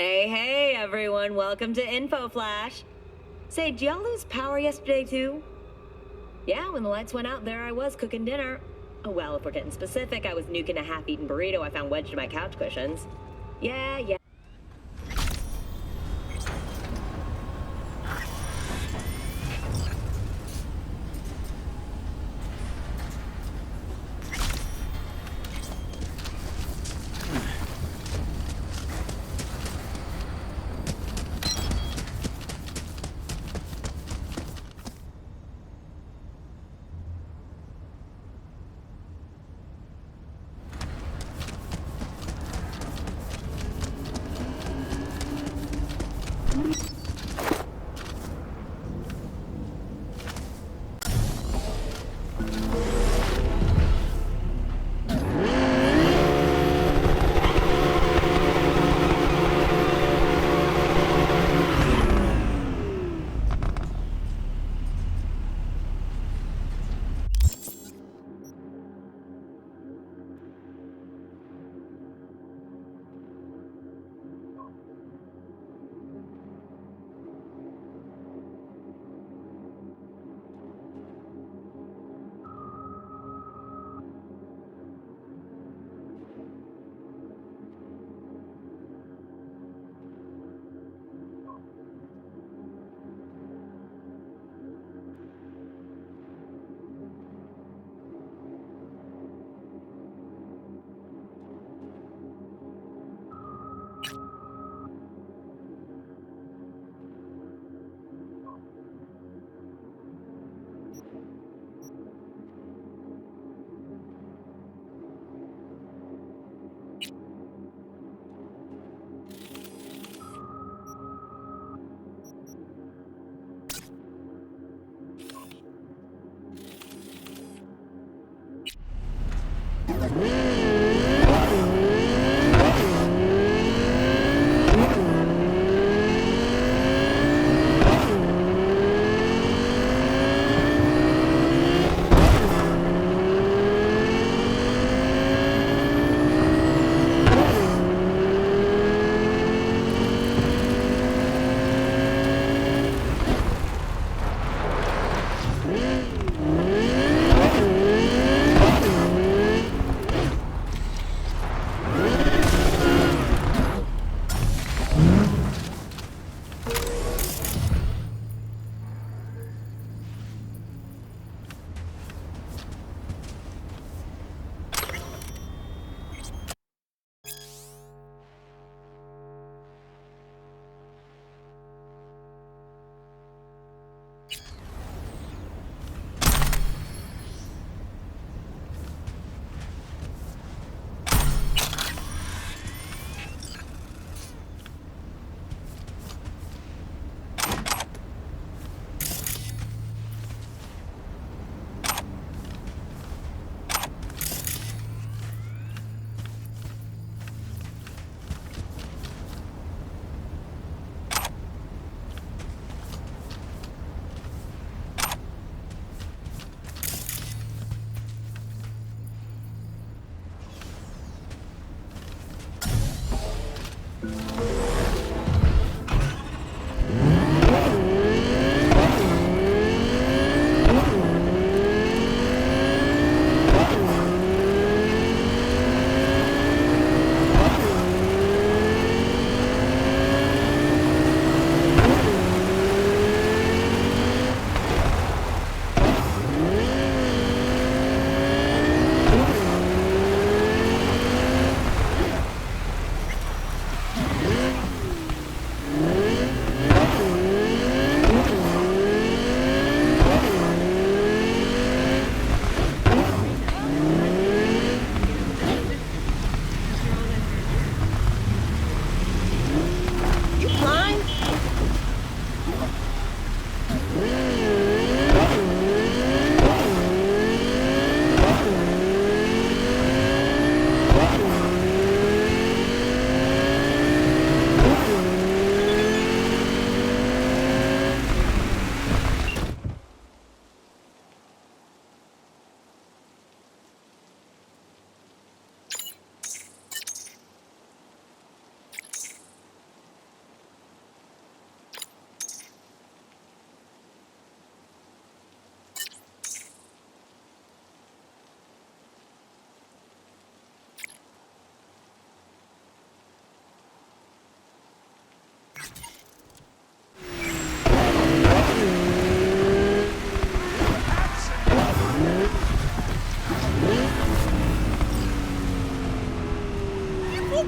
Hey, everyone, welcome to Info Flash. Say, did y'all lose power yesterday, too? Yeah, when the lights went out, there I was cooking dinner. Oh, well, if we're getting specific, I was nuking a half-eaten burrito I found wedged in my couch cushions. Yeah.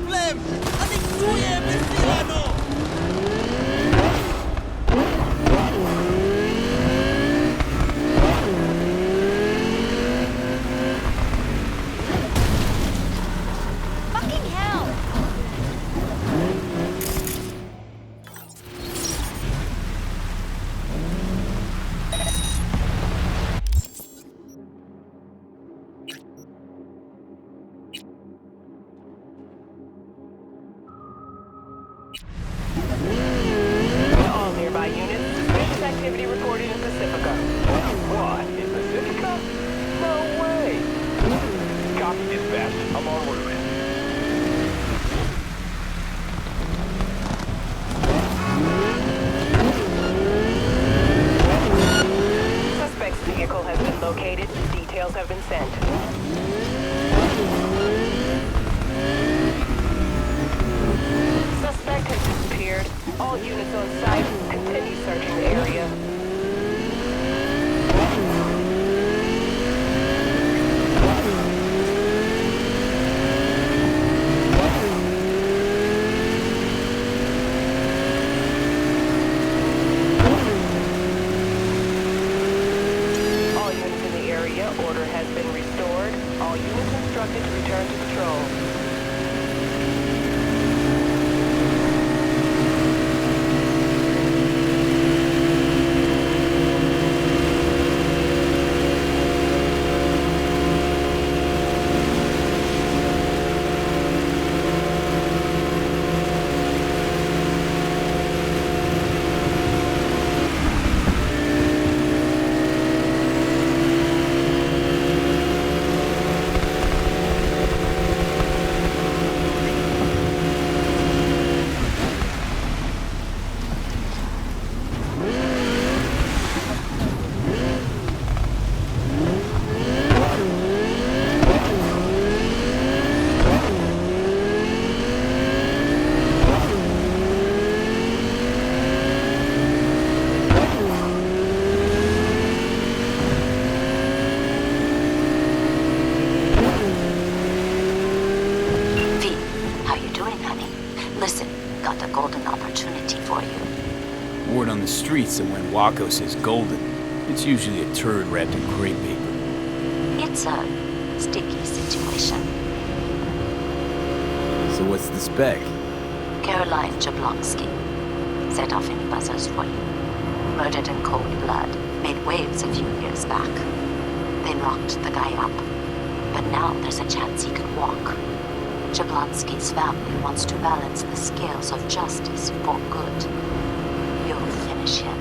problem! Ating czuję wysilano! Fucking hell! All nearby units, suspicious activity reported in Pacifica. What? In Pacifica? No way! Copy dispatch. I'm en route. Suspect's vehicle has been located. Details have been sent. Suspect has disappeared. All units on site continue searching the area. All units in the area, order has been restored. All units instructed to return to patrol. Word on the streets that when Waco says golden, it's usually a turd wrapped in crepe paper. It's a sticky situation. So what's the spec? Caroline Jablonski set off any buzzers for you. Murdered in cold blood, made waves a few years back. They locked the guy up. But now there's a chance he could walk. Jablonski's family wants to balance the scales of justice for good. You'll finish him.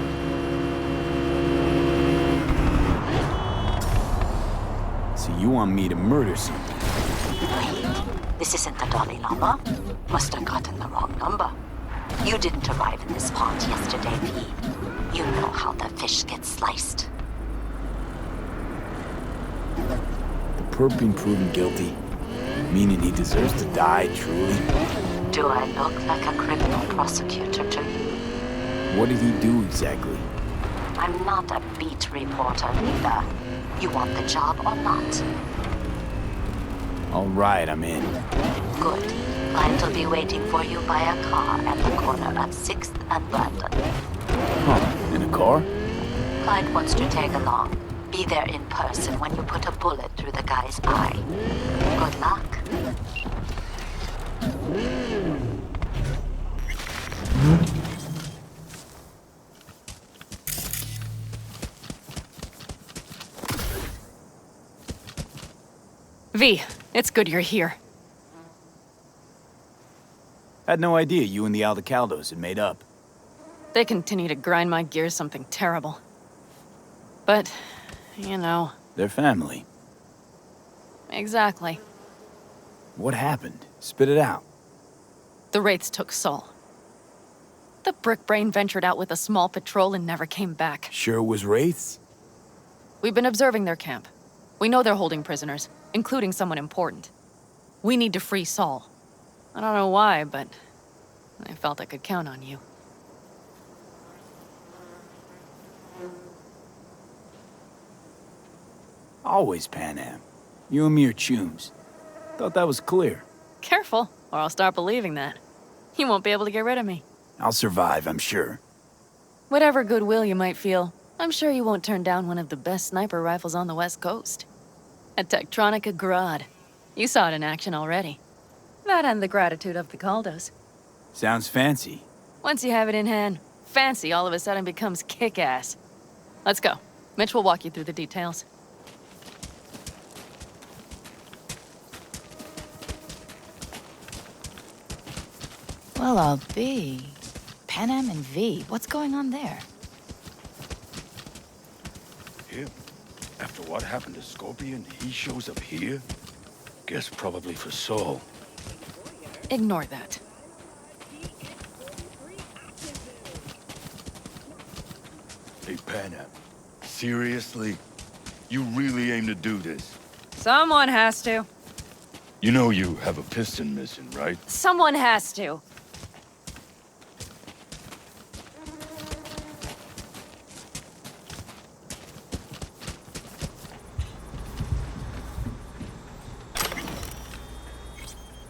So you want me to murder something? Wait, this isn't the Dalai Lama? Must have gotten the wrong number. You didn't arrive in this pond yesterday, V. You know how the fish gets sliced. The perp being proven guilty, meaning he deserves to die, truly? Do I look like a criminal prosecutor to you? What did he do exactly? I'm not a beat reporter either. You want the job or not? All right, I'm in. Good. Client will be waiting for you by a car at the corner of 6th and Brandon. Huh, in a car? Client wants to tag along. Be there in person when you put a bullet through the guy's eye. Good luck. V, it's good you're here. Had no idea you and the Aldecaldos had made up. They continue to grind my gears something terrible. But, you know... They're family. Exactly. What happened? Spit it out. The Wraiths took Sol. The Brickbrain ventured out with a small patrol and never came back. Sure it was Wraiths? We've been observing their camp. We know they're holding prisoners, including someone important. We need to free Sol. I don't know why, but I felt I could count on you. Always Pan Am. You and me are chums. Thought that was clear. Careful, Or I'll start believing that. You won't be able to get rid of me. I'll survive, I'm sure. Whatever goodwill you might feel, I'm sure you won't turn down one of the best sniper rifles on the West Coast. A Tektronica Grad. You saw it in action already. That and the gratitude of the Caldos. Sounds fancy. Once you have it in hand, fancy all of a sudden becomes kick-ass. Let's go. Mitch will walk you through the details. Well, I'll be. Pan Am and V, what's going on there? Him? After what happened to Scorpion, he shows up here? Guess probably for Saul. Ignore that. Hey, Panam. Seriously? You really aim to do this? Someone has to. You know you have a piston missing, right? Someone has to.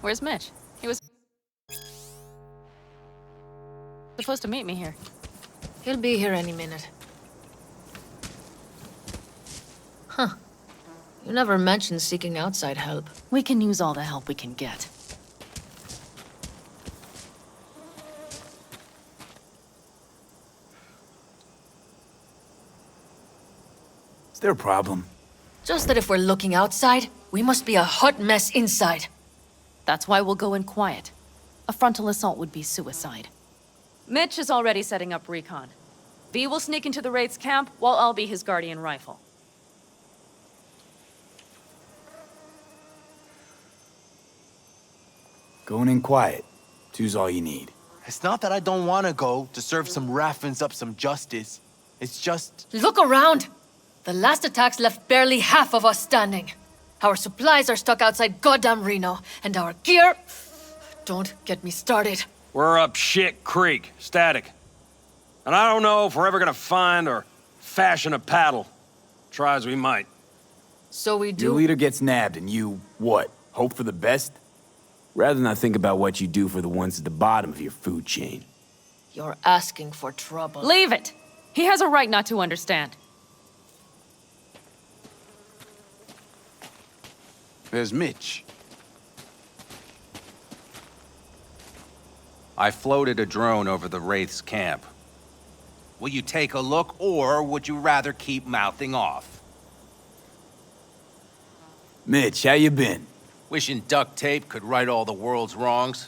Where's Mitch? He was supposed to meet me here. He'll be here any minute. Huh. You never mentioned seeking outside help. We can use all the help we can get. Is there a problem? Just that if we're looking outside, we must be a hot mess inside. That's why we'll go in quiet. A frontal assault would be suicide. Mitch is already setting up recon. V will sneak into the Wraith's camp, while I'll be his guardian rifle. Going in quiet. Two's all you need. It's not that I don't want to go to serve some Raffins up some justice. It's just... Look around! The last attacks left barely half of us standing. Our supplies are stuck outside goddamn Reno, and our gear... Don't get me started. We're up shit creek, static. And I don't know if we're ever gonna find or fashion a paddle. Try as we might. So we Your do... leader gets nabbed and you, what, hope for the best? Rather not think about what you do for the ones at the bottom of your food chain. You're asking for trouble. Leave it! He has a right not to understand. There's Mitch. I floated a drone over the Wraith's camp. Will you take a look, or would you rather keep mouthing off? Mitch, how you been? Wishing duct tape could right all the world's wrongs?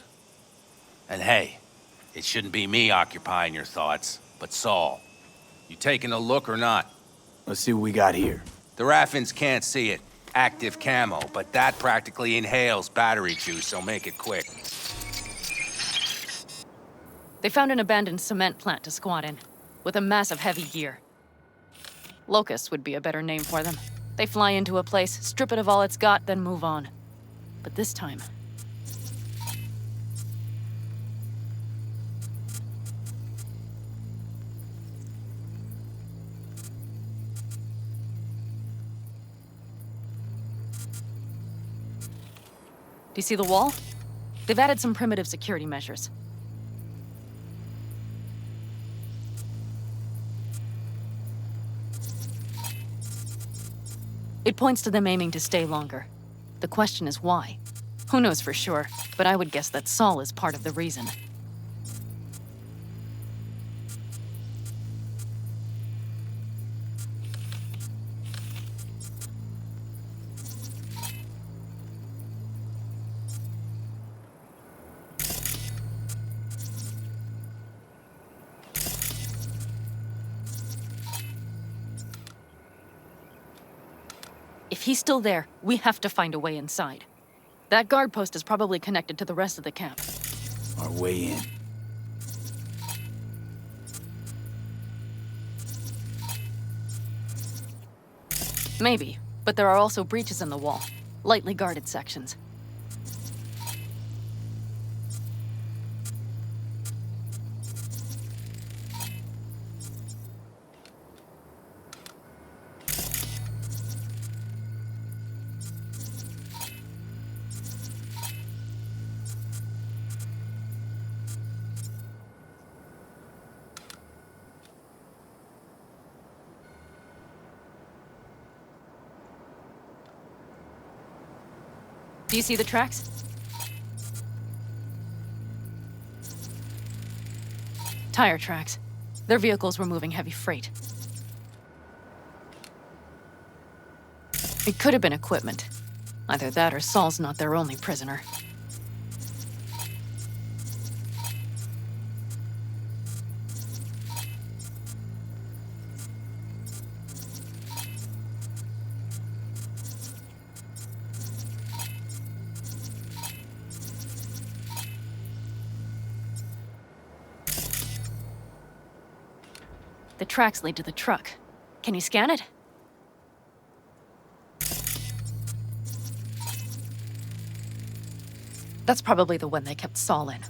And hey, it shouldn't be me occupying your thoughts, but Saul. You taking a look or not? Let's see what we got here. The Raffins can't see it. Active camo, but that practically inhales battery juice, so make it quick. They found an abandoned cement plant to squat in, with a massive heavy gear. Locusts would be a better name for them. They fly into a place, strip it of all it's got, then move on. But this time... Do you see the wall? They've added some primitive security measures. It points to them aiming to stay longer. The question is why? Who knows for sure, but I would guess that Saul is part of the reason. If he's still there, we have to find a way inside. That guard post is probably connected to the rest of the camp. Our way in. Maybe, but there are also breaches in the wall. Lightly guarded sections. Do you see the tracks? Tire tracks. Their vehicles were moving heavy freight. It could have been equipment. Either that or Saul's not their only prisoner. The tracks lead to the truck. Can you scan it? That's probably the one they kept Saul in.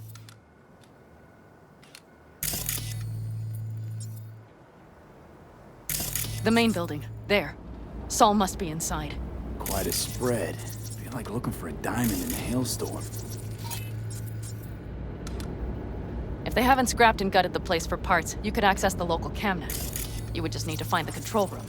The main building. There. Saul must be inside. Quite a spread. Feel like looking for a diamond in a hailstorm. If they haven't scrapped and gutted the place for parts, you could access the local camnet. You would just need to find the control room.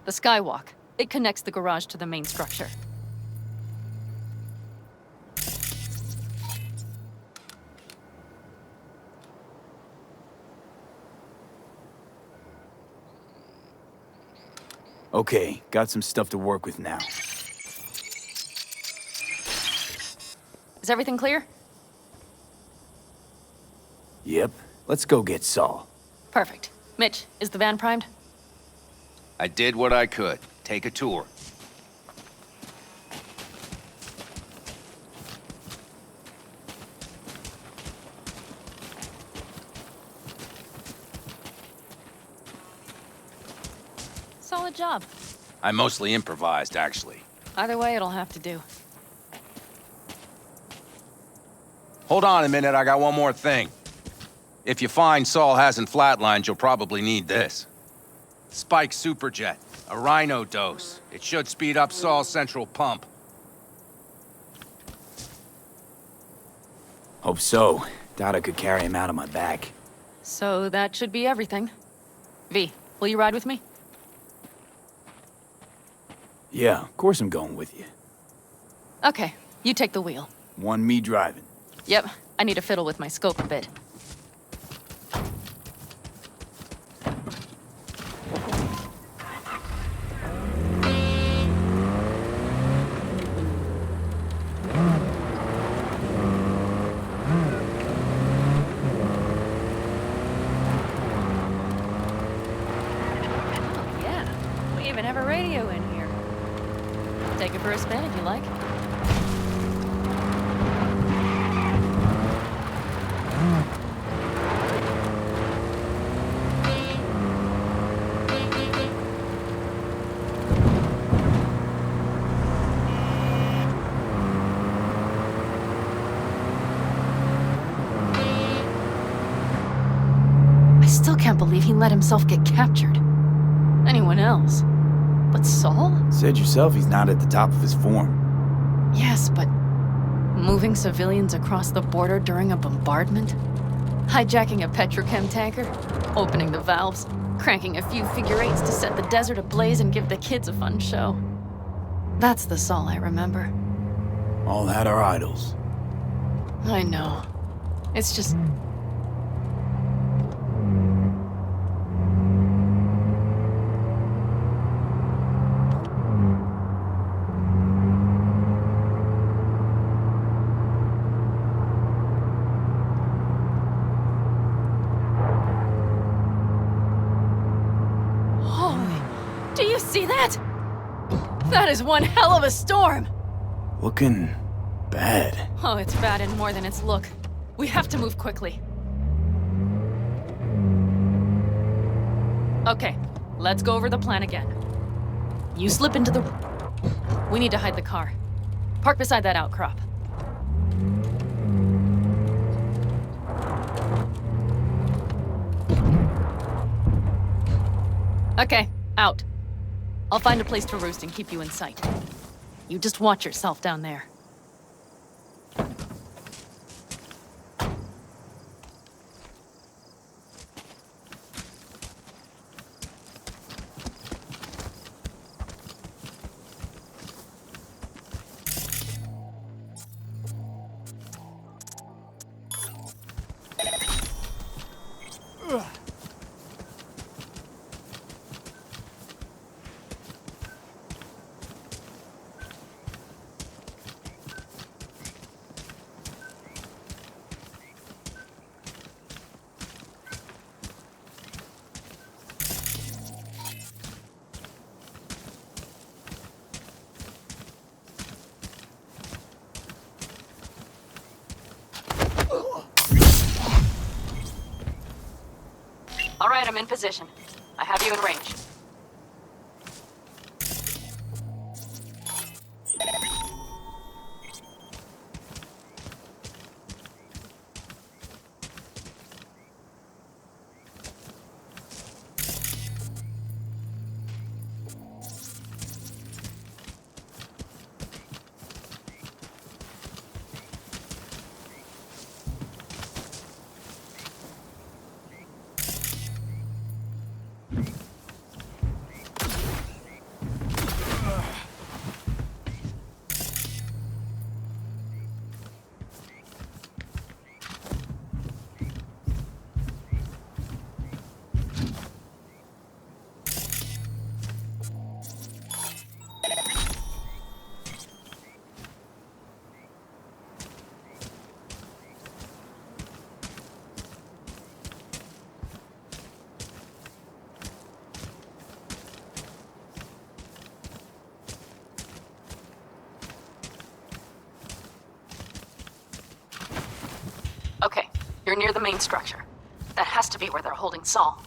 The skywalk. It connects the garage to the main structure. Okay, got some stuff to work with now. Is everything clear? Yep, let's go get Saul. Perfect. Mitch, is the van primed? I did what I could. Take a tour. Solid job. I mostly improvised, actually. Either way, it'll have to do. Hold on a minute, I got one more thing. If you find Saul hasn't flatlined, you'll probably need this. Spike Superjet, a rhino dose. It should speed up Saul's central pump. Hope so. Doubt I could carry him out on my back. So that should be everything. V, will you ride with me? Yeah, of course I'm going with you. Okay, you take the wheel. One me driving. Yep, I need to fiddle with my scope a bit. Have a radio in here. Take it for a spin if you like. I still can't believe he let himself get captured. Anyone else? But Saul? Said yourself he's not at the top of his form. Yes, but moving civilians across the border during a bombardment? Hijacking a petrochem tanker? Opening the valves? Cranking a few figure-eights to set the desert ablaze and give the kids a fun show? That's the Saul I remember. All that are idols. I know. It's just... Do you see that? That is one hell of a storm! Looking bad. Oh, it's bad in more than its look. We have to move quickly. Okay, let's go over the plan again. You slip into the... We need to hide the car. Park beside that outcrop. Okay, out. I'll find a place to roost and keep you in sight. You just watch yourself down there. All right, I'm in position. I have you in range. Okay, you're near the main structure. That has to be where they're holding Saul.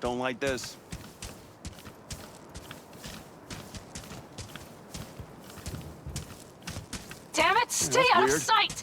Don't like this. Damn it! Stay out of sight!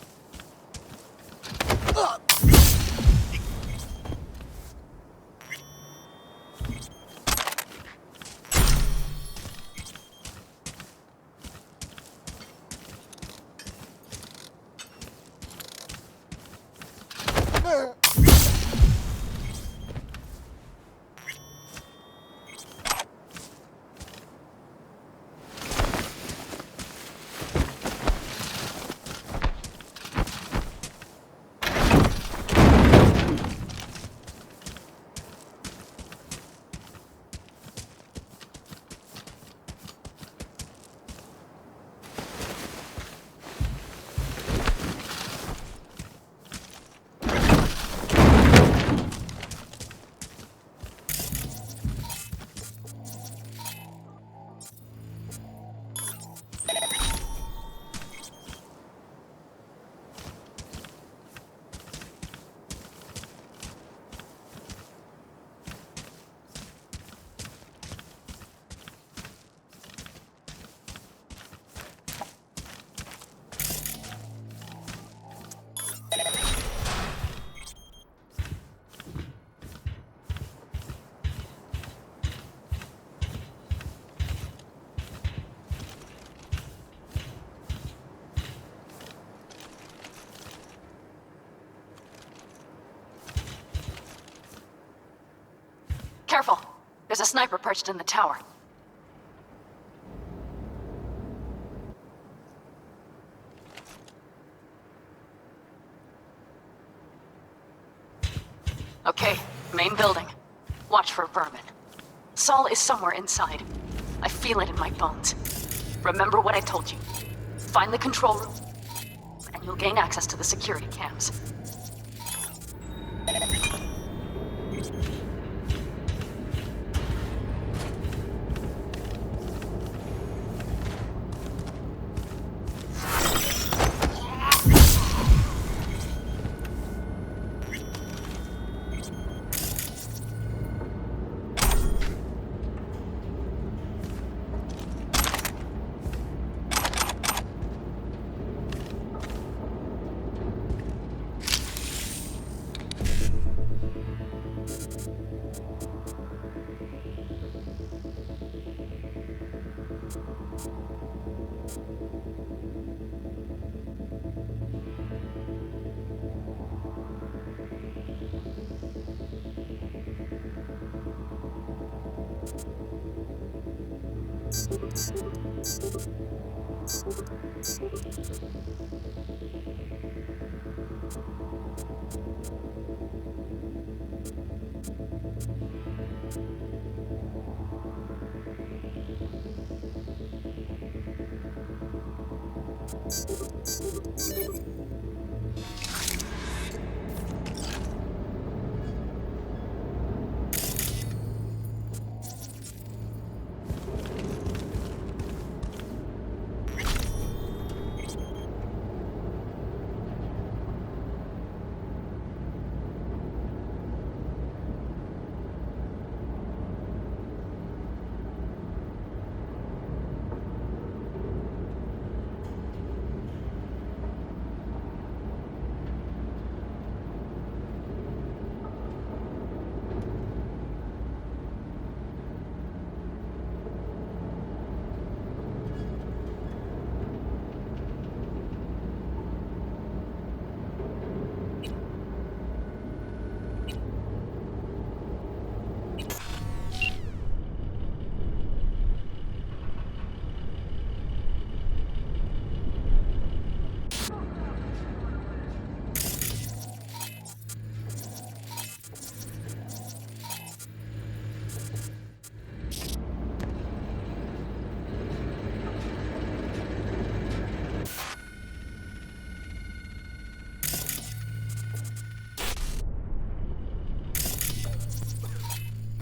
Careful. There's a sniper perched in the tower. Okay, main building. Watch for vermin. Saul is somewhere inside. I feel it in my bones. Remember what I told you. Find the control room, and you'll gain access to the security cams.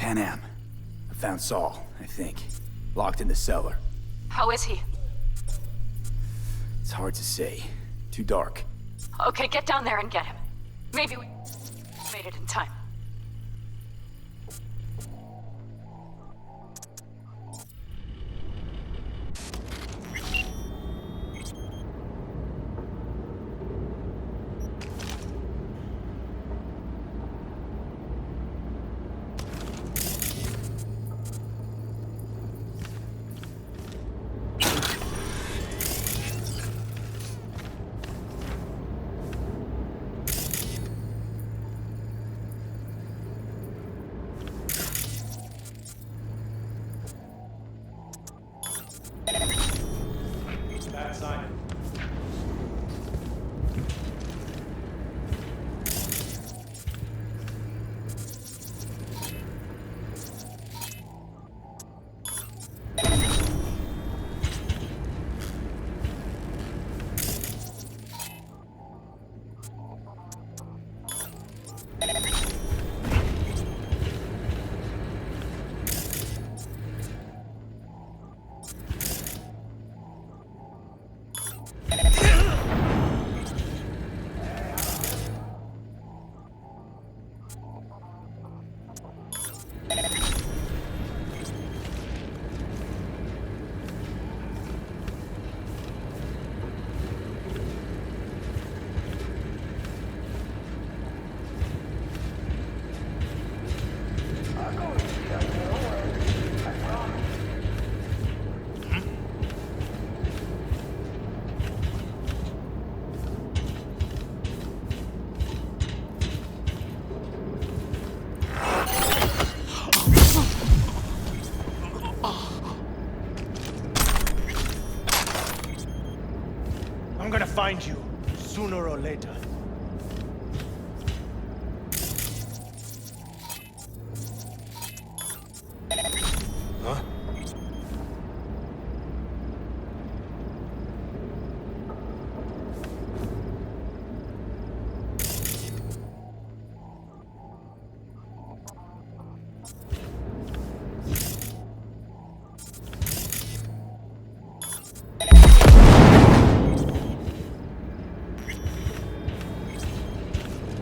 Pan Am. I found Saul, I think. Locked in the cellar. How is he? It's hard to say. Too dark. Okay, get down there and get him. Maybe we made it in time. I'm gonna find you, sooner or later. Huh?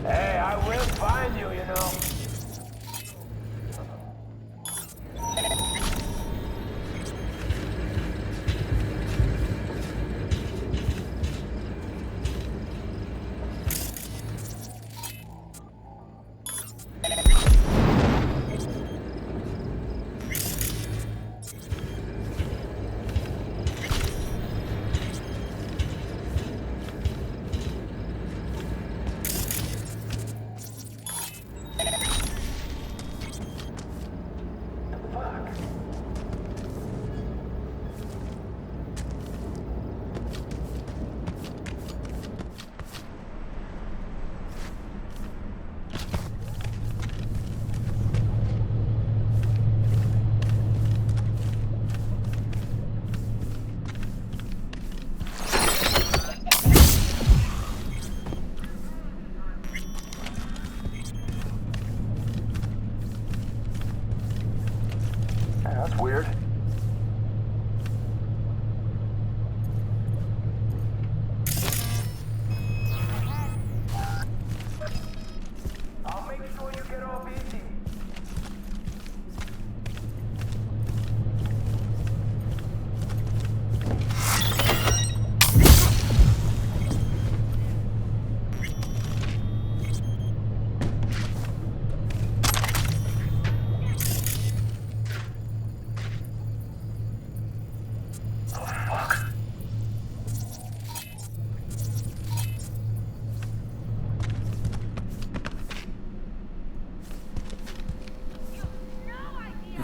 Hey, I will find you, you know. That's weird. I'll make sure you get off easy.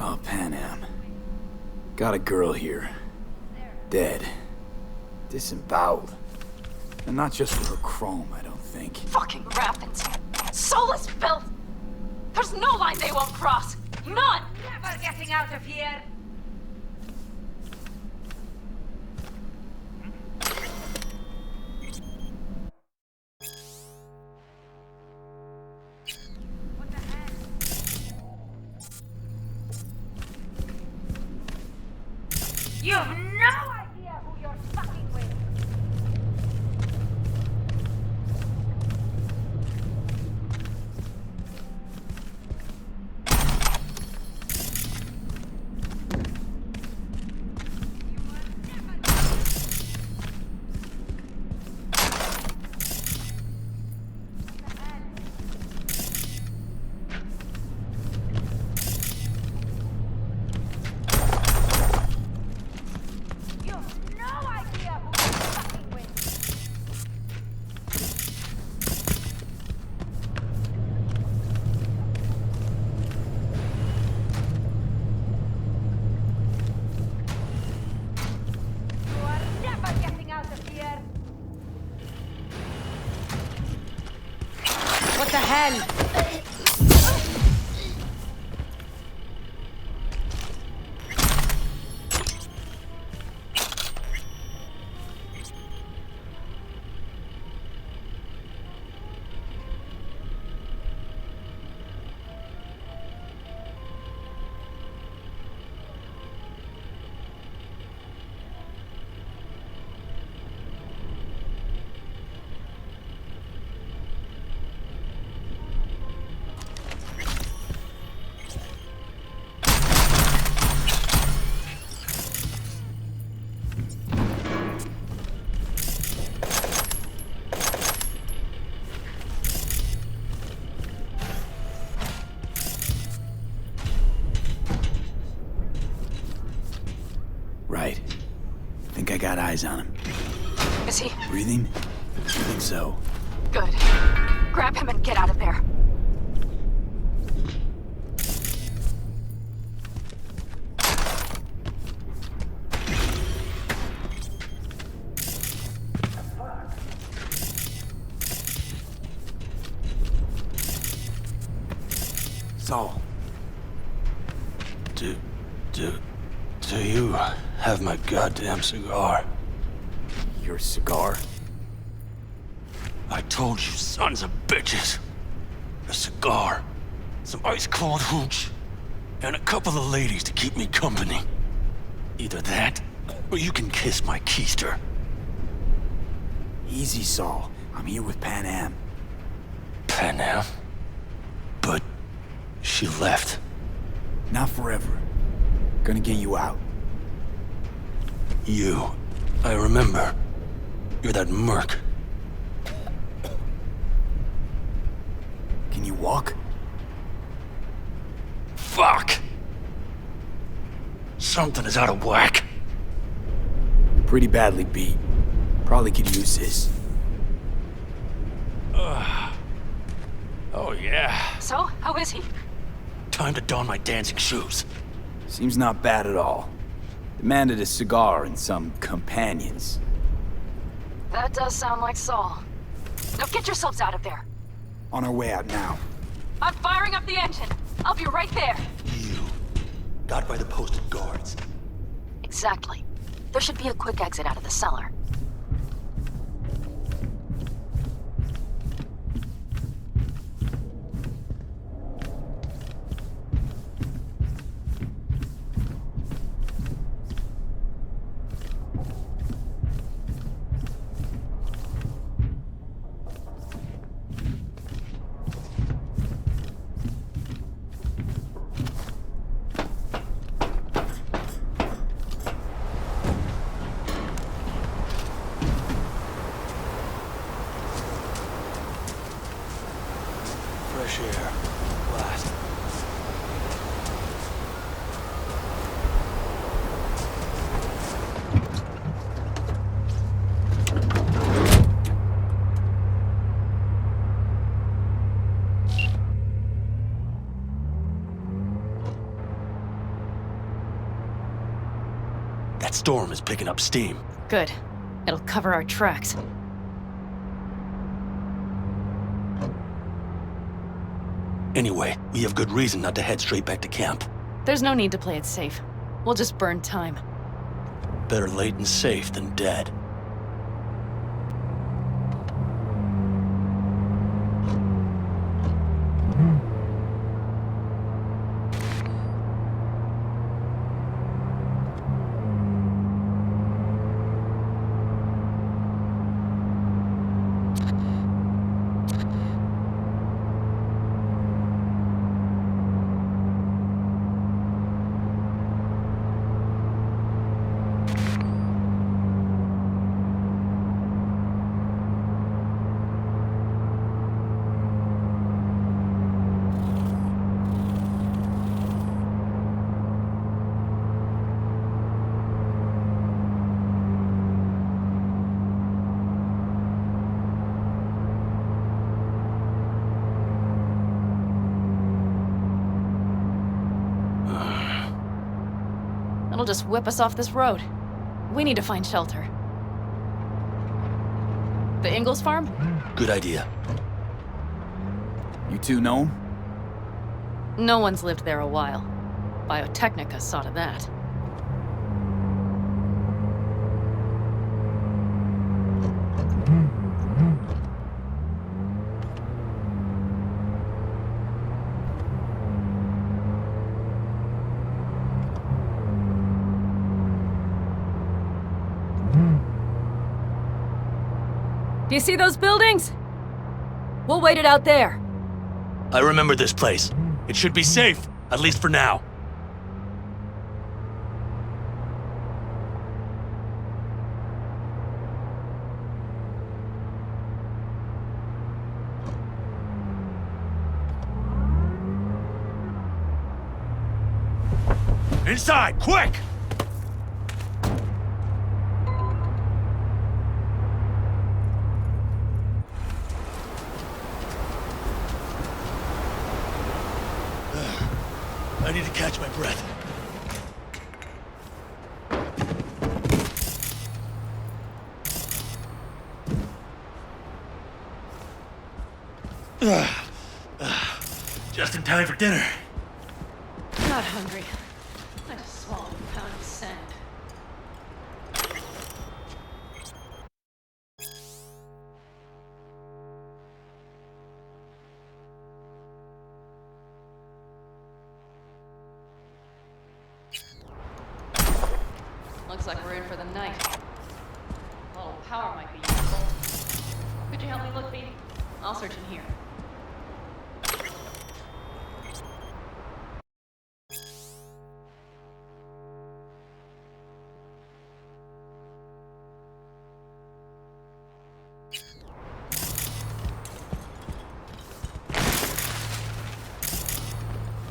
Oh, Pan Am. Got a girl here. Dead. Disemboweled. And not just for her chrome, I don't think. Fucking rampant. Soulless filth! There's no line they won't cross! None! Never getting out of here! You've no idea who you're fucking with! What the hell? Right. Think I got eyes on him. Is he? Breathing? I think so. Good. Grab him and get out of there. Saul. Do you have my goddamn cigar? Your cigar? I told you, sons of bitches. A cigar, some ice-cold hooch, and a couple of ladies to keep me company. Either that, or you can kiss my keister. Easy, Saul. I'm here with Pan Am. Pan Am? But she left. Not forever. Gonna get you out. You. I remember. You're that merc. Can you walk? Fuck! Something is out of whack. Pretty badly beat. Probably could use this. Oh, yeah. So, how is he? Time to don my dancing shoes. Seems not bad at all. Demanded a cigar and some companions. That does sound like Saul. Now get yourselves out of there. On our way out now. I'm firing up the engine. I'll be right there. You. Got by the posted guards. Exactly. There should be a quick exit out of the cellar. Fresh air. Blast. That storm is picking up steam. Good. It'll cover our tracks. Anyway, we have good reason not to head straight back to camp. There's no need to play it safe. We'll just burn time. Better late and safe than dead. It'll just whip us off this road. We need to find shelter. The Ingalls farm? Good idea. You two know him? No one's lived there a while. Biotechnica saw to that. Do you see those buildings? We'll wait it out there. I remember this place. It should be safe, at least for now. Inside, quick! I need to catch my breath. Just in time for dinner. not hungry. I just swallowed a pound of sand. Looks like we're in for the night. A little power might be useful. Could you help me look, Beatty? I'll search in here.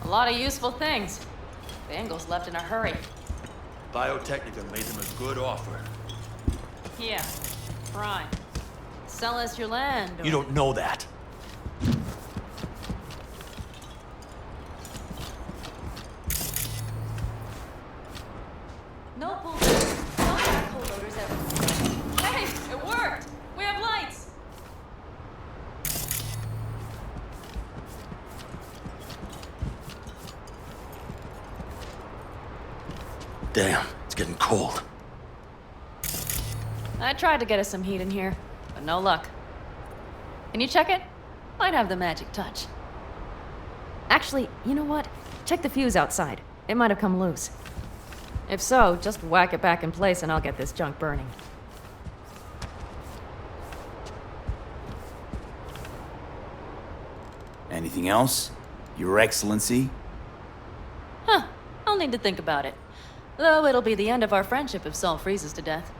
A lot of useful things. Bangles left in a hurry. Biotechnica made them a good offer. Yeah, prime. Sell us your land. Or... You don't know that. No pull loaders. No backhoe loaders ever. Hey, it worked! We have lights! Damn, it's getting cold. I tried to get us some heat in here, but no luck. Can you check it? Might have the magic touch. Actually, you know what? Check the fuse outside. It might have come loose. If so, just whack it back in place and I'll get this junk burning. Anything else? Your Excellency? Huh. I'll need to think about it. Though it'll be the end of our friendship if Saul freezes to death.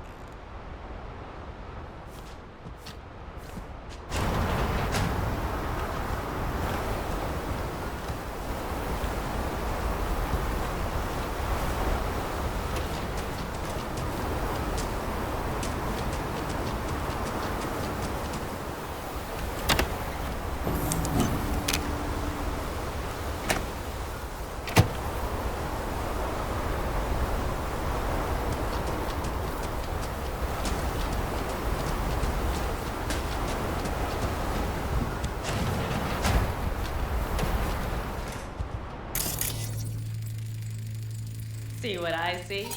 See what I see?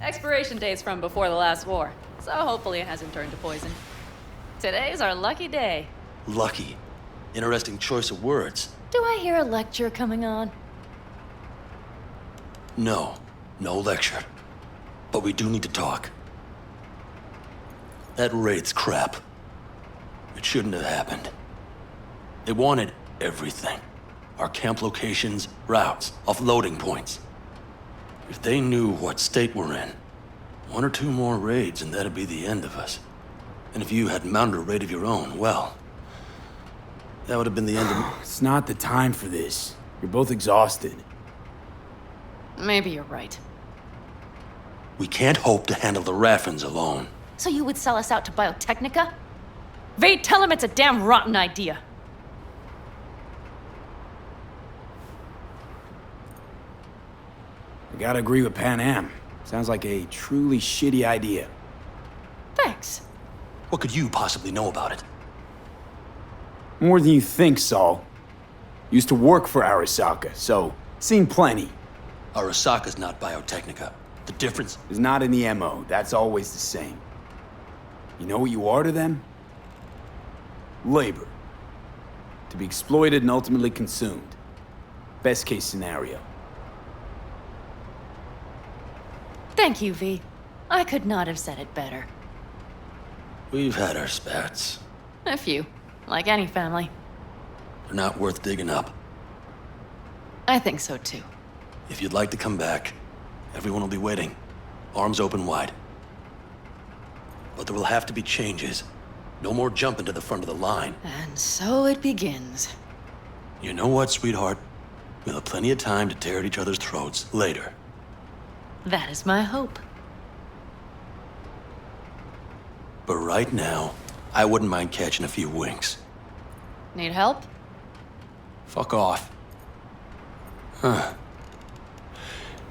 Expiration date's from before the last war, so hopefully it hasn't turned to poison. Today's our lucky day. Lucky. Interesting choice of words. Do I hear a lecture coming on? No lecture. But we do need to talk. That raid's crap. It shouldn't have happened. They wanted everything. Our camp locations, routes, offloading points. If they knew what state we're in, 1 or 2 more raids and that'd be the end of us. And if you had mounted a raid of your own, well, that would have been the end of... It's not the time for this. You're both exhausted. Maybe you're right. We can't hope to handle the Raffins alone. So you would sell us out to Biotechnica? Vade, tell him it's a damn rotten idea. I gotta agree with Pan Am. Sounds like a truly shitty idea. Thanks. What could you possibly know about it? More than you think, Saul. Used to work for Arasaka, so seen plenty. Arasaka's not Biotechnica. The difference is not in the MO. That's always the same. You know what you are to them? Labor. To be exploited and ultimately consumed. Best case scenario. Thank you, V. I could not have said it better. We've had our spats. A few. Like any family. They're not worth digging up. I think so too. If you'd like to come back, everyone will be waiting. Arms open wide. But there will have to be changes. No more jumping to the front of the line. And so it begins. You know what, sweetheart? We'll have plenty of time to tear at each other's throats later. That is my hope. But right now, I wouldn't mind catching a few winks. Need help? Fuck off. Huh.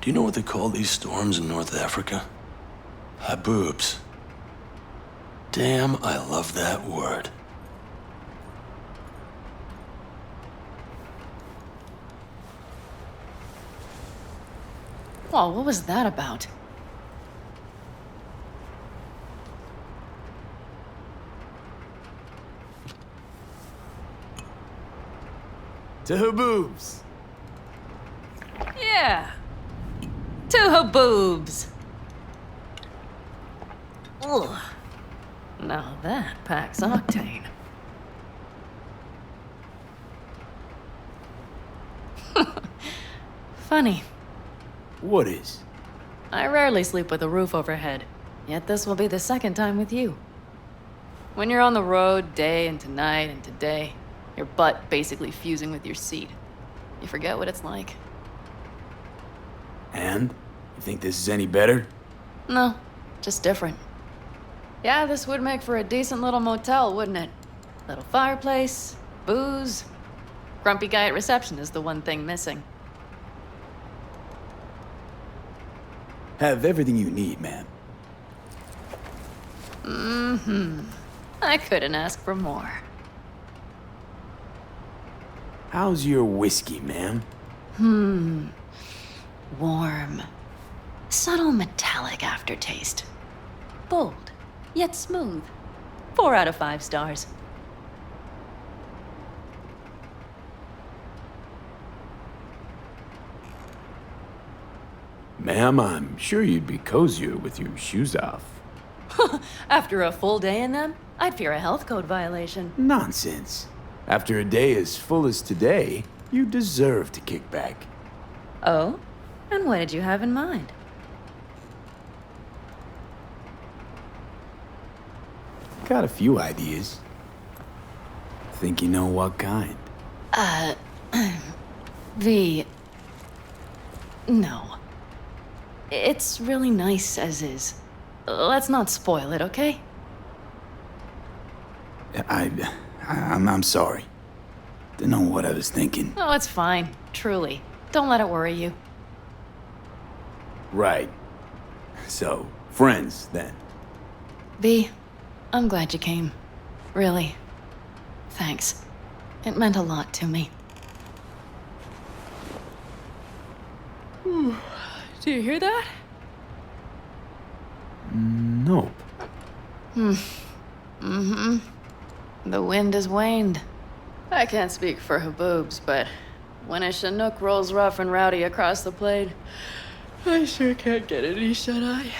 Do you know what they call these storms in North Africa? Haboobs. Damn, I love that word. Whoa, what was that about? To her boobs. Yeah. To her boobs. Ugh. Now that packs octane. Funny. What is? I rarely sleep with a roof overhead, yet this will be the second time with you. When you're on the road day into night into day, your butt basically fusing with your seat, you forget what it's like. And? You think this is any better? No, just different. Yeah, this would make for a decent little motel, wouldn't it? Little fireplace, booze. Grumpy guy at reception is the one thing missing. Have everything you need, ma'am. Mm-hmm. I couldn't ask for more. How's your whiskey, ma'am? Warm. Subtle metallic aftertaste. Bold, yet smooth. 4 out of 5 stars. Ma'am, I'm sure you'd be cozier with your shoes off. After a full day in them, I'd fear a health code violation. Nonsense. After a day as full as today, you deserve to kick back. Oh? And what did you have in mind? Got a few ideas. Think you know what kind? No. It's really nice as is. Let's not spoil it, okay? I'm sorry. Didn't know what I was thinking. Oh, it's fine. Truly. Don't let it worry you. Right. So, friends, then. V, I'm glad you came. Really. Thanks. It meant a lot to me. Do you hear that? Nope. Mm-hmm. The wind has waned. I can't speak for her boobs, but when a Chinook rolls rough and rowdy across the plate, I sure can't get any shut-eye.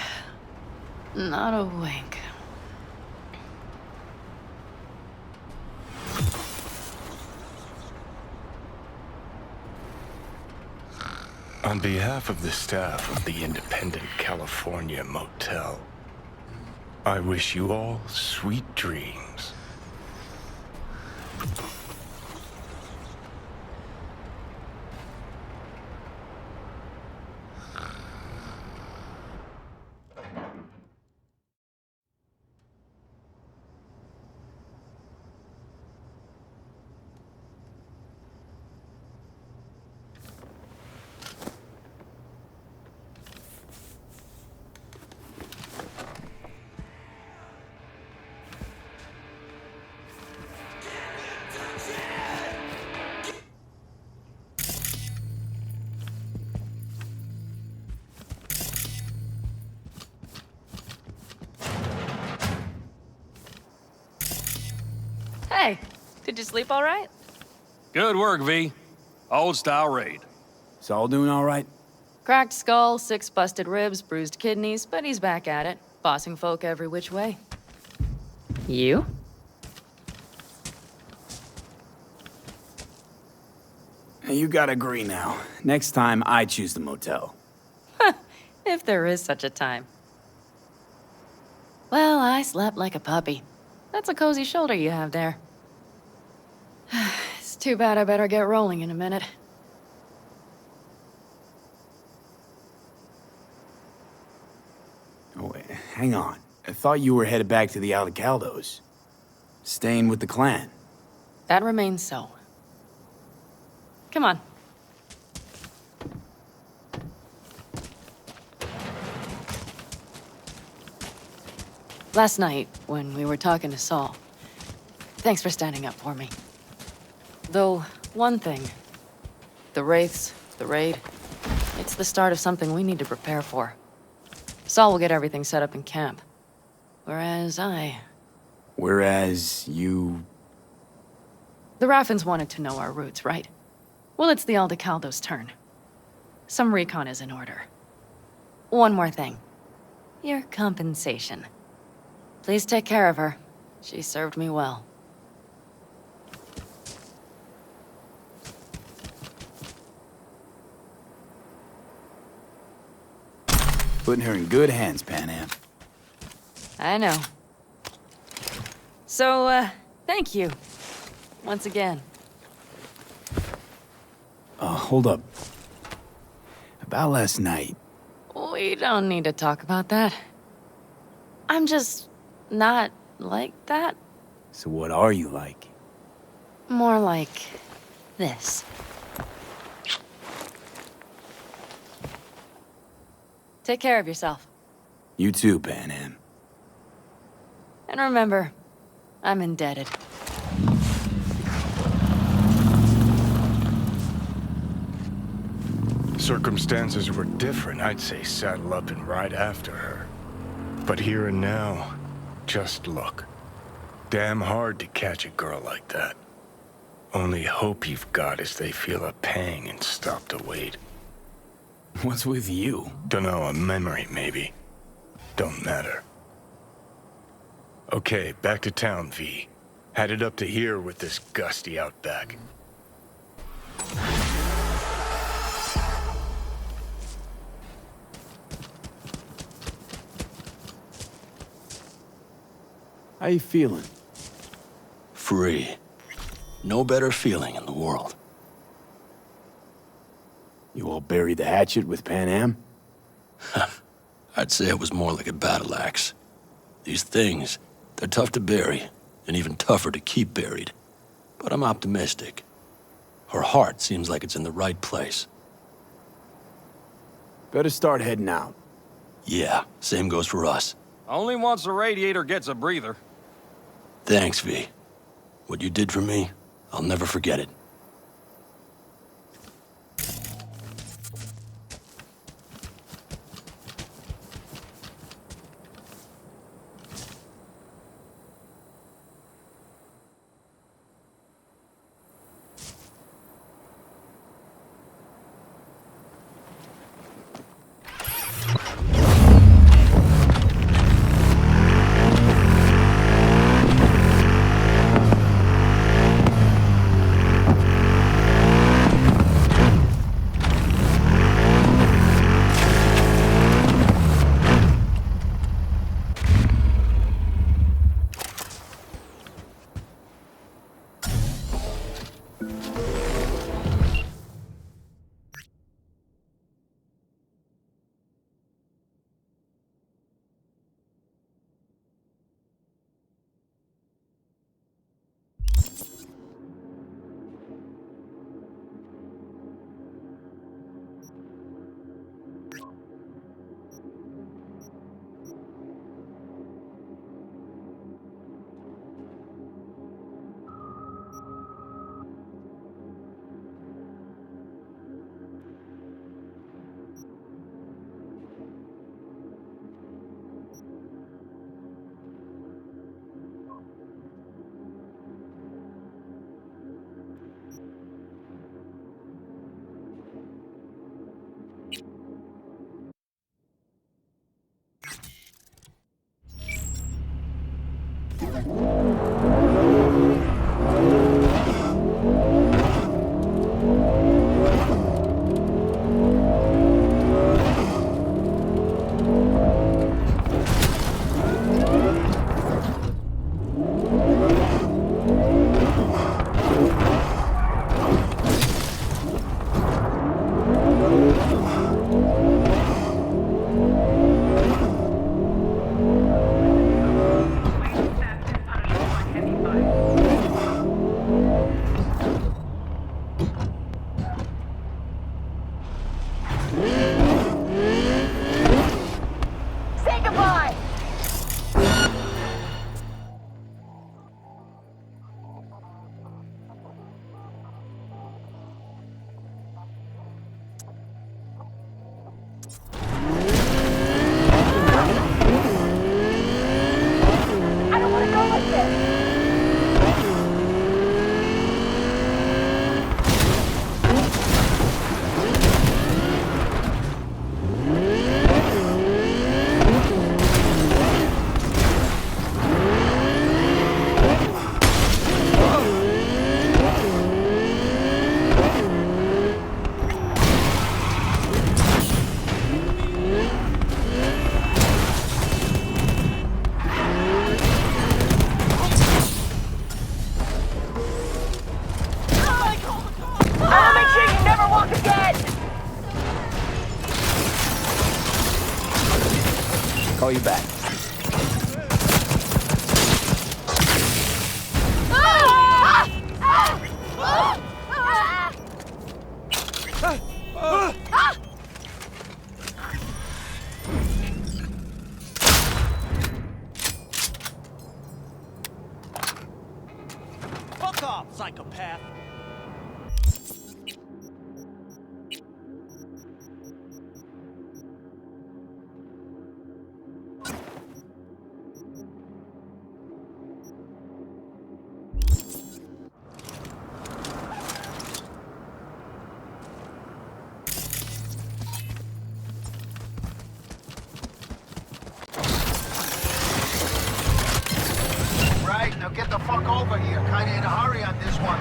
Not a wink. On behalf of the staff of the Independent California Motel, I wish you all sweet dreams. Hey, did you sleep all right? Good work, V. Old-style raid. Saul doing all right? Cracked skull, 6 busted ribs, bruised kidneys, but he's back at it, bossing folk every which way. You? You gotta agree now. Next time, I choose the motel. If there is such a time. Well, I slept like a puppy. That's a cozy shoulder you have there. It's too bad I better get rolling in a minute. Oh, wait, hang on. I thought you were headed back to the Alcaldos. Staying with the clan. That remains so. Come on. Last night, when we were talking to Saul, thanks for standing up for me. Though, one thing. The Wraiths, the raid, It's the start of something we need to prepare for. Saul will get everything set up in camp. Whereas you... The Raffins wanted to know our roots, right? Well, it's the Aldecaldo's turn. Some recon is in order. One more thing. Your compensation. Please take care of her. She served me well. Putting her in good hands, Panam. I know. So, thank you. Once again. Hold up. About last night. We don't need to talk about that. I'm just not like that. So what are you like? More like this. Take care of yourself. You too, Panam. And remember, I'm indebted. Circumstances were different, I'd say saddle up and ride after her. But here and now, just look. Damn hard to catch a girl like that. Only hope you've got is they feel a pang and stop to wait. What's with you? Dunno, a memory maybe. Don't matter. Okay, back to town, V. Headed up to here with this gusty outback. How you feeling? Free. No better feeling in the world. You all buried the hatchet with Panam? I'd say it was more like a battle axe. These things, they're tough to bury, and even tougher to keep buried. But I'm optimistic. Her heart seems like it's in the right place. Better start heading out. Yeah, same goes for us. Only once the radiator gets a breather. Thanks, V. What you did for me, I'll never forget it. Heavy psychopath. Right, now get the fuck over here. Kinda in a hurry on this one.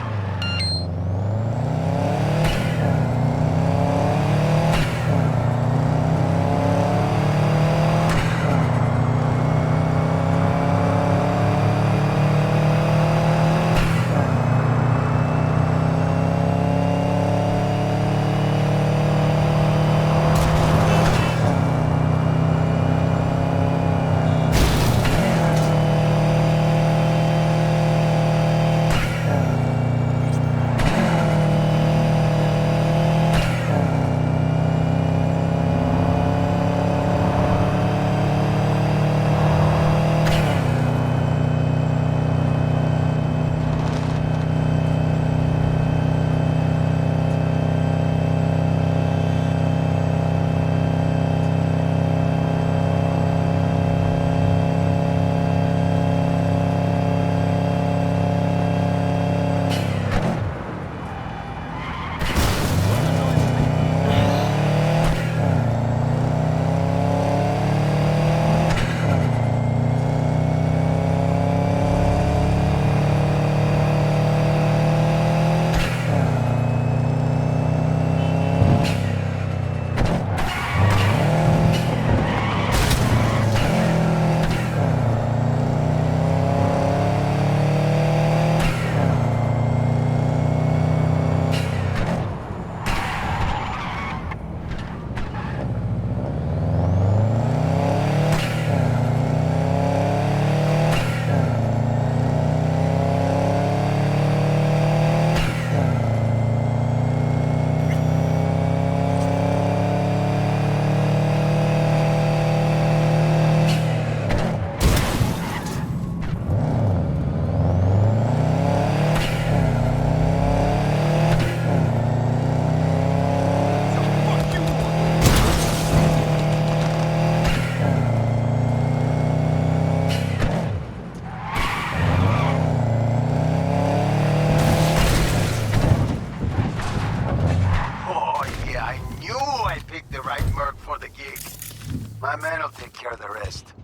My man will take care of the rest.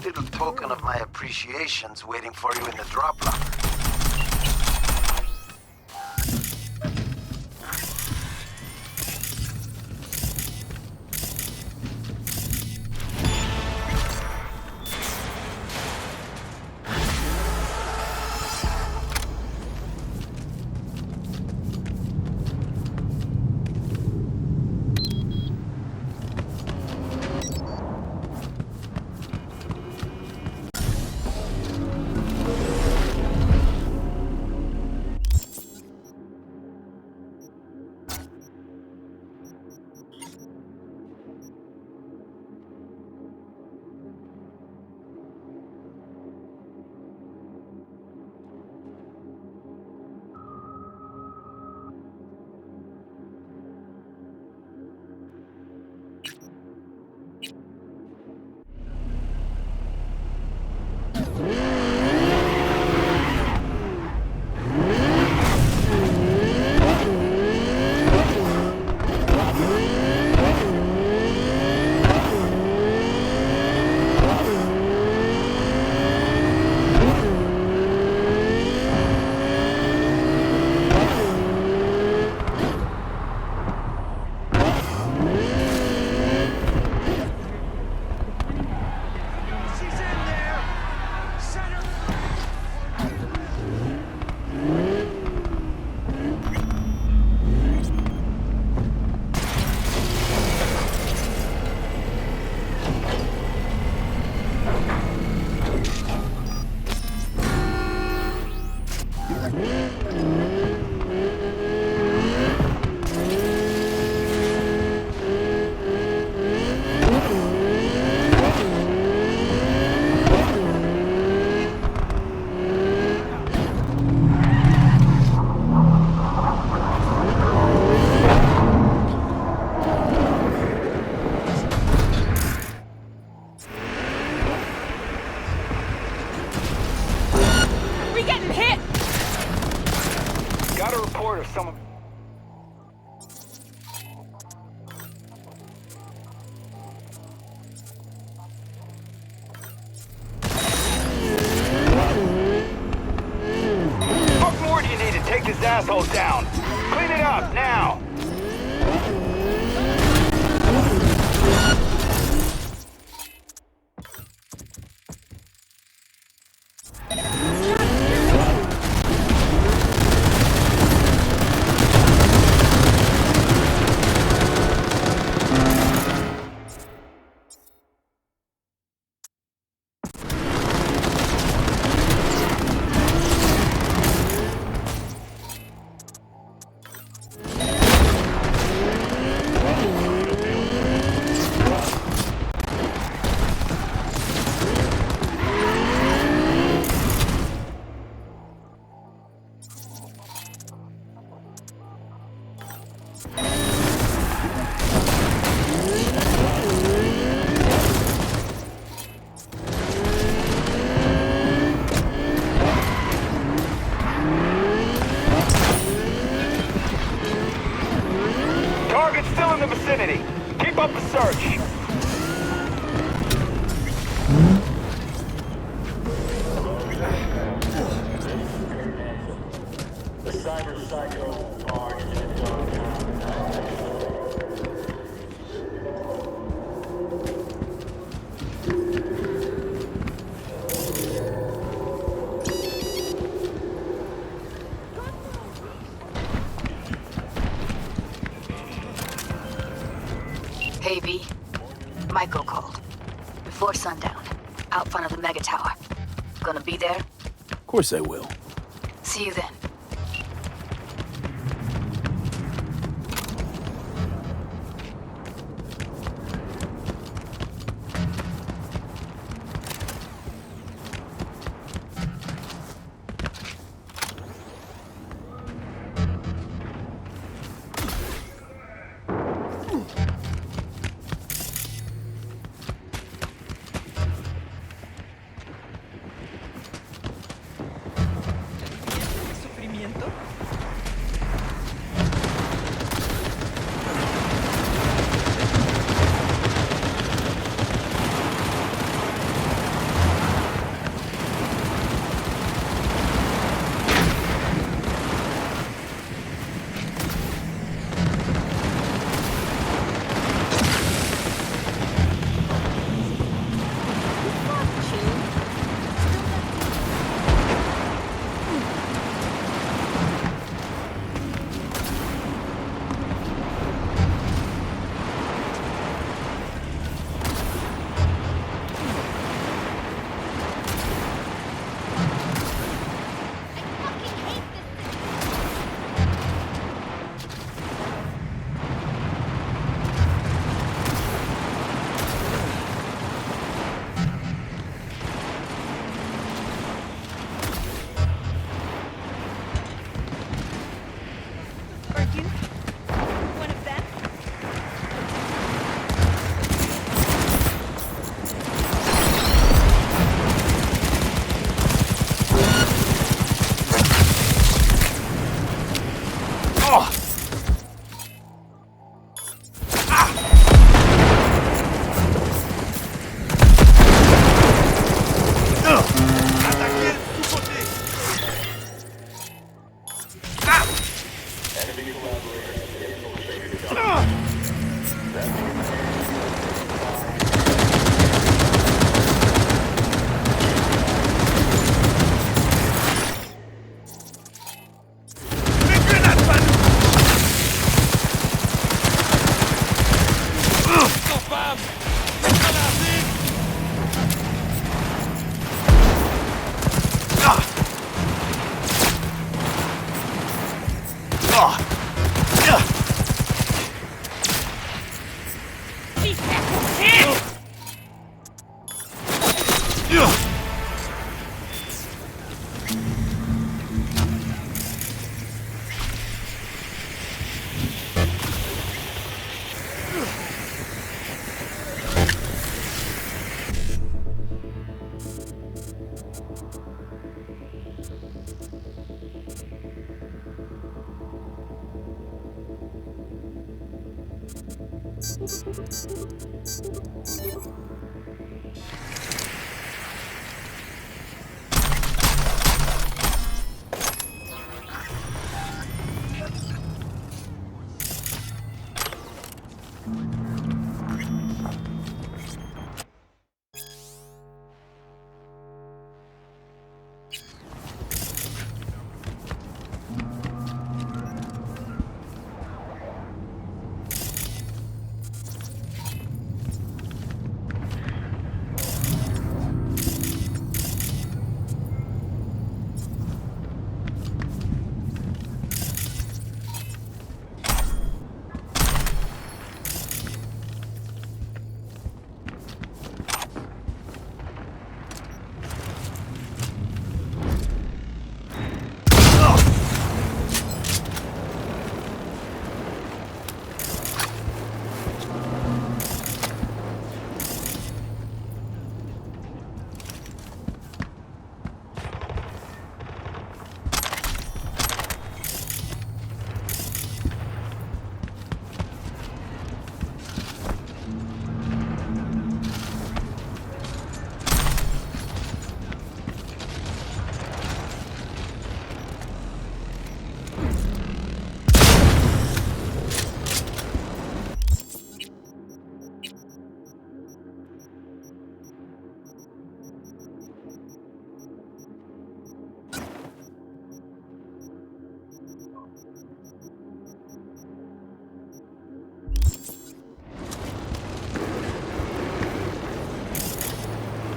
Little token of my appreciation's waiting for you in the drop locker. Someone... What more do you need to take this asshole down? Clean it up, now! Target's still in the vicinity. Keep up the search. The cyber psycho are in the Dogtown. Hey, V. Michael called. Before sundown. Out front of the mega tower. Gonna be there? Of course I will. See you then.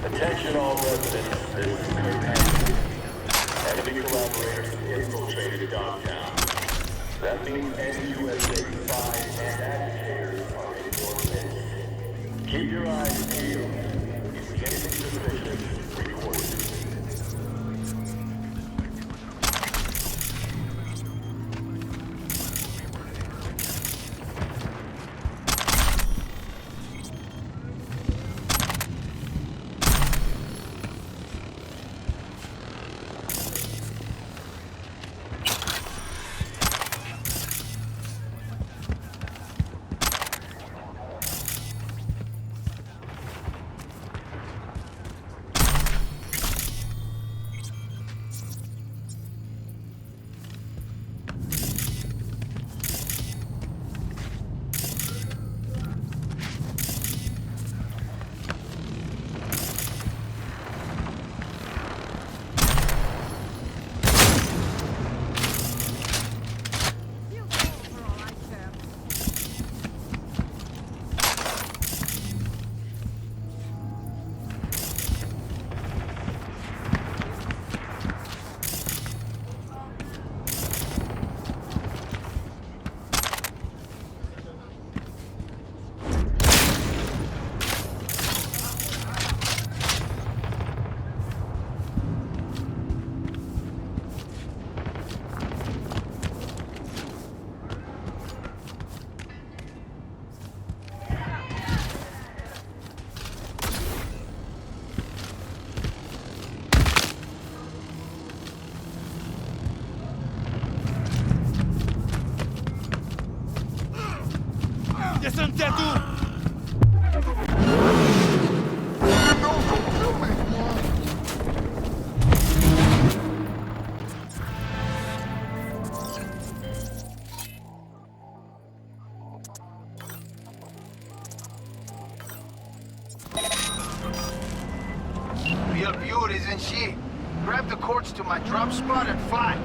Attention all residents, this is Kirk. Enemy collaborators infiltrated Dogtown. That means NUSA spies and agitators are in your midst. Keep your eyes peeled. If you see anything suspicious, report it. Real beaut, isn't she? Grab the cords to my drop spot and fly.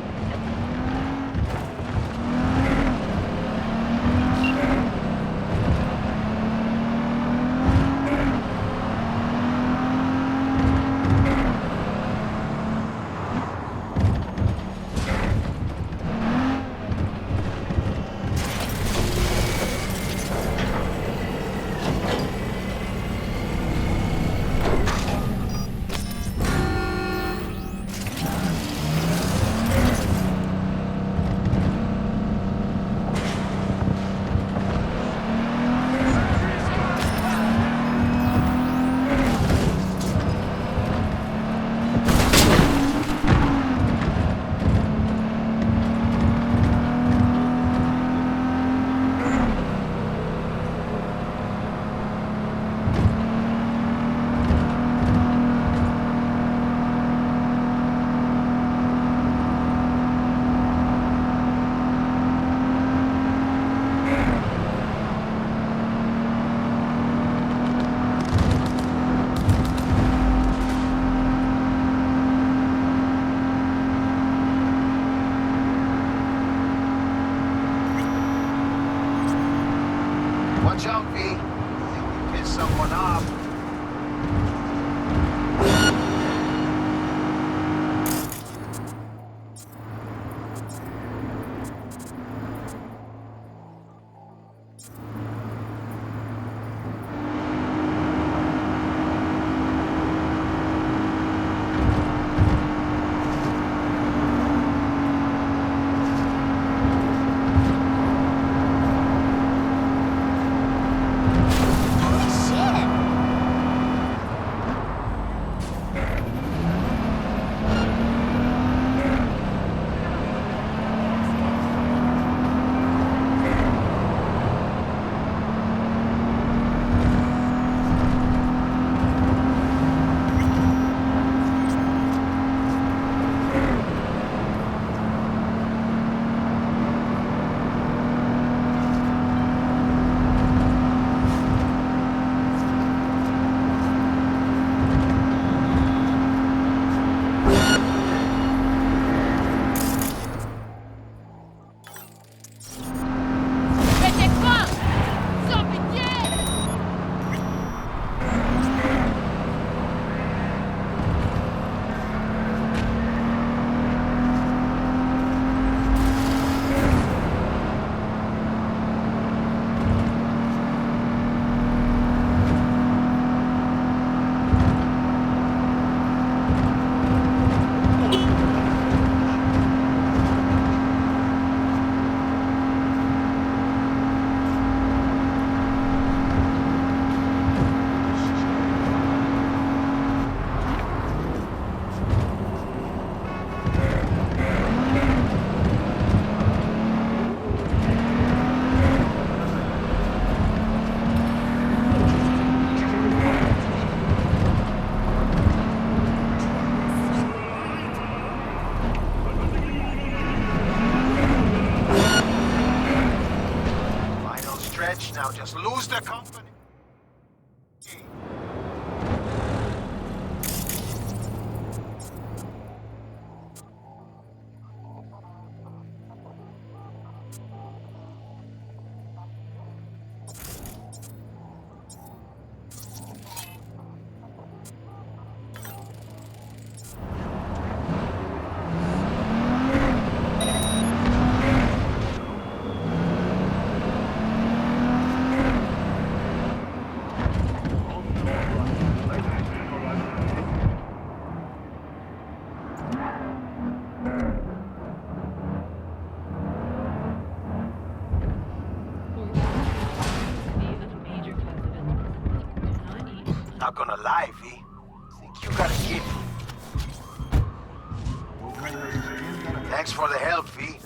Thanks for the help, V.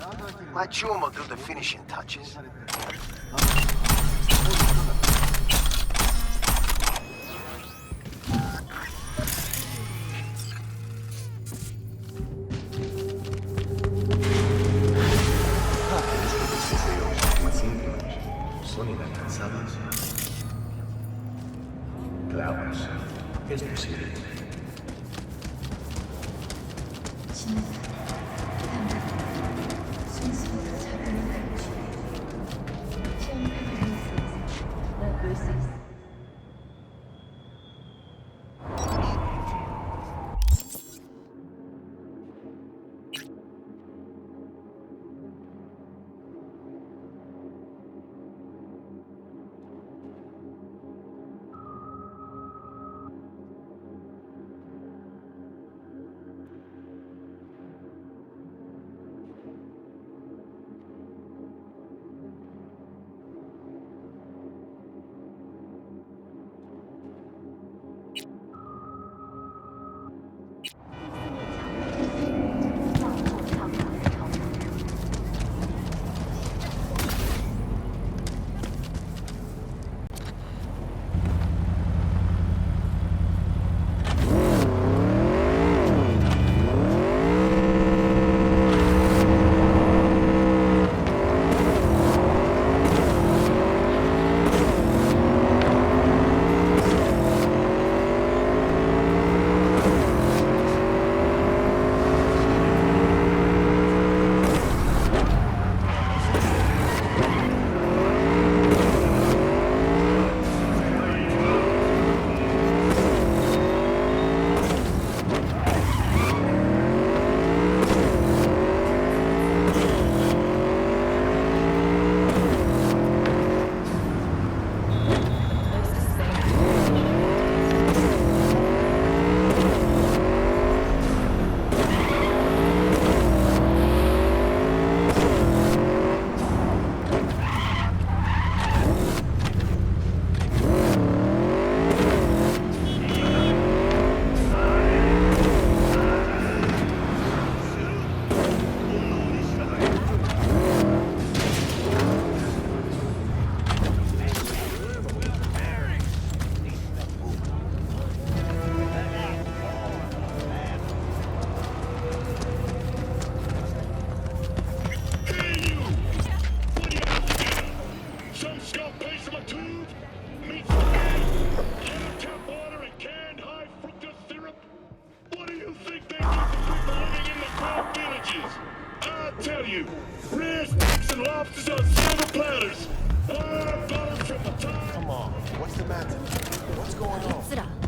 My chum will do the finishing touches. Es posible.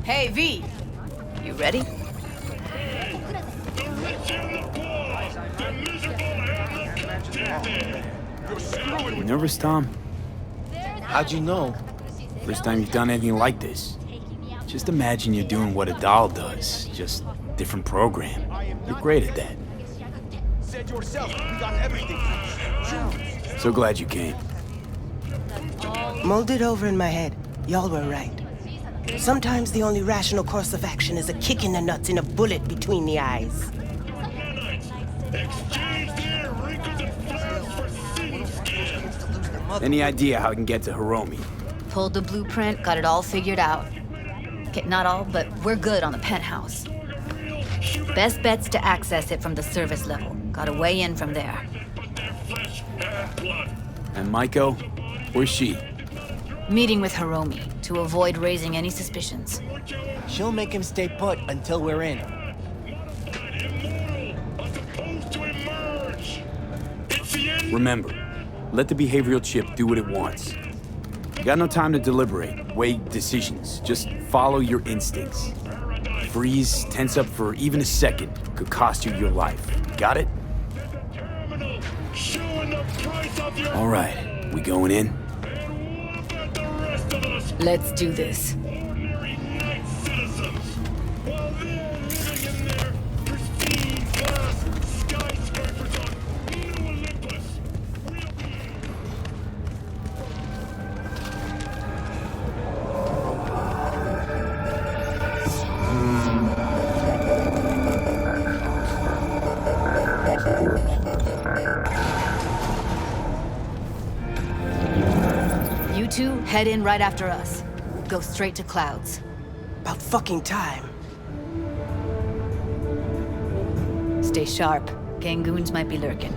Hey, V. You ready? You nervous, Tom? How'd you know? First time you've done anything like this. Just imagine you're doing what a doll does, just different program. You're great at that. Said yourself, we got everything. So glad you came. Mulled it over in my head. Y'all were right. Sometimes the only rational course of action is a kick in the nuts and a bullet between the eyes. Any idea how I can get to Hiromi? Pulled the blueprint, got it all figured out. Okay, not all, but we're good on the penthouse. Best bet's to access it from the service level. Gotta weigh in from there. And Maiko? Where's she? Meeting with Hiromi to avoid raising any suspicions. She'll make him stay put until we're in. Remember, let the behavioral chip do what it wants. You got no time to deliberate, weigh decisions. Just follow your instincts. Freeze, tense up for even a second could cost you your life. Got it? All right, we going in? Let's do this. two head in right after us. Go straight to clouds. About fucking time. Stay sharp. Gangoons might be lurking.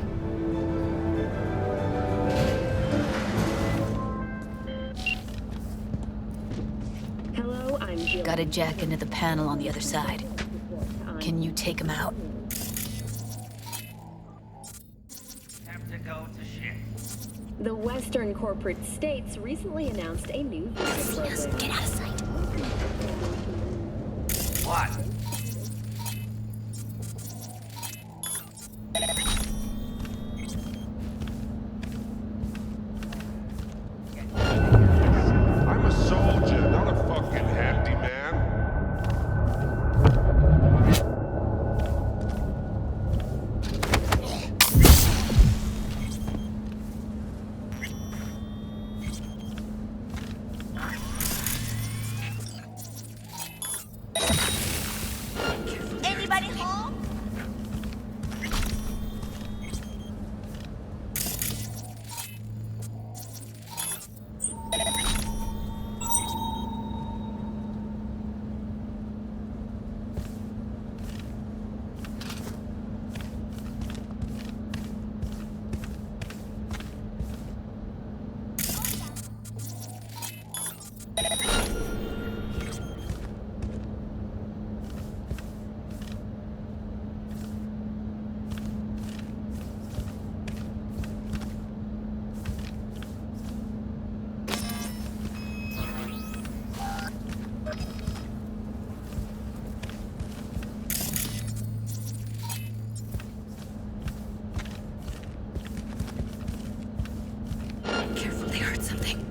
Hello, I'm Jill. Got a jack into the panel on the other side. Can you take him out? The Western corporate states recently announced a new visa program. Get out of sight. What? I'm a soldier, not a fucking handyman. Anybody home? Careful, they heard something.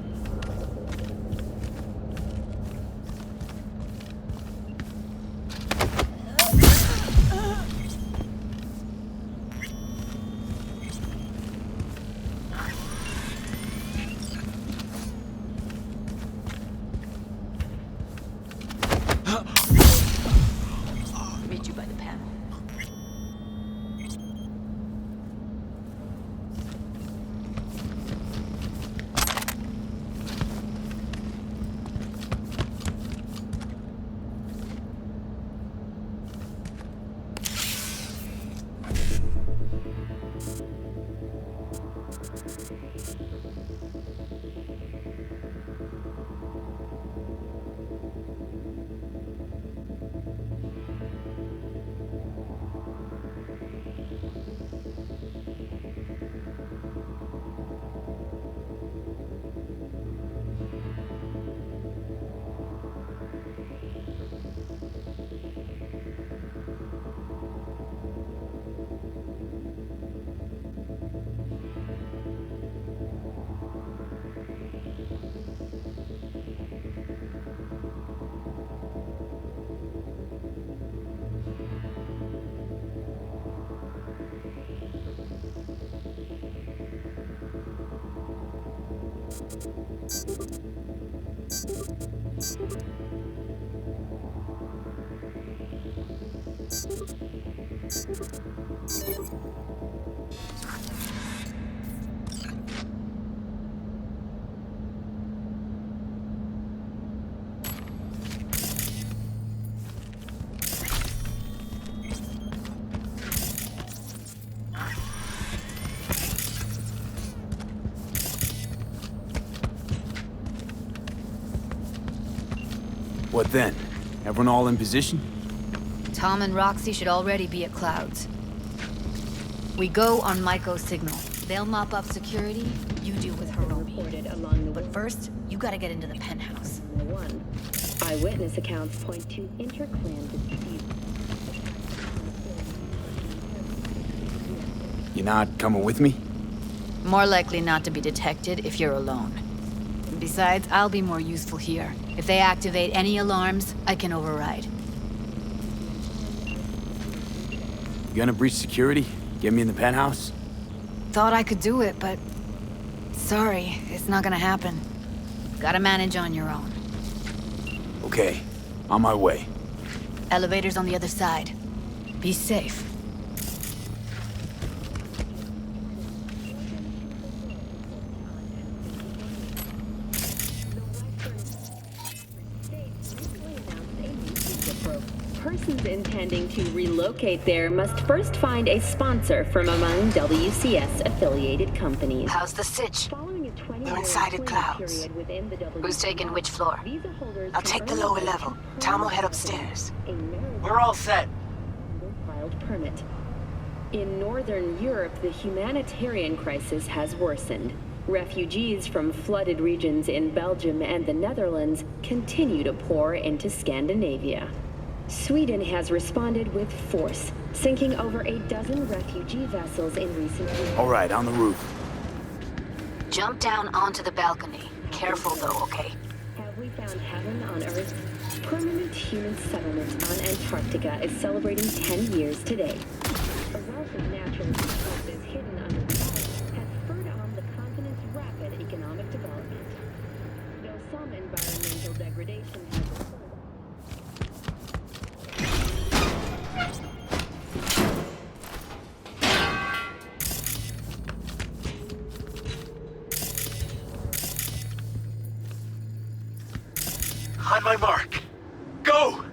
Meet you by the panel. What then? Everyone all in position? Tom and Roxy should already be at Clouds. We go on Maiko's signal. They'll mop up security, you deal with Hiromi. But first, you gotta get into the penthouse. One. Eyewitness accounts point to inter-clan disputes. You not coming with me? More likely not to be detected if you're alone. Besides, I'll be more useful here. If they activate any alarms, I can override. You gonna breach security? Get me in the penthouse? Thought I could do it, but... Sorry, it's not gonna happen. Gotta manage on your own. Okay, on my way. Elevator's on the other side. Be safe. intending to relocate there must first find a sponsor from among WCS-affiliated companies. How's the sitch? We're inside at Clouds. Who's taking which floor? I'll take the lower level. Tom will head upstairs. We're all set. Permit. In Northern Europe, the humanitarian crisis has worsened. Refugees from flooded regions in Belgium and the Netherlands continue to pour into Scandinavia. Sweden has responded with force, sinking over a dozen refugee vessels in recent years. All right, on the roof. Jump down onto the balcony. Careful though, okay? Have we found heaven on Earth? Permanent human settlement on Antarctica is celebrating 10 years today. A wealth of natural resources hidden under the ice has spurred on the continent's rapid economic development. Though some environmental degradation has occurred. On my mark. Go!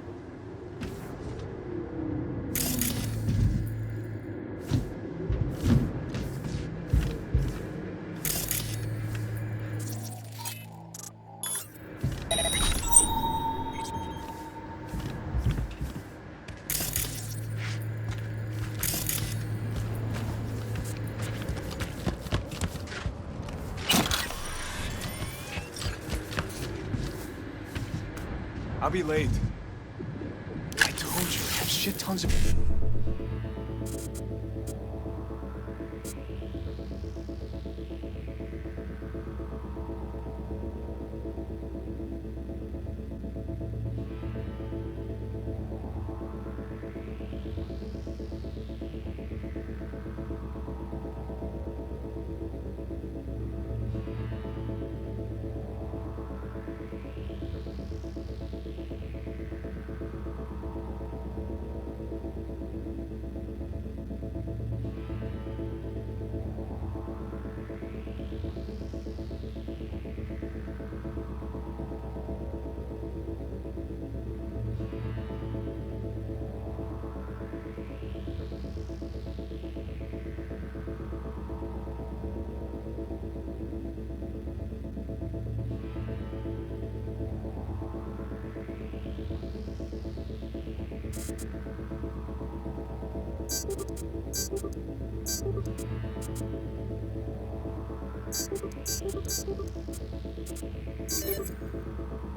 I'll be late. I told you, I have shit tons of...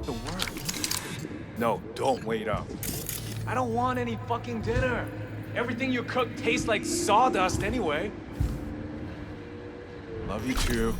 The work. No, don't wait up. I don't want any fucking dinner. Everything you cook tastes like sawdust anyway. Love you too.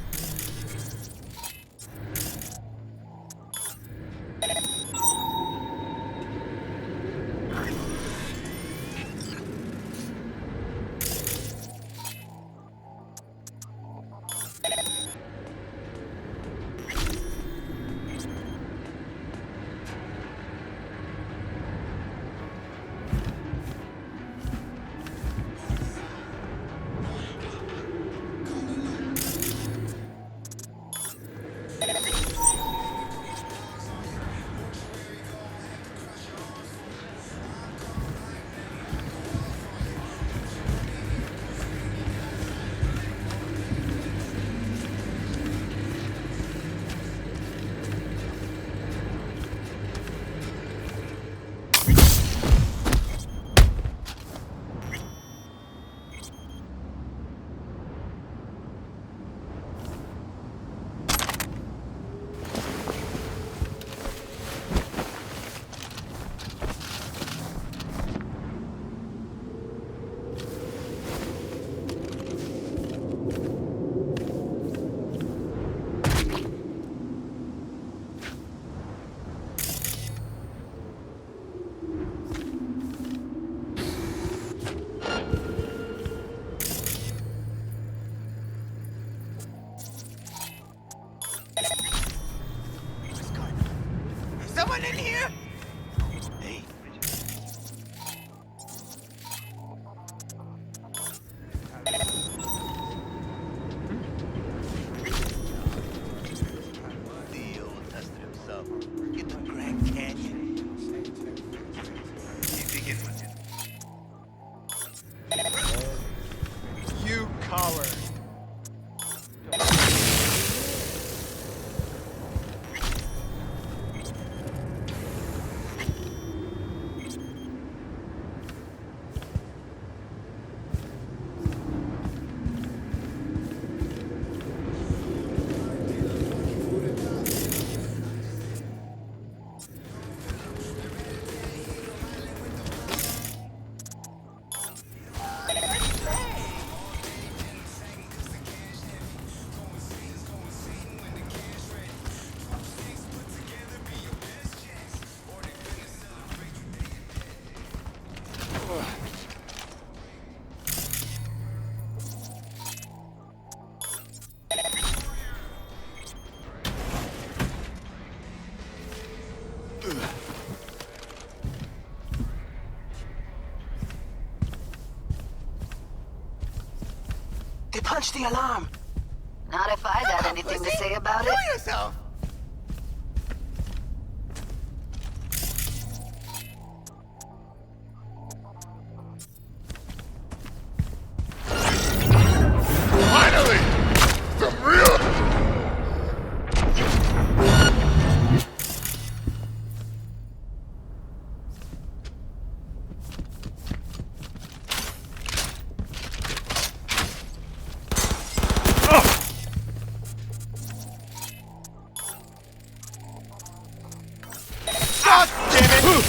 collar. They punched the alarm. Not if I got anything to say about it. Kill yourself! Finally! Some real... God damn it!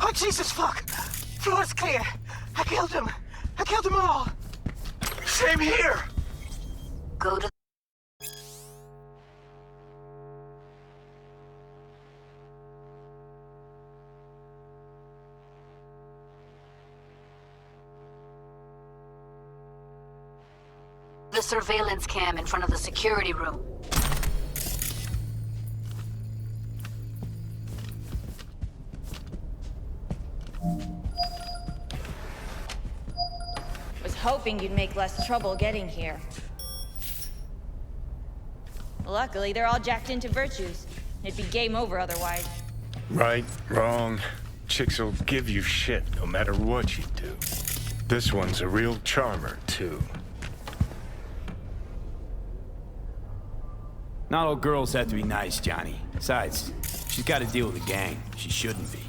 Oh, Jesus, fuck! Floor's clear. I killed him. I killed them all. Same here! Go to... the surveillance cam in front of the security room. Was hoping you'd make less trouble getting here. Luckily, they're all jacked into virtues. It'd be game over otherwise. Right, wrong. Chicks will give you shit no matter what you do. This one's a real charmer, too. Not all girls have to be nice, Johnny. Besides, she's got to deal with a gang. She shouldn't be.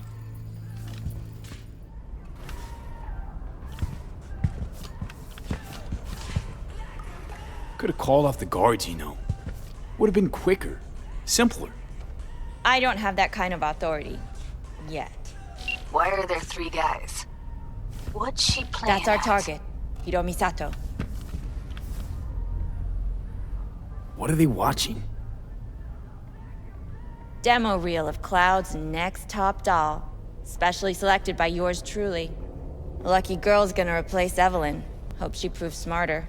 Could have called off the guards, you know. Would have been quicker, simpler. I don't have that kind of authority. Yet. Why are there 3 guys? What's she playing That's our at? target. Hiromi Sato. What are they watching? Demo reel of Cloud's next top doll. Specially selected by yours truly. Lucky girl's gonna replace Evelyn. Hope she proves smarter.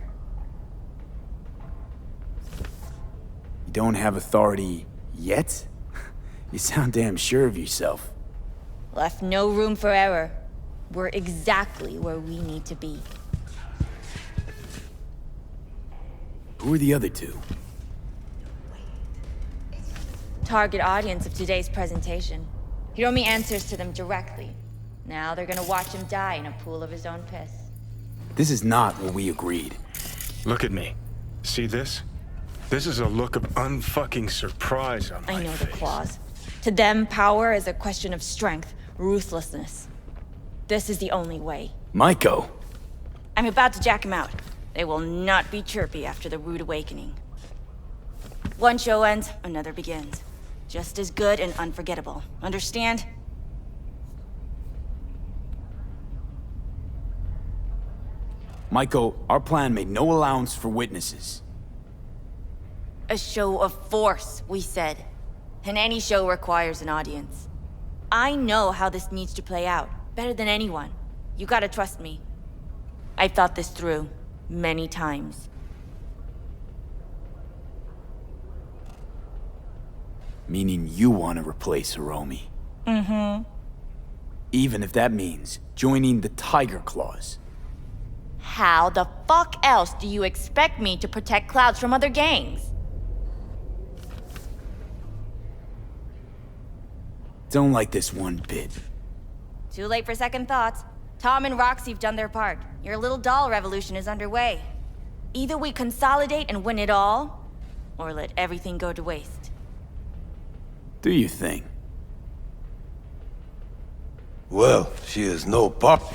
You don't have authority yet? You sound damn sure of yourself. Left no room for error. We're exactly where we need to be. Who are the other 2? Target audience of today's presentation. Hiromi answers to them directly. Now they're gonna watch him die in a pool of his own piss. This is not what we agreed. Look at me. See this? This is a look of unfucking surprise on my I know face. the clause. To them, power is a question of strength, ruthlessness. This is the only way. Maiko! I'm about to jack him out. They will not be chirpy after the rude awakening. One show ends, another begins. Just as good and unforgettable. Understand? Maiko, our plan made no allowance for witnesses. A show of force, we said. And any show requires an audience. I know how this needs to play out, better than anyone. You gotta trust me. I've thought this through, many times. Meaning you want to replace Hiromi. Mm-hmm. Even if that means joining the Tiger Claws. How the fuck else do you expect me to protect Clouds from other gangs? Don't like this one bit. Too late for second thoughts. Tom and Roxy've done their part. Your little doll revolution is underway. Either we consolidate and win it all, or let everything go to waste. Do you think? Well, she is no pop.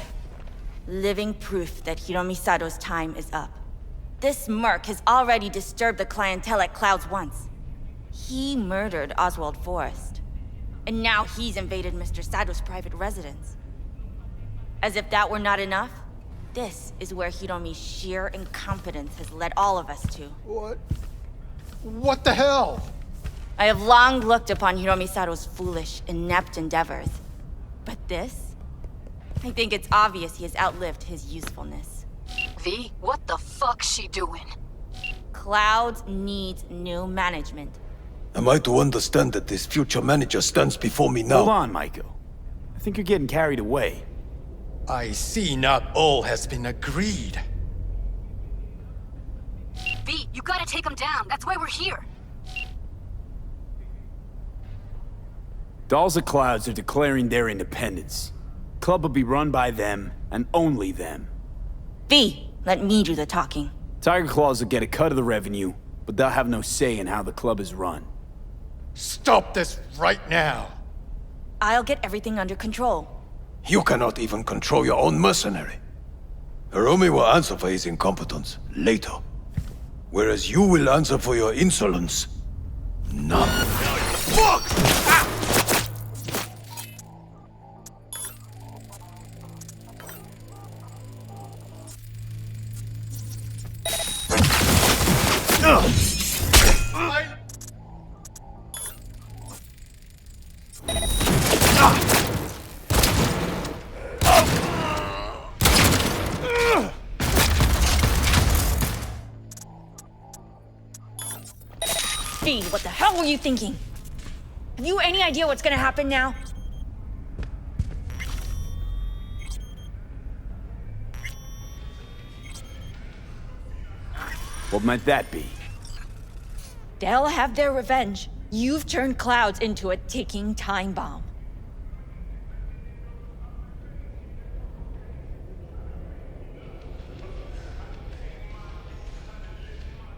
Living proof that Hiromi Sato's time is up. This merc has already disturbed the clientele at Clouds once. He murdered Oswald Forrest. And now he's invaded Mr. Sato's private residence. As if that were not enough, this is where Hiromi's sheer incompetence has led all of us to. What the hell? I have long looked upon Hiromi Sato's foolish, inept endeavors. But this? I think it's obvious he has outlived his usefulness. V, what the fuck's she doing? Clouds needs new management. Am I to understand that this future manager stands before me now? Hold on, Maiko. I think you're getting carried away. I see not all has been agreed. V, you gotta take him down. That's why we're here. Dolls of Clouds are declaring their independence. Club will be run by them, and only them. V, let me do the talking. Tiger Claws will get a cut of the revenue, but they'll have no say in how the club is run. Stop this right now. I'll get everything under control. You cannot even control your own mercenary. Hiromi will answer for his incompetence later. Whereas you will answer for your insolence now. Fuck! V, what the hell were you thinking? Have you any idea what's gonna happen now? What might that be? They'll have their revenge. You've turned Clouds into a ticking time bomb.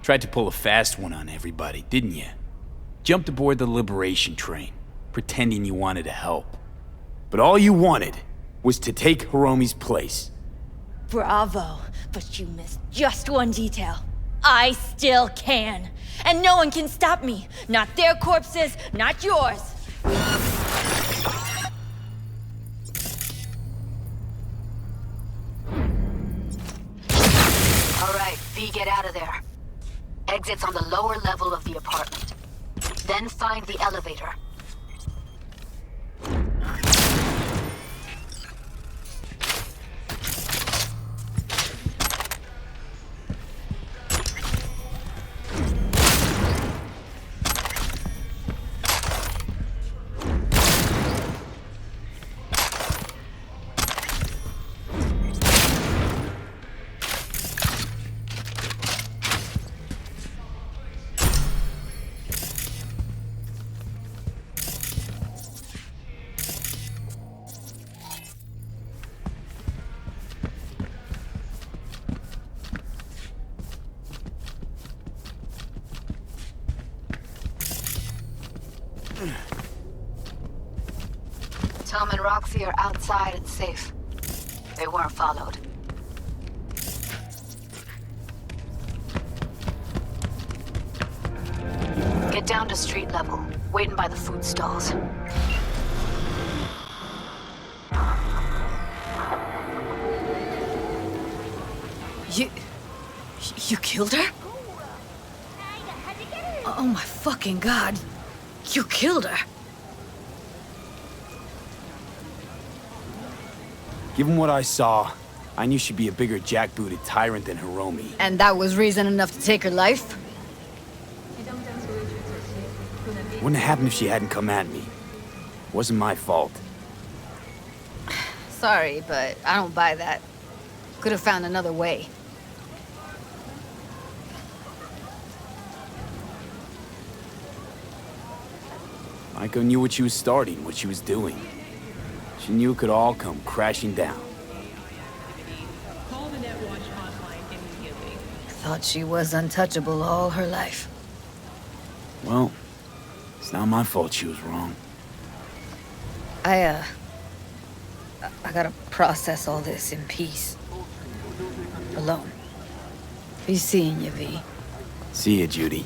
Tried to pull a fast one on everybody, didn't you? Jumped aboard the liberation train, pretending you wanted to help. But all you wanted was to take Hiromi's place. Bravo, but you missed just one detail. I still can. And no one can stop me. Not their corpses, not yours. All right, V, get out of there. Exit's on the lower level of the apartment. Then find the elevator. Tom and Roxy are outside and safe. They weren't followed. Get down to street level, waiting by the food stalls. You killed her? Oh my fucking god. You killed her. Given what I saw, I knew she'd be a bigger jackbooted tyrant than Hiromi. And that was reason enough to take her life? Wouldn't have happened if she hadn't come at me. Wasn't my fault. Sorry, but I don't buy that. Could have found another way. Maiko knew what she was starting, what she was doing. She knew it could all come crashing down. Thought she was untouchable all her life. Well, it's not my fault she was wrong. I gotta process all this in peace. Alone. Be seeing you, V. See ya, Judy.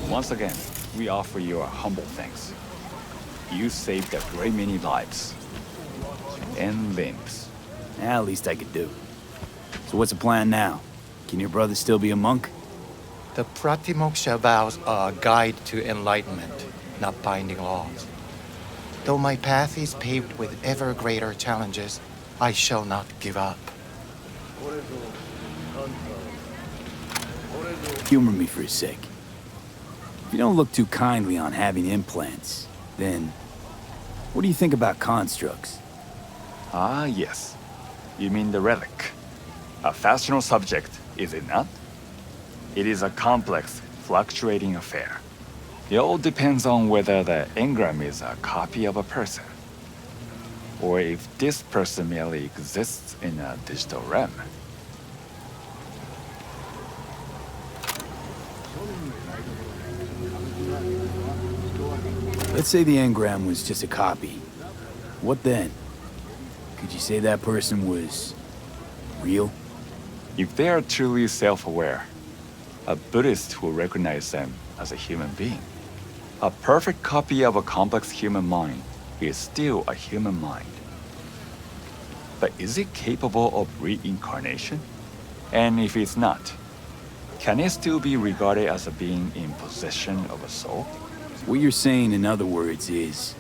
Once again, we offer you our humble thanks. You saved a great many lives. And limbs. At least I could do. So what's the plan now? Can your brother still be a monk? The Pratimoksha vows are a guide to enlightenment, not binding laws. Though my path is paved with ever greater challenges, I shall not give up. Humor me for a sec. If you don't look too kindly on having implants, then what do you think about constructs? Ah, yes. You mean the relic. A fascinating subject, is it not? It is a complex, fluctuating affair. It all depends on whether the engram is a copy of a person, or if this person merely exists in a digital realm. Let's say the engram was just a copy. What then? Could you say that person was real? If they are truly self-aware, a Buddhist will recognize them as a human being. A perfect copy of a complex human mind is still a human mind. But is it capable of reincarnation? And if it's not, can it still be regarded as a being in possession of a soul? What you're saying, in other words, is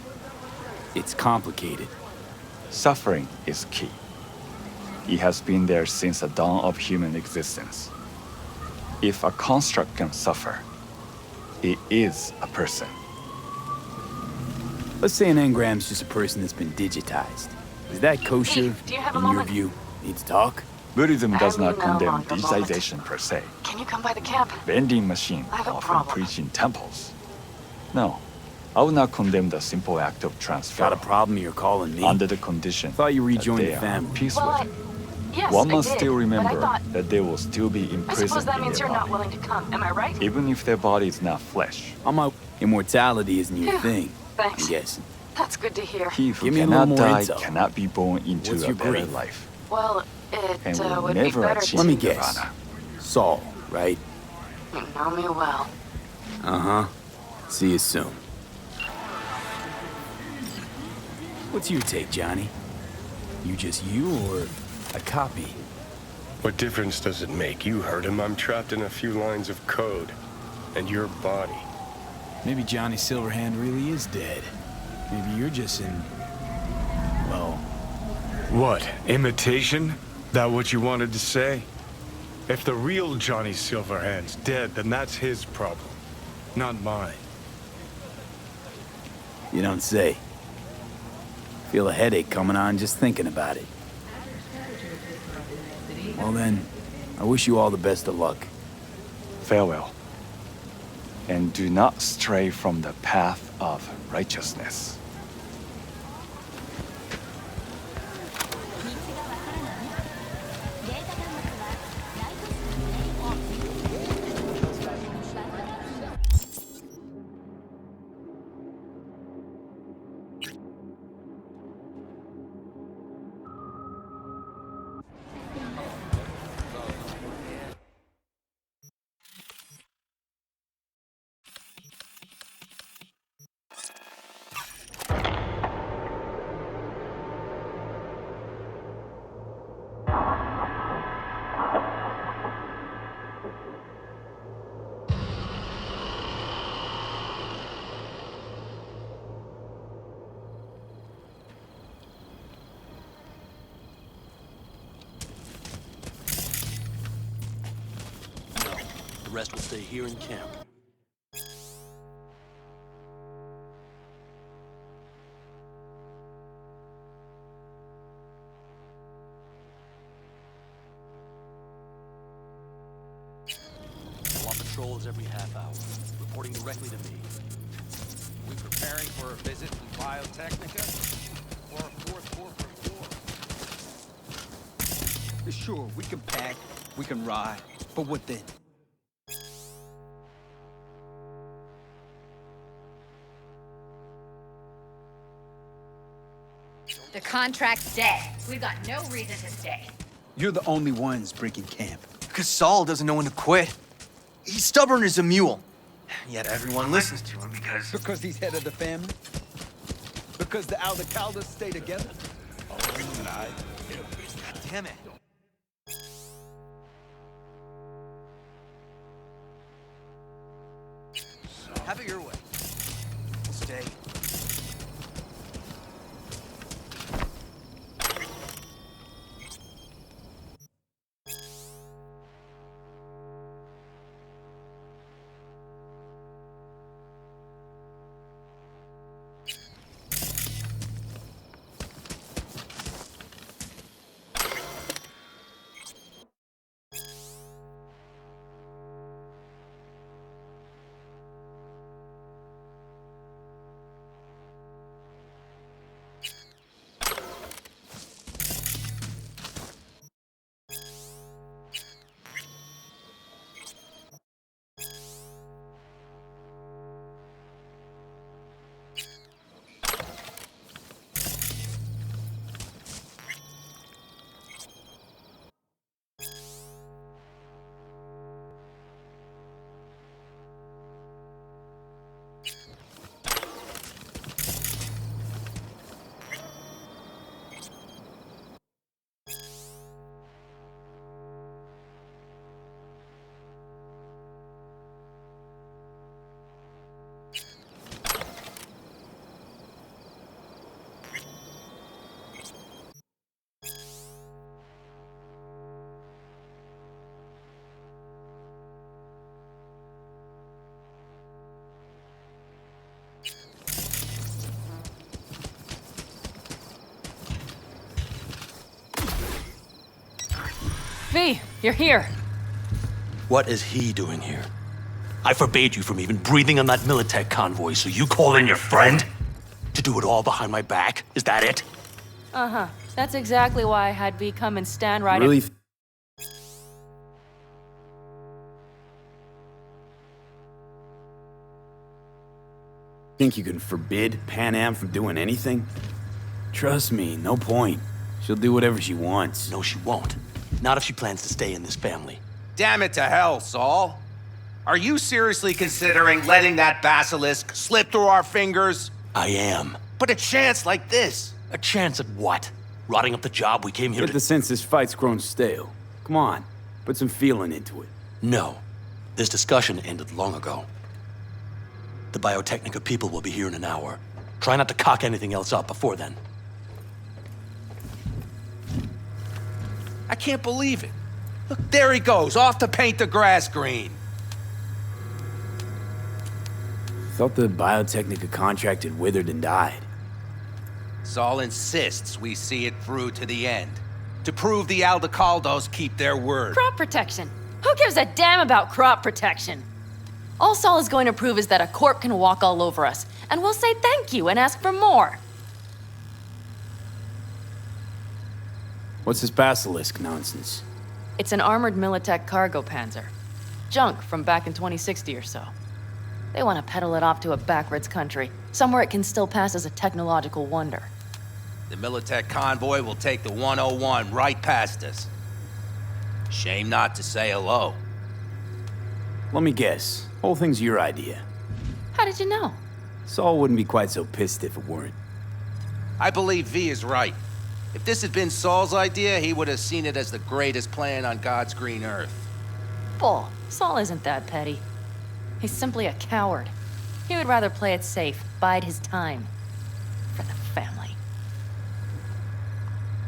it's complicated. Suffering is key. It has been there since the dawn of human existence. If a construct can suffer, it is a person. Let's say an engram's just a person that's been digitized. Is that kosher, do you have a in your moment? view? Need to talk? Buddhism does I not will no condemn longer digitization per se. Can you come by the camp? Vending machines I have a often problem. preach in temples. No, I will not condemn the simple act of transfer. Got a problem you're calling me? Under the condition Thought you that rejoined they the are family. peaceful. Well, Yes, One I must did, still but I remember thought... that they will still be I imprisoned suppose that in means their you're not body, willing to come, am I right? even if their body is not flesh. Immortality isn't your thing, Thanks. I'm guessing. That's good to hear. He who Give me a little cannot more die intel. cannot be born into What's a your better grief? life, Well, it and will would be never better achieve Let me nirvana. guess. Saul, right? You know me well. Uh-huh. See you soon. What's your take, Johnny? You just you or a copy? What difference does it make? You heard him. I'm trapped in a few lines of code. And your body. Maybe Johnny Silverhand really is dead. Maybe you're just in... well... What? Imitation? That what you wanted to say? If the real Johnny Silverhand's dead, then that's his problem. Not mine. You don't say. Feel a headache coming on just thinking about it. Well then, I wish you all the best of luck. Farewell. And do not stray from the path of righteousness. The rest will stay here in camp. I want patrols every half hour, reporting directly to me. We preparing for a visit from Biotechnica? Or a fourth corporate war? Sure, we can pack, we can ride, but what then? The contract's dead. We've got no reason to stay. You're the only ones breaking camp. Because Saul doesn't know when to quit. He's stubborn as a mule. Yet everyone listens to him because... Because he's head of the family? Because the Aldecaldas stay together? God damn it. Have it your way. We'll stay. V, you're here. What is he doing here? I forbade you from even breathing on that Militech convoy, so you call in your friend? To do it all behind my back? Is that it? Uh-huh. That's exactly why I had V come and stand right Really? Think you can forbid Pan Am from doing anything? Trust me, no point. She'll do whatever she wants. No, she won't. Not if she plans to stay in this family. Damn it to hell, Saul. Are you seriously considering letting that basilisk slip through our fingers? I am. But a chance like this. A chance at what? Rotting up the job we came here Get to... the sense this fight's grown stale. Come on, put some feeling into it. No. This discussion ended long ago. The Biotechnica people will be here in an hour. Try not to cock anything else up before then. I can't believe it. Look, there he goes, off to paint the grass green. Thought the Biotechnica contract had withered and died. Saul insists we see it through to the end. To prove the Aldecaldos keep their word. Crop protection. Who gives a damn about crop protection? All Saul is going to prove is that a corp can walk all over us, and we'll say thank you and ask for more. What's this basilisk nonsense? It's an armored Militech cargo panzer. Junk from back in 2060 or so. They want to peddle it off to a backwards country, somewhere it can still pass as a technological wonder. The Militech convoy will take the 101 right past us. Shame not to say hello. Let me guess. Whole thing's your idea. How did you know? Saul wouldn't be quite so pissed if it weren't. I believe V is right. If this had been Saul's idea, he would have seen it as the greatest plan on God's green earth. Bull. Saul isn't that petty. He's simply a coward. He would rather play it safe, bide his time. For the family.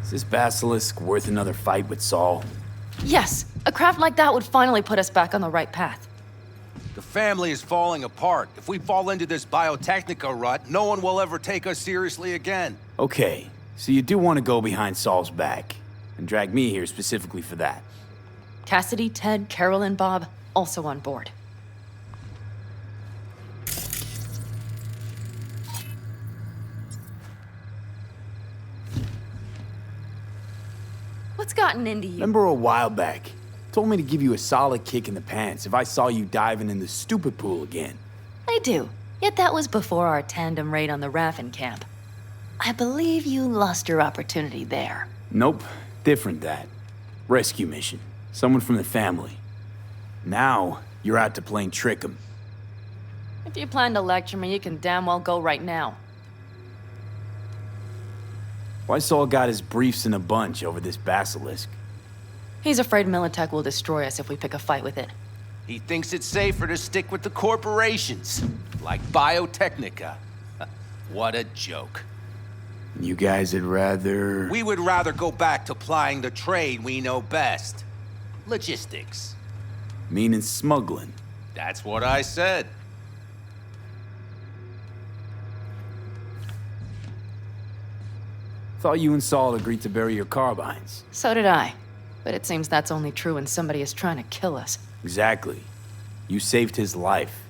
Is this basilisk worth another fight with Saul? Yes, a craft like that would finally put us back on the right path. The family is falling apart. If we fall into this Biotechnica rut, no one will ever take us seriously again. Okay, so you do want to go behind Saul's back, and drag me here specifically for that. Cassidy, Ted, Carol, and Bob, also on board. What's gotten into you? Remember a while back, told me to give you a solid kick in the pants if I saw you diving in the stupid pool again. I do. Yet that was before our tandem raid on the Raffen camp. I believe you lost your opportunity there. Nope, different that. Rescue mission. Someone from the family. Now, you're out to plain trick 'em. If you plan to lecture me, you can damn well go right now. Why Saul got his briefs in a bunch over this basilisk? He's afraid Militech will destroy us if we pick a fight with it. He thinks it's safer to stick with the corporations, like Biotechnica. What a joke. You guys would rather... We would rather go back to plying the trade we know best. Logistics. Meaning smuggling. That's what I said. Thought you and Saul agreed to bury your carbines. So did I. But it seems that's only true when somebody is trying to kill us. Exactly. You saved his life.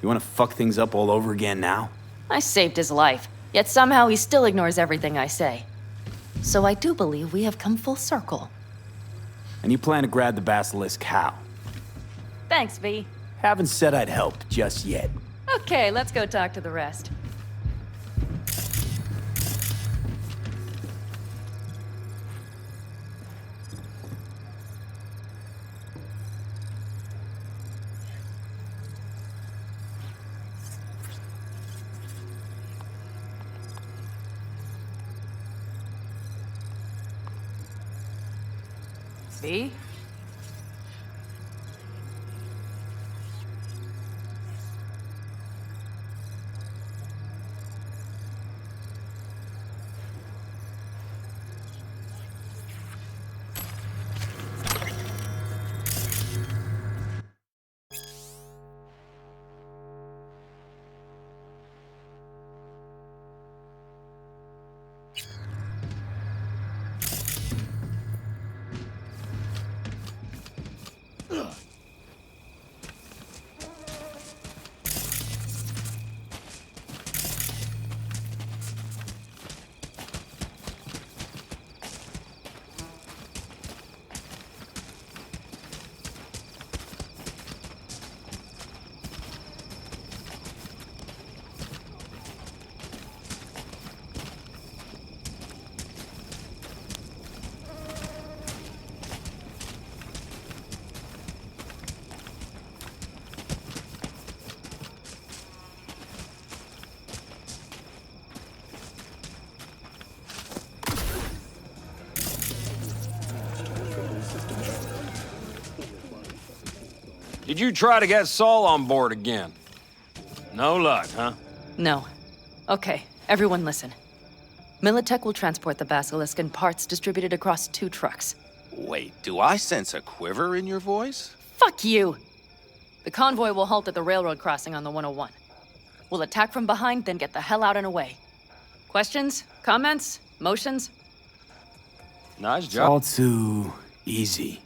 You want to fuck things up all over again now? I saved his life, yet somehow he still ignores everything I say. So I do believe we have come full circle. And you plan to grab the basilisk how? Thanks, V. Haven't said I'd help just yet. Okay, let's go talk to the rest. V? Did you try to get Saul on board again? No luck, huh? No. Okay, everyone listen. Militech will transport the Basilisk in parts distributed across 2 trucks. Wait, do I sense a quiver in your voice? Fuck you! The convoy will halt at the railroad crossing on the 101. We'll attack from behind, then get the hell out and away. Questions? Comments? Motions? Nice It's all too easy.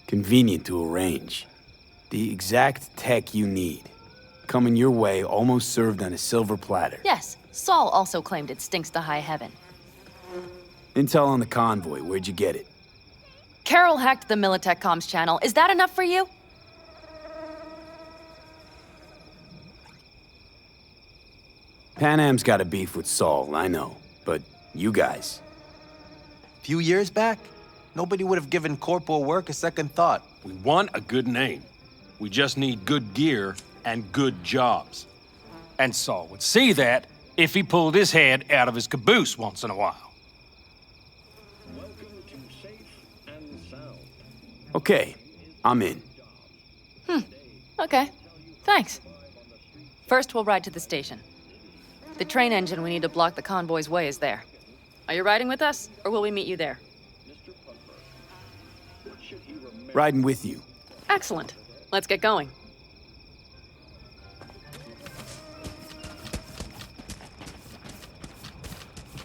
Convenient to arrange. The exact tech you need. Coming your way, almost served on a silver platter. Yes, Saul also claimed it stinks to high heaven. Intel on the convoy, where'd you get it? Carol hacked the Militech comms channel. Is that enough for you? Pan Am's got a beef with Saul, I know. But you guys... Few years back, nobody would have given corporal work a second thought. We want a good name. We just need good gear and good jobs. And Saul would see that if he pulled his head out of his caboose once in a while. Okay, I'm in. Okay. Thanks. First, we'll ride to the station. The train engine we need to block the convoy's way is there. Are you riding with us, or will we meet you there? Riding with you. Excellent. Let's get going.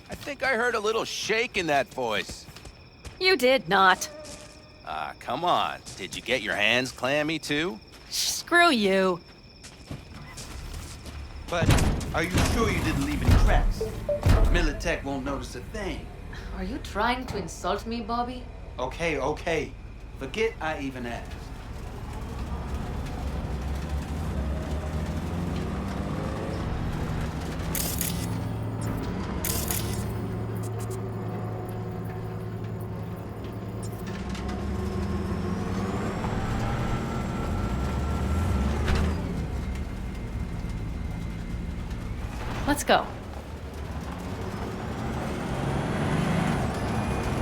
I think I heard a little shake in that voice. You did not. Ah, come on. Did you get your hands clammy too? Screw you. But are you sure you didn't leave any tracks? Militech won't notice a thing. Are you trying to insult me, Bobby? Okay, okay. Forget I even asked. Let's go.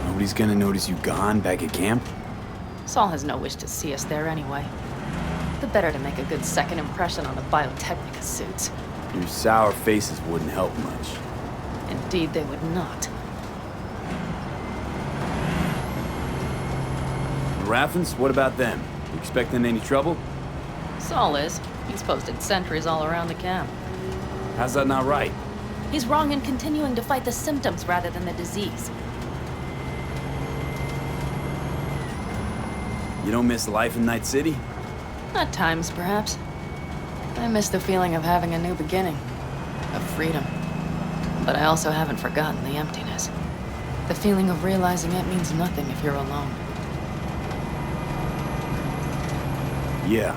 Nobody's gonna notice you gone back at camp? Saul has no wish to see us there anyway. The better to make a good second impression on the Biotechnica suits. Your sour faces wouldn't help much. Indeed, they would not. The Raffens, what about them? You expecting any trouble? Saul is. He's posted sentries all around the camp. How's that not right? He's wrong in continuing to fight the symptoms rather than the disease. You don't miss life in Night City? At times, perhaps. I miss the feeling of having a new beginning. Of freedom. But I also haven't forgotten the emptiness. The feeling of realizing it means nothing if you're alone. Yeah.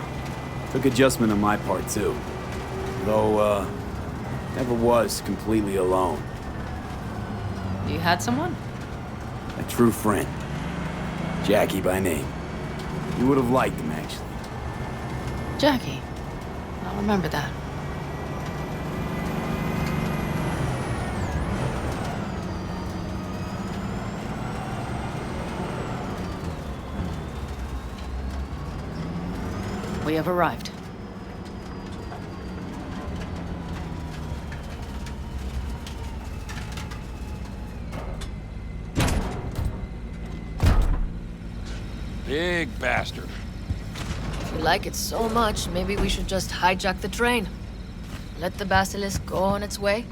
Took adjustment on my part, too. Though, never was completely alone. You had someone? A true friend. Jackie by name. You would have liked him, actually. Jackie. I'll remember that. We have arrived. Big bastard. If you like it so much, maybe we should just hijack the train. Let the Basilisk go on its way.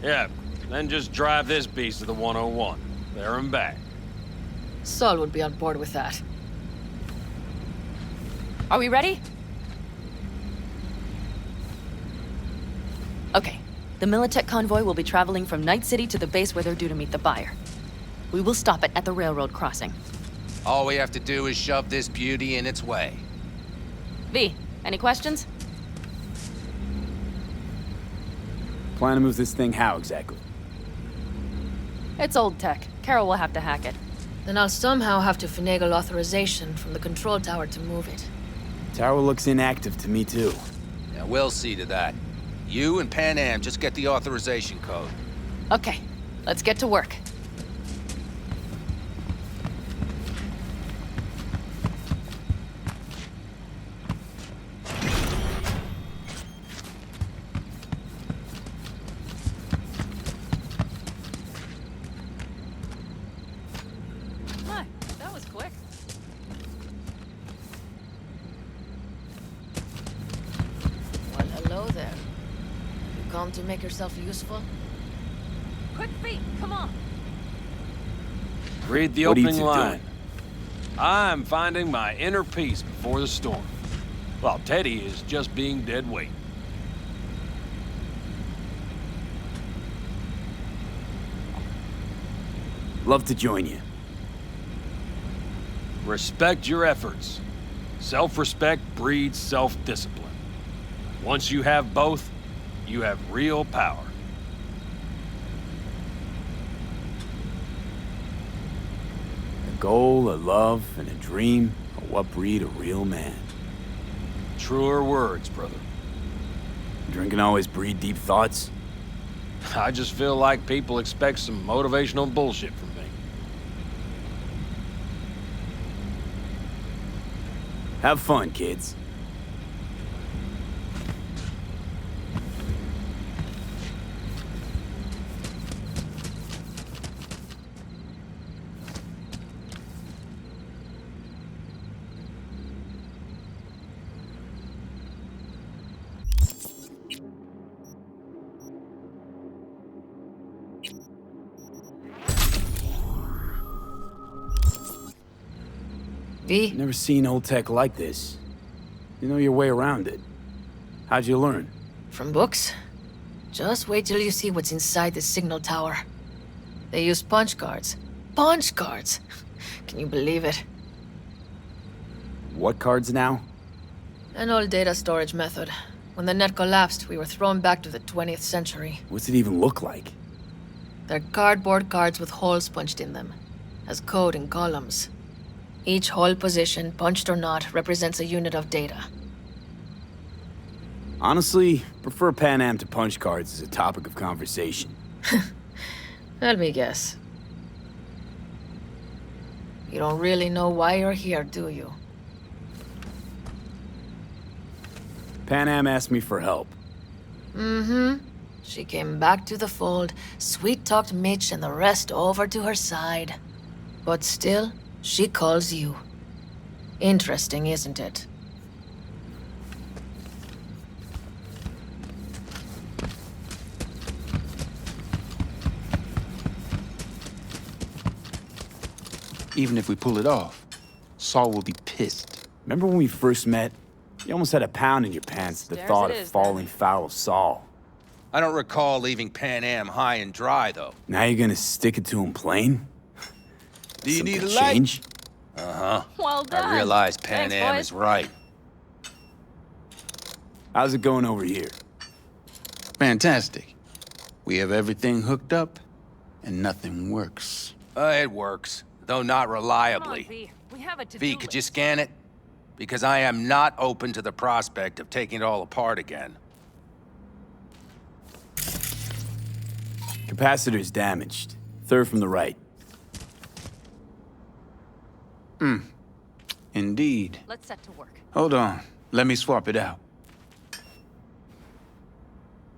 Yeah, then just drive this beast to the 101. There and back. Saul would be on board with that. Are we ready? Okay. The Militech convoy will be traveling from Night City to the base where they're due to meet the buyer. We will stop it at the railroad crossing. All we have to do is shove this beauty in its way. V, any questions? Plan to move this thing how exactly? It's old tech. Carol will have to hack it. Then I'll somehow have to finagle authorization from the control tower to move it. Tower looks inactive to me, too. Yeah, we'll see to that. You and Pan Am just get the authorization code. Okay, let's get to work. come to make yourself useful? Quick feet, come on. Read the What are you opening two line. doing? I'm finding my inner peace before the storm. While Teddy is just being dead weight. Love to join you. Respect your efforts. Self-respect breeds self-discipline. Once you have both, you have real power. A goal, a love, and a dream are what breed a real man. Truer words, brother. Drinking always breed deep thoughts? I just feel like people expect some motivational bullshit from me. Have fun, kids. V? Never seen old tech like this. You know your way around it. How'd you learn? From books? Just wait till you see what's inside the signal tower. They use punch cards. Punch cards! Can you believe it? What cards now? An old data storage method. When the net collapsed, we were thrown back to the 20th century. What's it even look like? They're cardboard cards with holes punched in them, as code in columns. Each hole position, punched or not, represents a unit of data. Honestly, prefer Pan Am to punch cards as a topic of conversation. Let me guess. You don't really know why you're here, do you? Pan Am asked me for help. Mm-hmm. She came back to the fold, sweet-talked Mitch and the rest over to her side. But still, she calls you. Interesting, isn't it? Even if we pull it off, Saul will be pissed. Remember when we first met? You almost had a pound in your pants at the Stairs thought it of is, falling foul of Saul. I don't recall leaving Pan Am high and dry, though. Now you're gonna stick it to him plain? Do you need a Something light? change? Uh-huh. Well done. I realize Pan Thanks, Am boys. is right. How's it going over here? Fantastic. We have everything hooked up, and nothing works. It works, though not reliably. Come on, V. We have a to-do V, could you scan it? Because I am not open to the prospect of taking it all apart again. Capacitor's damaged. Third from the right. Indeed. Let's set to work. Hold on. Let me swap it out.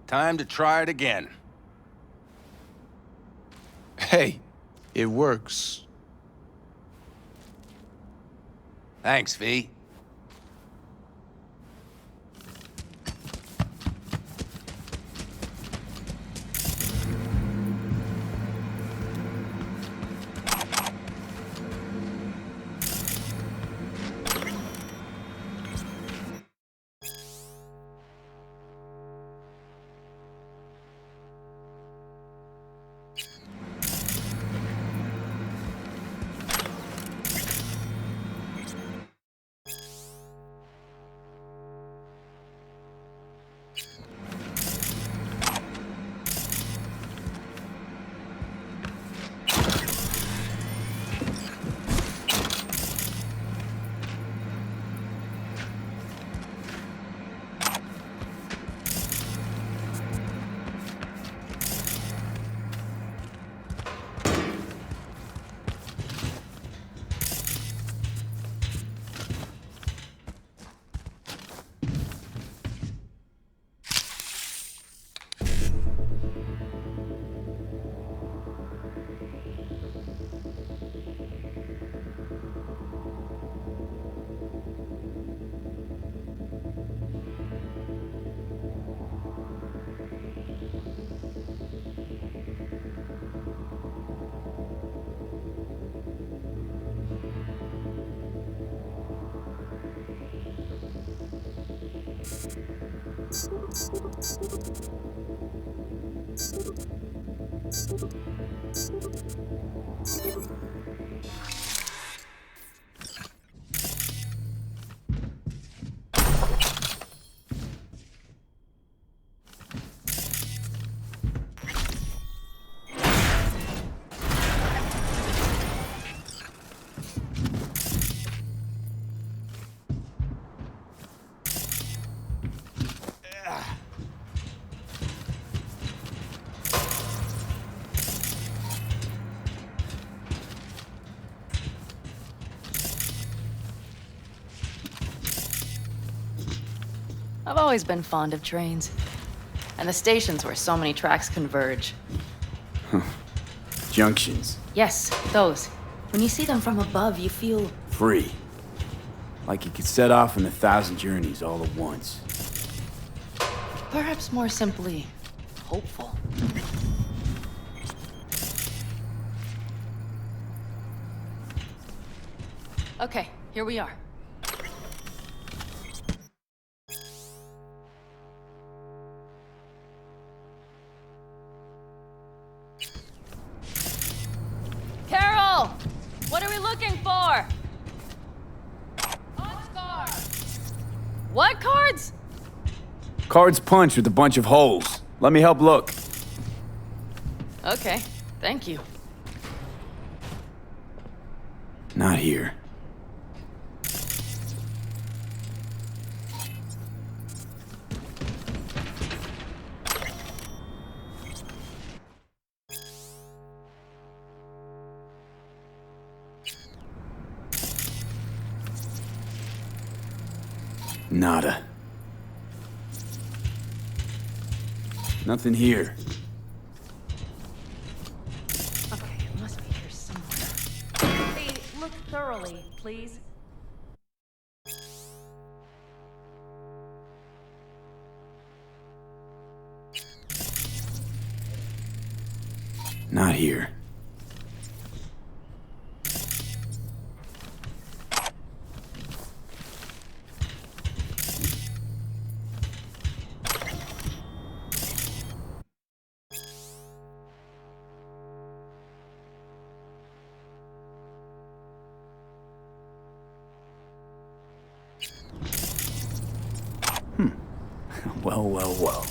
Time to try it again. Hey, it works. Thanks, V. I've always been fond of trains. And the stations where so many tracks converge. Junctions. Yes, those. When you see them from above, you feel... Free. Like you could set off on 1,000 journeys all at once. perhaps more simply, hopeful. Okay, here we are. Carol! What are we looking for? What cards? Cards punch with a bunch of holes. Let me help look. Okay, thank you. Not here. Nada. Nothing here. Okay, it must be here somewhere. Hey, look thoroughly, please. Not here. Well.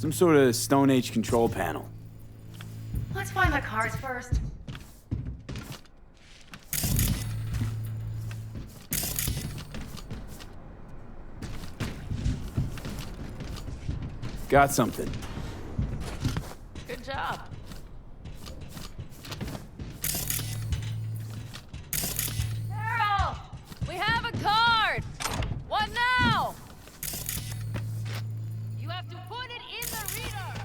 Some sort of Stone Age control panel. Let's find the cards first. Got something. job. Carol! We have a card! What now? You have to put it in the reader!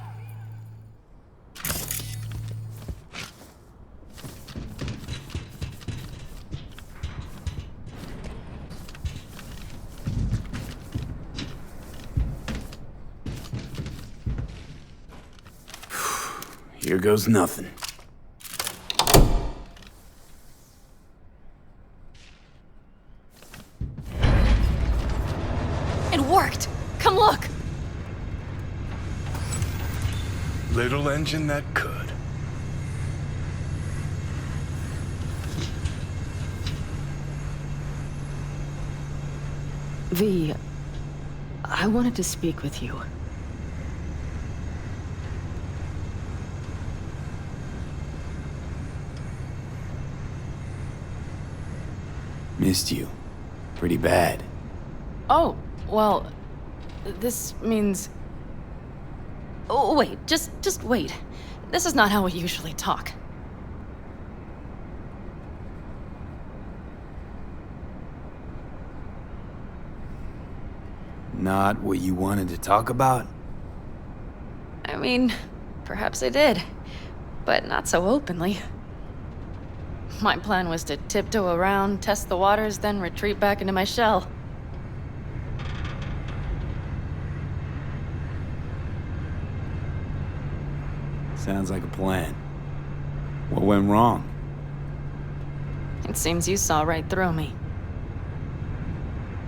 Here goes nothing. It worked! Come look! Little engine that could. V, I wanted to speak with you. Missed you. Pretty bad. Oh, well, this means... Oh, wait, just wait. This is not how we usually talk. Not what you wanted to talk about? I mean, perhaps I did, but not so openly. My plan was to tiptoe around, test the waters, then retreat back into my shell. Sounds like a plan. What went wrong? It seems you saw right through me.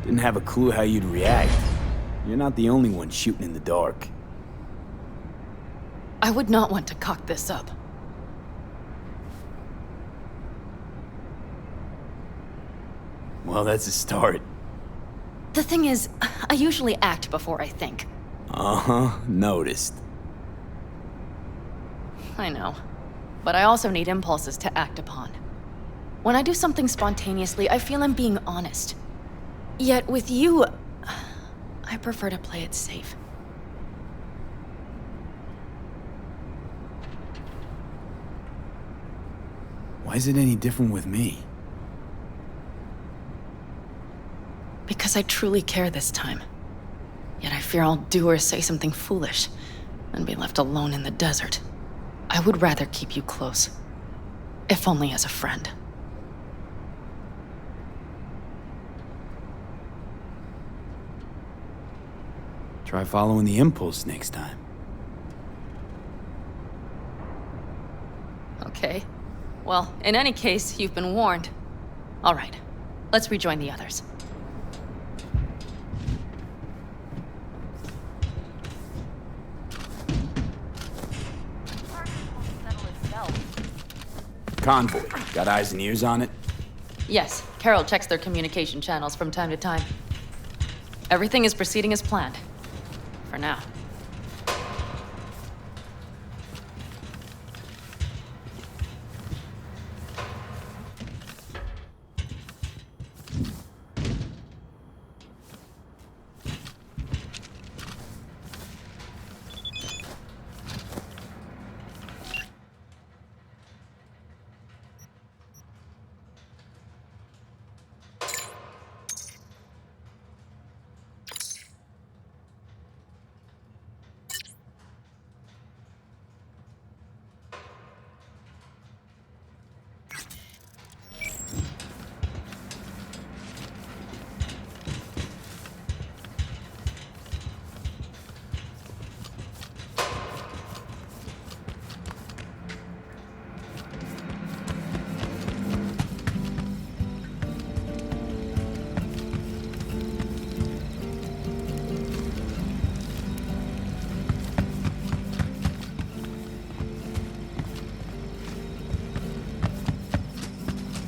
Didn't have a clue how you'd react. You're not the only one shooting in the dark. I would not want to cock this up. Well, that's a start. The thing is, I usually act before I think. Uh-huh, noticed. I know. But I also need impulses to act upon. When I do something spontaneously, I feel I'm being honest. Yet with you, I prefer to play it safe. Why is it any different with me? Because I truly care this time. Yet I fear I'll do or say something foolish and be left alone in the desert. I would rather keep you close, if only as a friend. Try following the impulse next time. Okay. Well, in any case, you've been warned. All right, let's rejoin the others. Convoy. Got eyes and ears on it? Yes, Carol checks their communication channels from time to time. Everything is proceeding as planned. For now.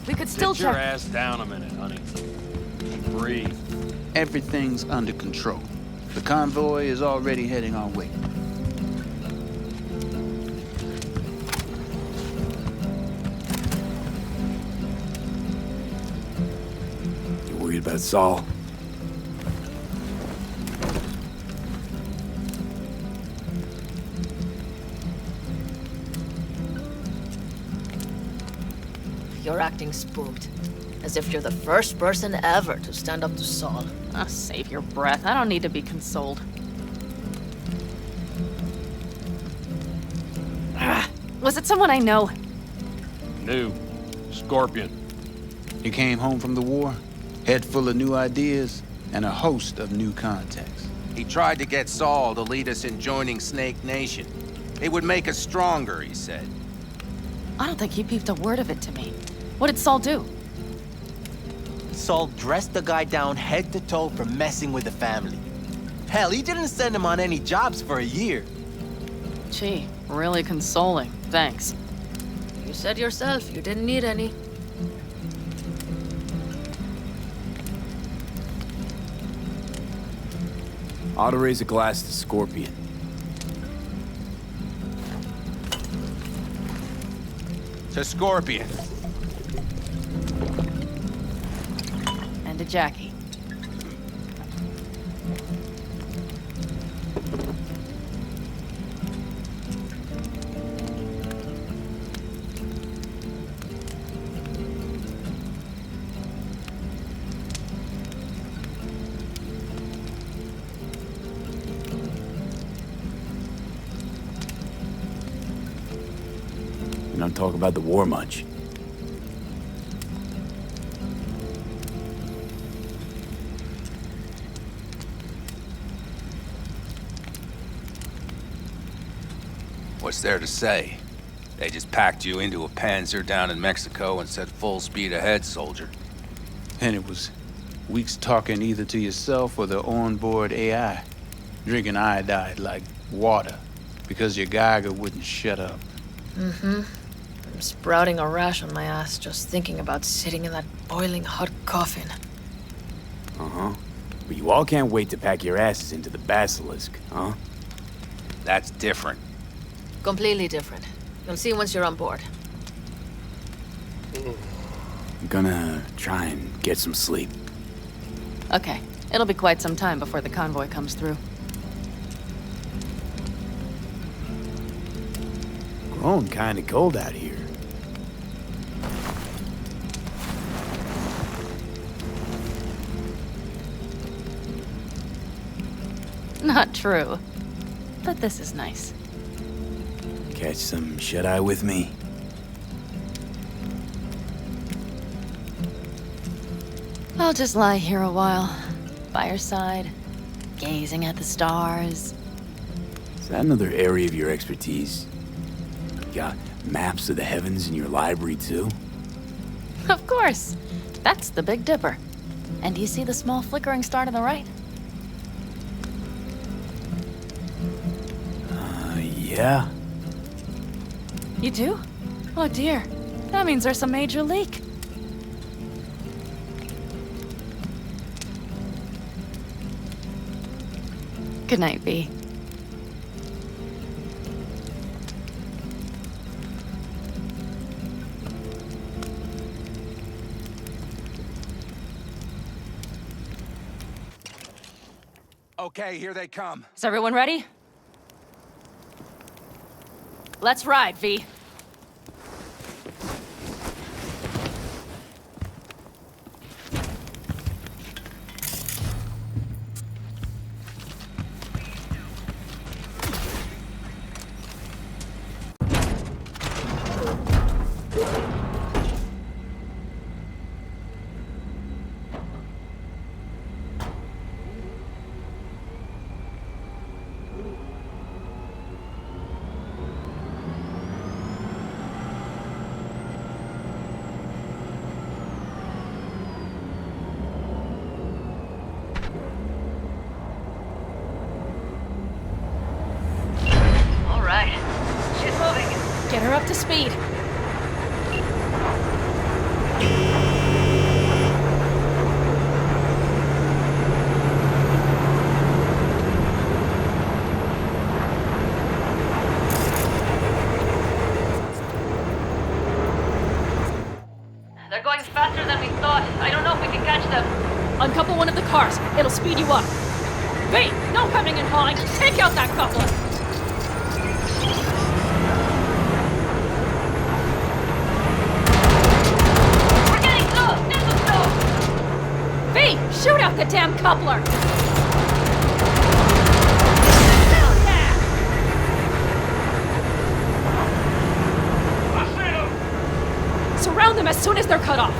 We could still Sit your check. ass down a minute, honey. And breathe. Everything's under control. The convoy is already heading our way. You worried about Saul? you're acting spooked. As if you're the first person ever to stand up to Saul. Oh, save your breath. I don't need to be consoled. Was it someone I know? New. Scorpion. You came home from the war, head full of new ideas, and a host of new contacts. He tried to get Saul to lead us in joining Snake Nation. It would make us stronger, he said. I don't think he peeped a word of it to me. What did Saul do? Saul dressed the guy down head to toe for messing with the family. Hell, he didn't send him on any jobs for a year. Gee, really consoling. Thanks. You said yourself you didn't need any. Ought to raise a glass to Scorpion. To Scorpion. And to Jackie. We don't talk about the war much. What's there to say? They just packed you into a Panzer down in Mexico and said full speed ahead, soldier. And it was weeks talking either to yourself or the onboard AI. Drinking iodide like water because your Geiger wouldn't shut up. Mm-hmm. I'm sprouting a rash on my ass just thinking about sitting in that boiling hot coffin. Uh-huh. But you all can't wait to pack your asses into the Basilisk, huh? That's different. Completely different. You'll see once you're on board. I'm gonna try and get some sleep. Okay, it'll be quite some time before the convoy comes through. Grown kinda cold out here. Not true. But this is nice. Catch some shut-eye with me? I'll just lie here a while, by your side, gazing at the stars. Is that another area of your expertise? You got maps of the heavens in your library, too? Of course. That's the Big Dipper. And do you see the small flickering star to the right? Yeah. You do? Oh dear. That means there's a major leak. Good night, V. Okay, here they come. Is everyone ready? Let's ride, V. Get her up to speed. They're going faster than we thought. I don't know if we can catch them. Uncouple one of the cars. It'll speed you up. V, no hemming and hawing. Take out that coupler. the damn coupler! Surround them as soon as they're cut off!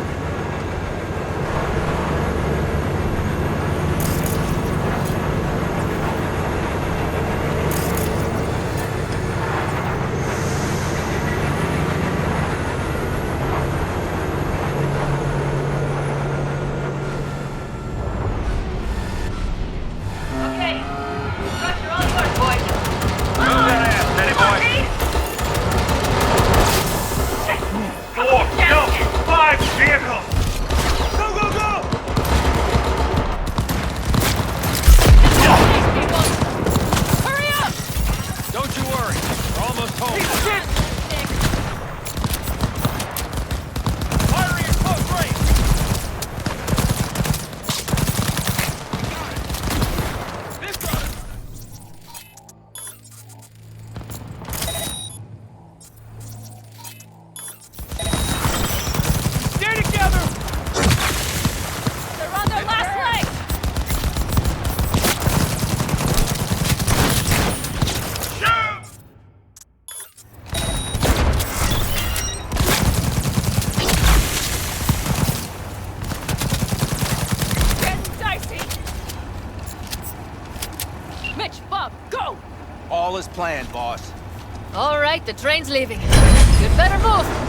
All is planned, boss. All right, the train's leaving. You'd better move.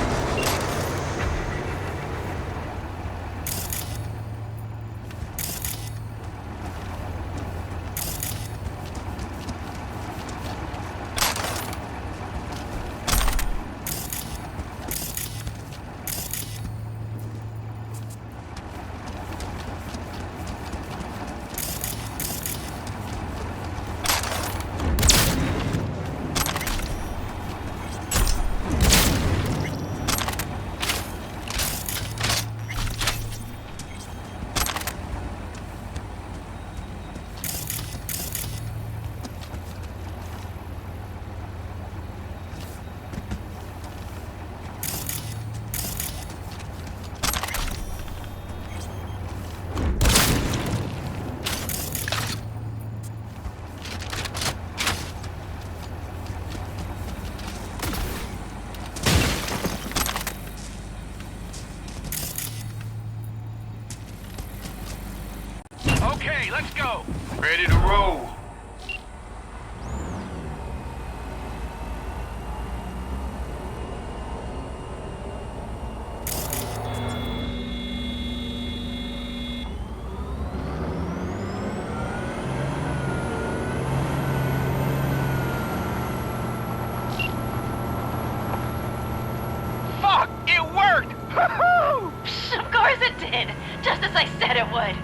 Okay, let's go. Ready to roll. Fuck! It worked! Woohoo! Of course it did! Just as I said it would.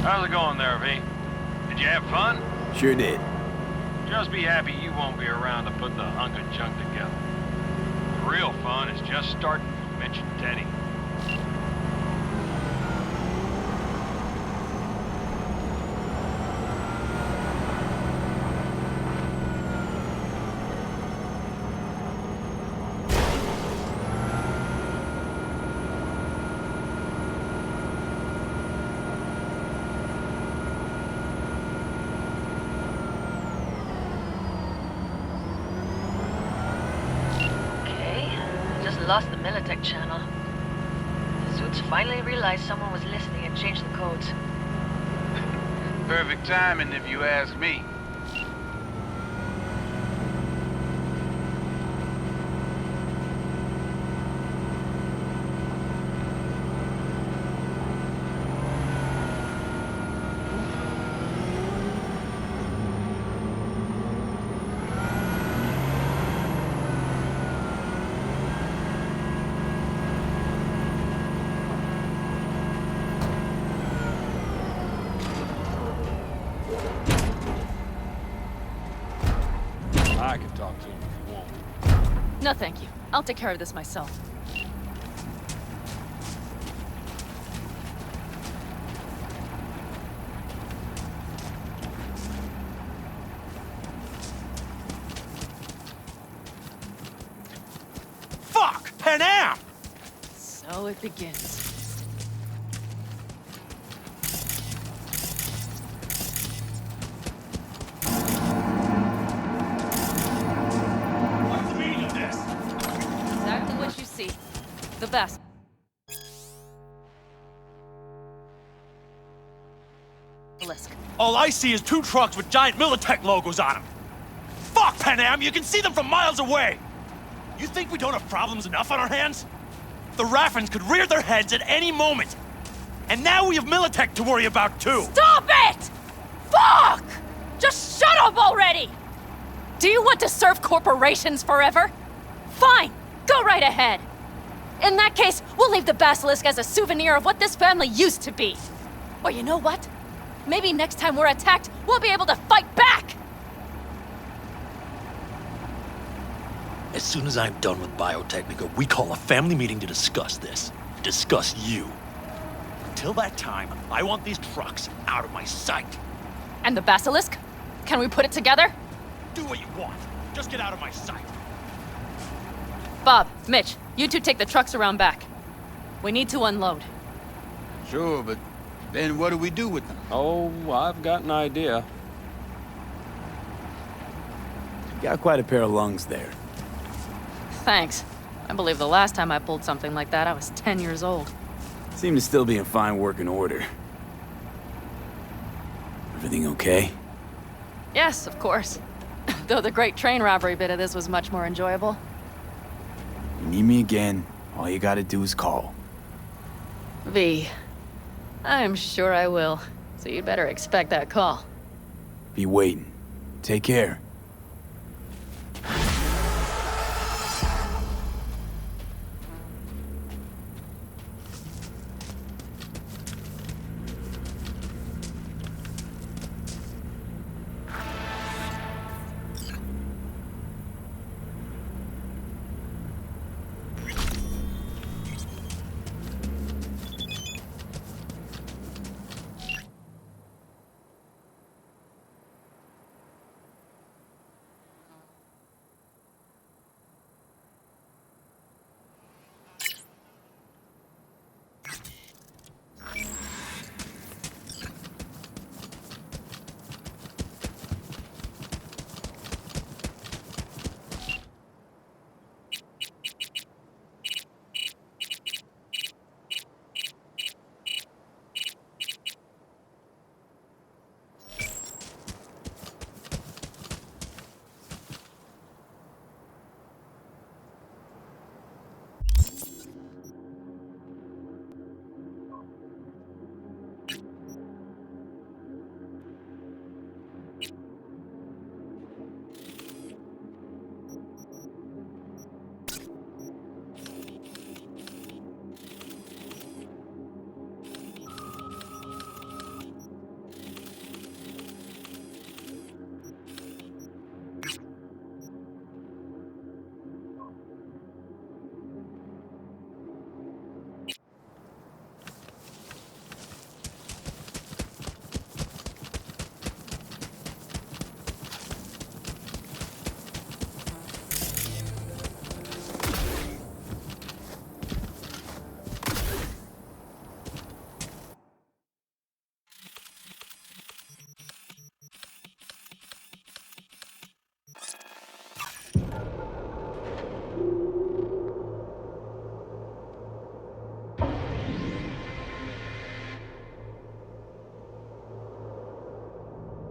How's it going there, V? Did you have fun? Sure did. Just be happy you won't be around to put the hunk of junk together. The real fun is just starting with Mitch and Teddy. Lost the Militech channel. The suits finally realized someone was listening and changed the codes. Perfect timing if you ask me. I can talk to him if you want. No, thank you. I'll take care of this myself. Pan Am! So it begins. What's the meaning of this? Exactly what you see. The best. All I see is 2 trucks with giant Militech logos on them. Fuck, Pan Am, you can see them from miles away! You think we don't have problems enough on our hands? The Raffens could rear their heads at any moment. And now we have Militech to worry about too! Stop it! Fuck! Just shut up already! Do you want to serve corporations forever? Fine, go right ahead. In that case, we'll leave the basilisk as a souvenir of what this family used to be. Or you know what? Maybe next time we're attacked, we'll be able to fight back! As soon as I'm done with Biotechnica, we call a family meeting to discuss this. Discuss you. Until that time, I want these trucks out of my sight. And the basilisk? Can we put it together? Do what you want. Just get out of my sight. Bob, Mitch, you two take the trucks around back. We need to unload. Sure, but then what do we do with them? Oh, I've got an idea. You got quite a pair of lungs there. Thanks. I believe the last time I pulled something like that, I was 10 years old. Seem to still be in fine working order. Everything okay? Yes, of course. Though the great train robbery bit of this was much more enjoyable. You need me again, all you gotta do is call. V. I'm sure I will. So you'd better expect that call. Be waiting. Take care.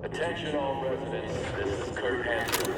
Attention all residents, this is Kurt Hansen.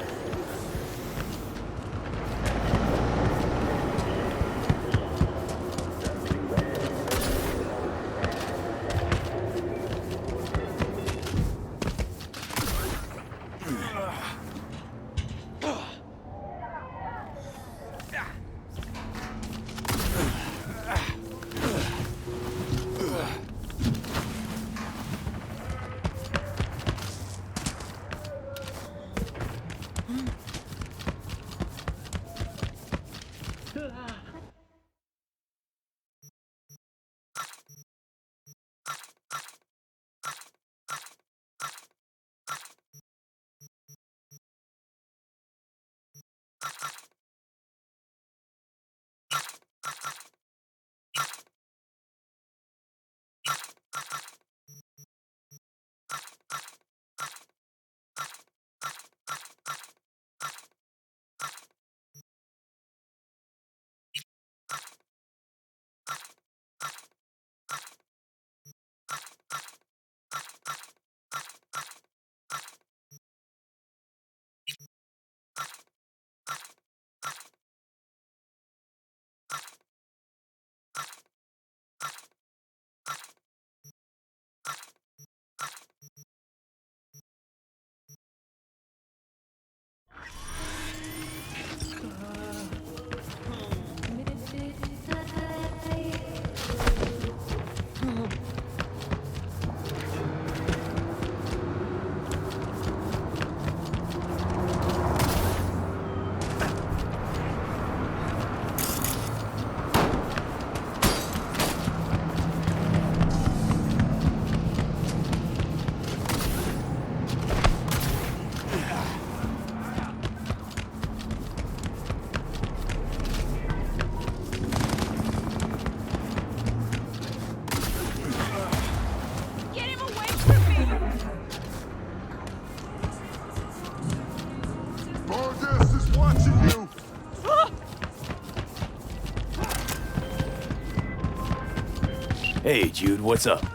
Hey, Jude, what's up?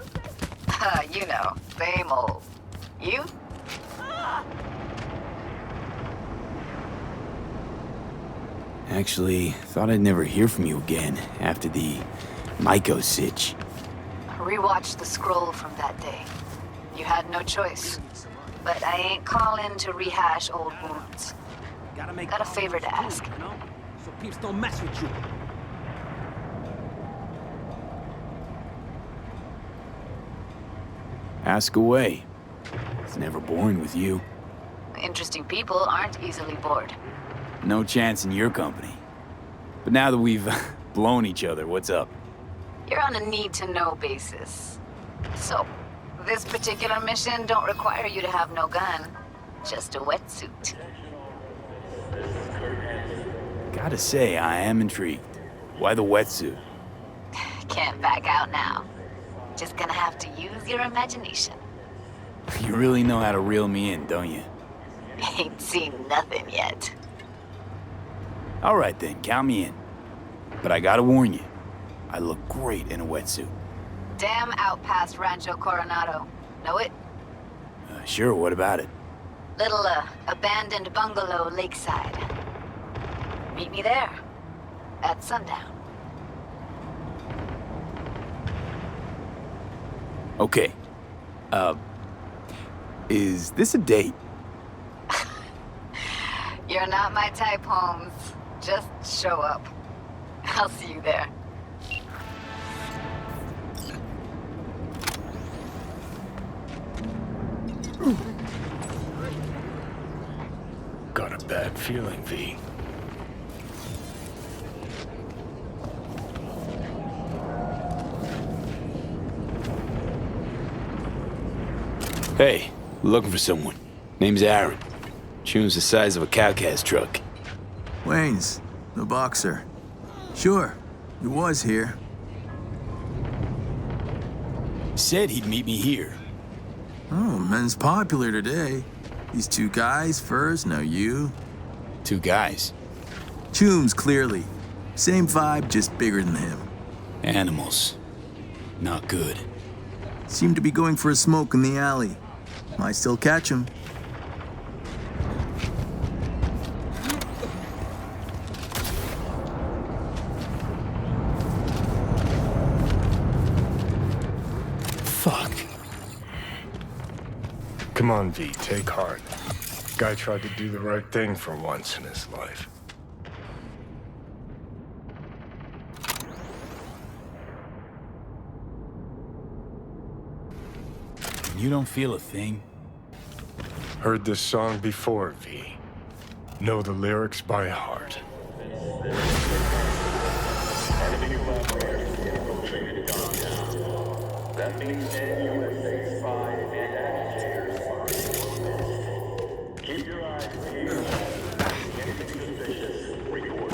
You know, same old. You? Actually, thought I'd never hear from you again after the Myco sitch. Rewatched the scroll from that day. You had no choice. But I ain't calling to rehash old wounds. Got a favor to ask. So peeps don't mess with you. Ask away. It's never boring with you. Interesting people aren't easily bored. No chance in your company. But now that we've blown each other, what's up? You're on a need-to-know basis. So, this particular mission don't require you to have no gun. Just a wetsuit. Gotta say, I am intrigued. Why the wetsuit? Can't back out now. Just gonna have to use your imagination. You really know how to reel me in, don't you? Ain't seen nothing yet. All right then, count me in. But I gotta warn you, I look great in a wetsuit. Damn out past Rancho Coronado. Know it? Sure, what about it? Little, abandoned bungalow lakeside. Meet me there. At sundown. Okay. Is this a date? You're not my type, Holmes. Just show up. I'll see you there. Got a bad feeling, V. Hey, looking for someone. Name's Aaron. Tune's the size of a cow-cast truck. Wayne's, the boxer. Sure, he was here. Said he'd meet me here. Oh, men's popular today. These two guys first, now you. Two guys? Chooms, clearly. Same vibe, just bigger than him. Animals. Not good. Seemed to be going for a smoke in the alley. Might still catch him. Fuck. Come on, V, take heart. Guy tried to do the right thing for once in his life. You don't feel a thing? Heard this song before, V. Know the lyrics by heart. Enemy collaborators infiltrated Dogtown. That means NUSA spies and agitators are. Keep your eyes peeled. Anything suspicious, report.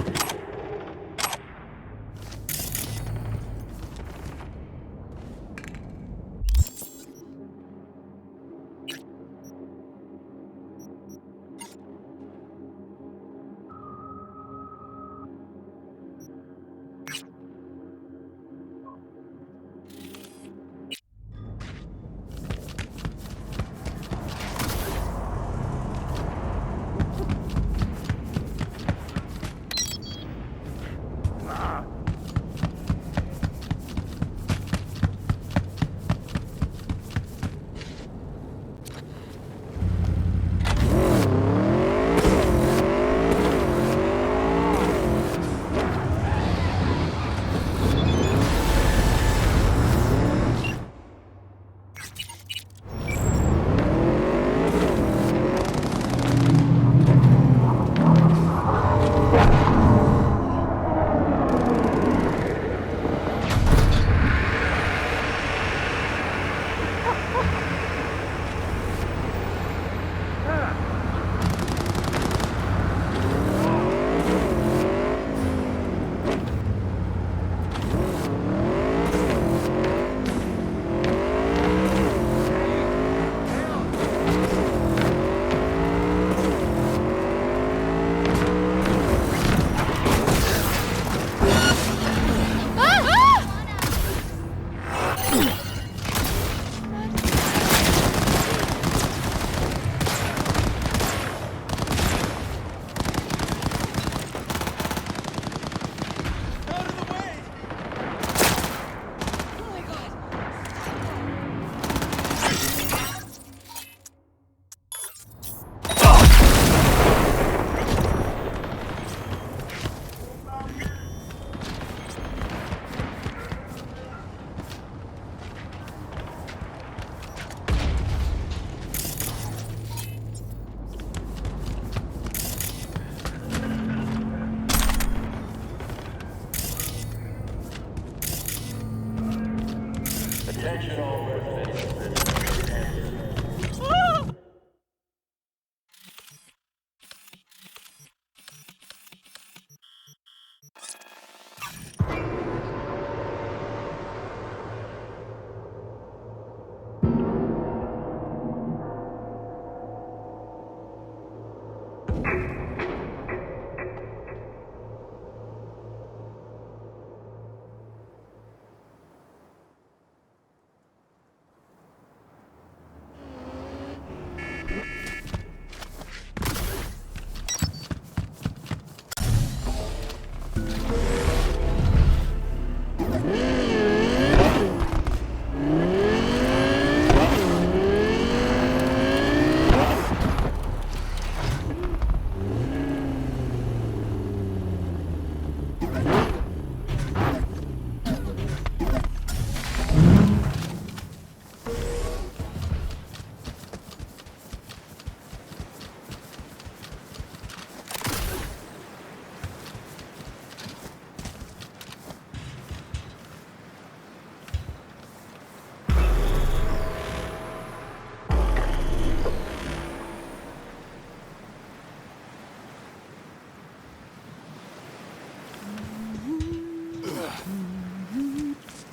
Attention all residents, this is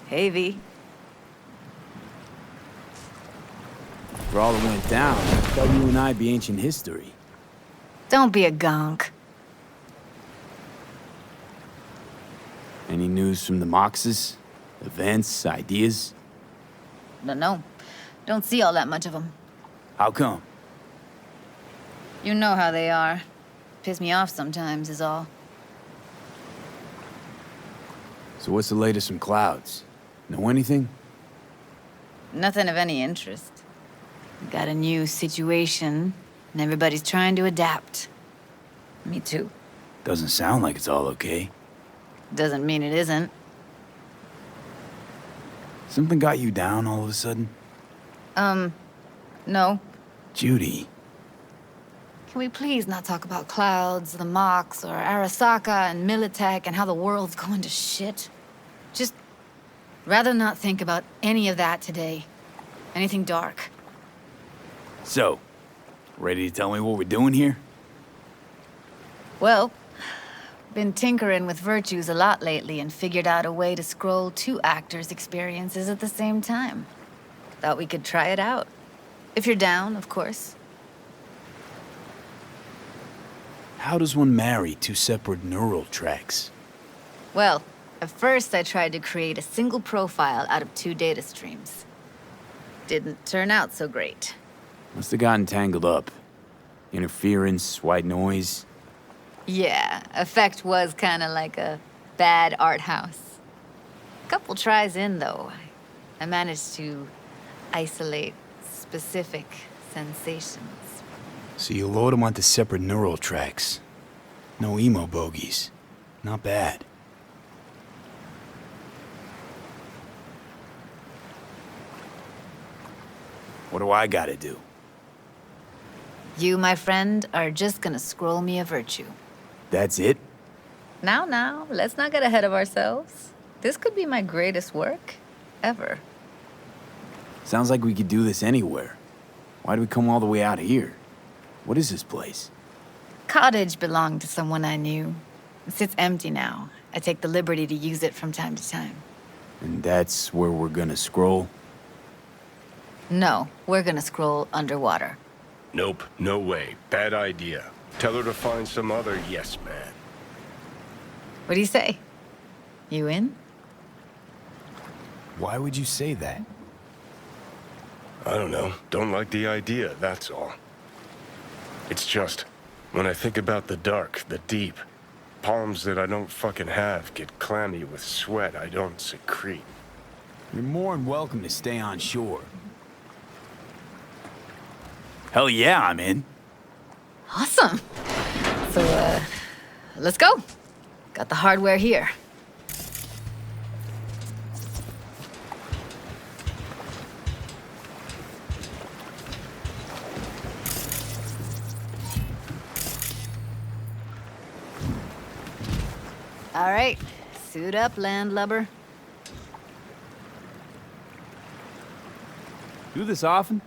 Hey, V. For all that went down, I thought you and I'd be ancient history. Don't be a gonk. Any news from the Moxes? Events, ideas? No. Don't see all that much of them. How come? You know how they are. Piss me off sometimes is all. So what's the latest from Clouds? Know anything? Nothing of any interest. Got a new situation, and everybody's trying to adapt. Me too. Doesn't sound like it's all okay. Doesn't mean it isn't. Something got you down all of a sudden? No. Judy. Can we please not talk about Clouds, the Mox, or Arasaka and Militech and how the world's going to shit? Just rather not think about any of that today. Anything dark. So, ready to tell me what we're doing here? Well, been tinkering with virtues a lot lately and figured out a way to scroll 2 actors' experiences at the same time. Thought we could try it out. If you're down, of course. How does one marry 2 separate neural tracks? Well, at first I tried to create a single profile out of 2 data streams. Didn't turn out so great. Must have gotten tangled up. Interference, white noise. Yeah, effect was kinda like a bad art house. Couple tries in, though, I managed to isolate specific sensations. So you load them onto separate neural tracks. No emo bogies. Not bad. What do I gotta do? You, my friend, are just gonna scroll me a virtue. That's it? Now, let's not get ahead of ourselves. This could be my greatest work ever. Sounds like we could do this anywhere. Why'd we come all the way out here? What is this place? Cottage belonged to someone I knew. It sits empty now. I take the liberty to use it from time to time. And that's where we're gonna scroll? No, we're gonna scroll underwater. Nope, no way. Bad idea. Tell her to find some other yes man. What do you say? You in? Why would you say that? I don't know. Don't like the idea, that's all. It's just, when I think about the dark, the deep, palms that I don't fucking have get clammy with sweat I don't secrete. You're more than welcome to stay on shore. Hell yeah, I'm in. Awesome. So, let's go. Got the hardware here. All right, suit up, landlubber. Do this often?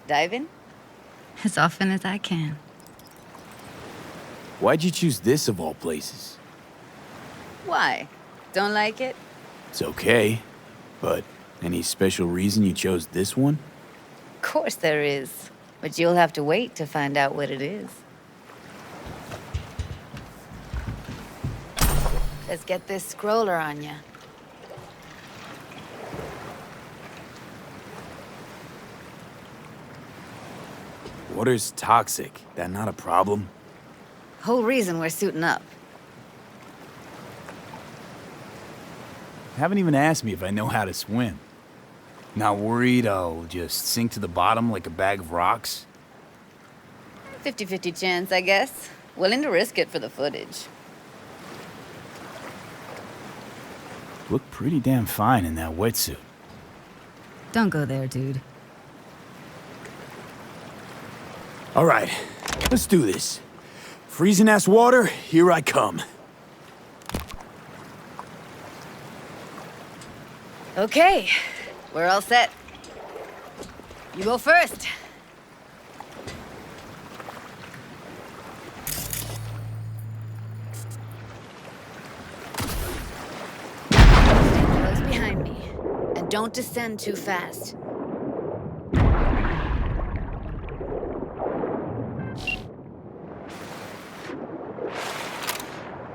Dive in? As often as I can. Why'd you choose this of all places? Why? Don't like it? It's okay, but any special reason you chose this one? Of course there is. But you'll have to wait to find out what it is. Let's get this scroller on ya. Water's toxic. That not a problem? Whole reason we're suiting up. Haven't even asked me if I know how to swim. Not worried I'll just sink to the bottom like a bag of rocks? 50-50 chance, I guess. Willing to risk it for the footage. Look pretty damn fine in that wetsuit. Don't go there, dude. All right, let's do this. Freezing-ass water, here I come. Okay, we're all set. You go first. Stay close behind me, and don't descend too fast.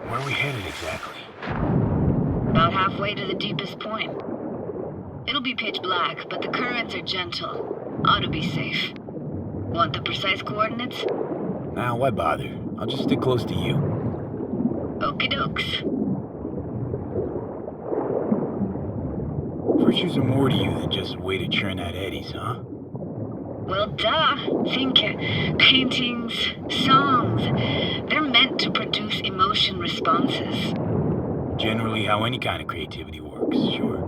Where are we headed exactly? About halfway to the deepest point. It'll be pitch black, but the currents are gentle. Ought to be safe. Want the precise coordinates? Nah, why bother? I'll just stick close to you. Okie dokes. Virtues are more to you than just a way to churn out eddies, huh? Well, duh. Think paintings, songs. They're meant to produce emotion responses. Generally how any kind of creativity works, sure.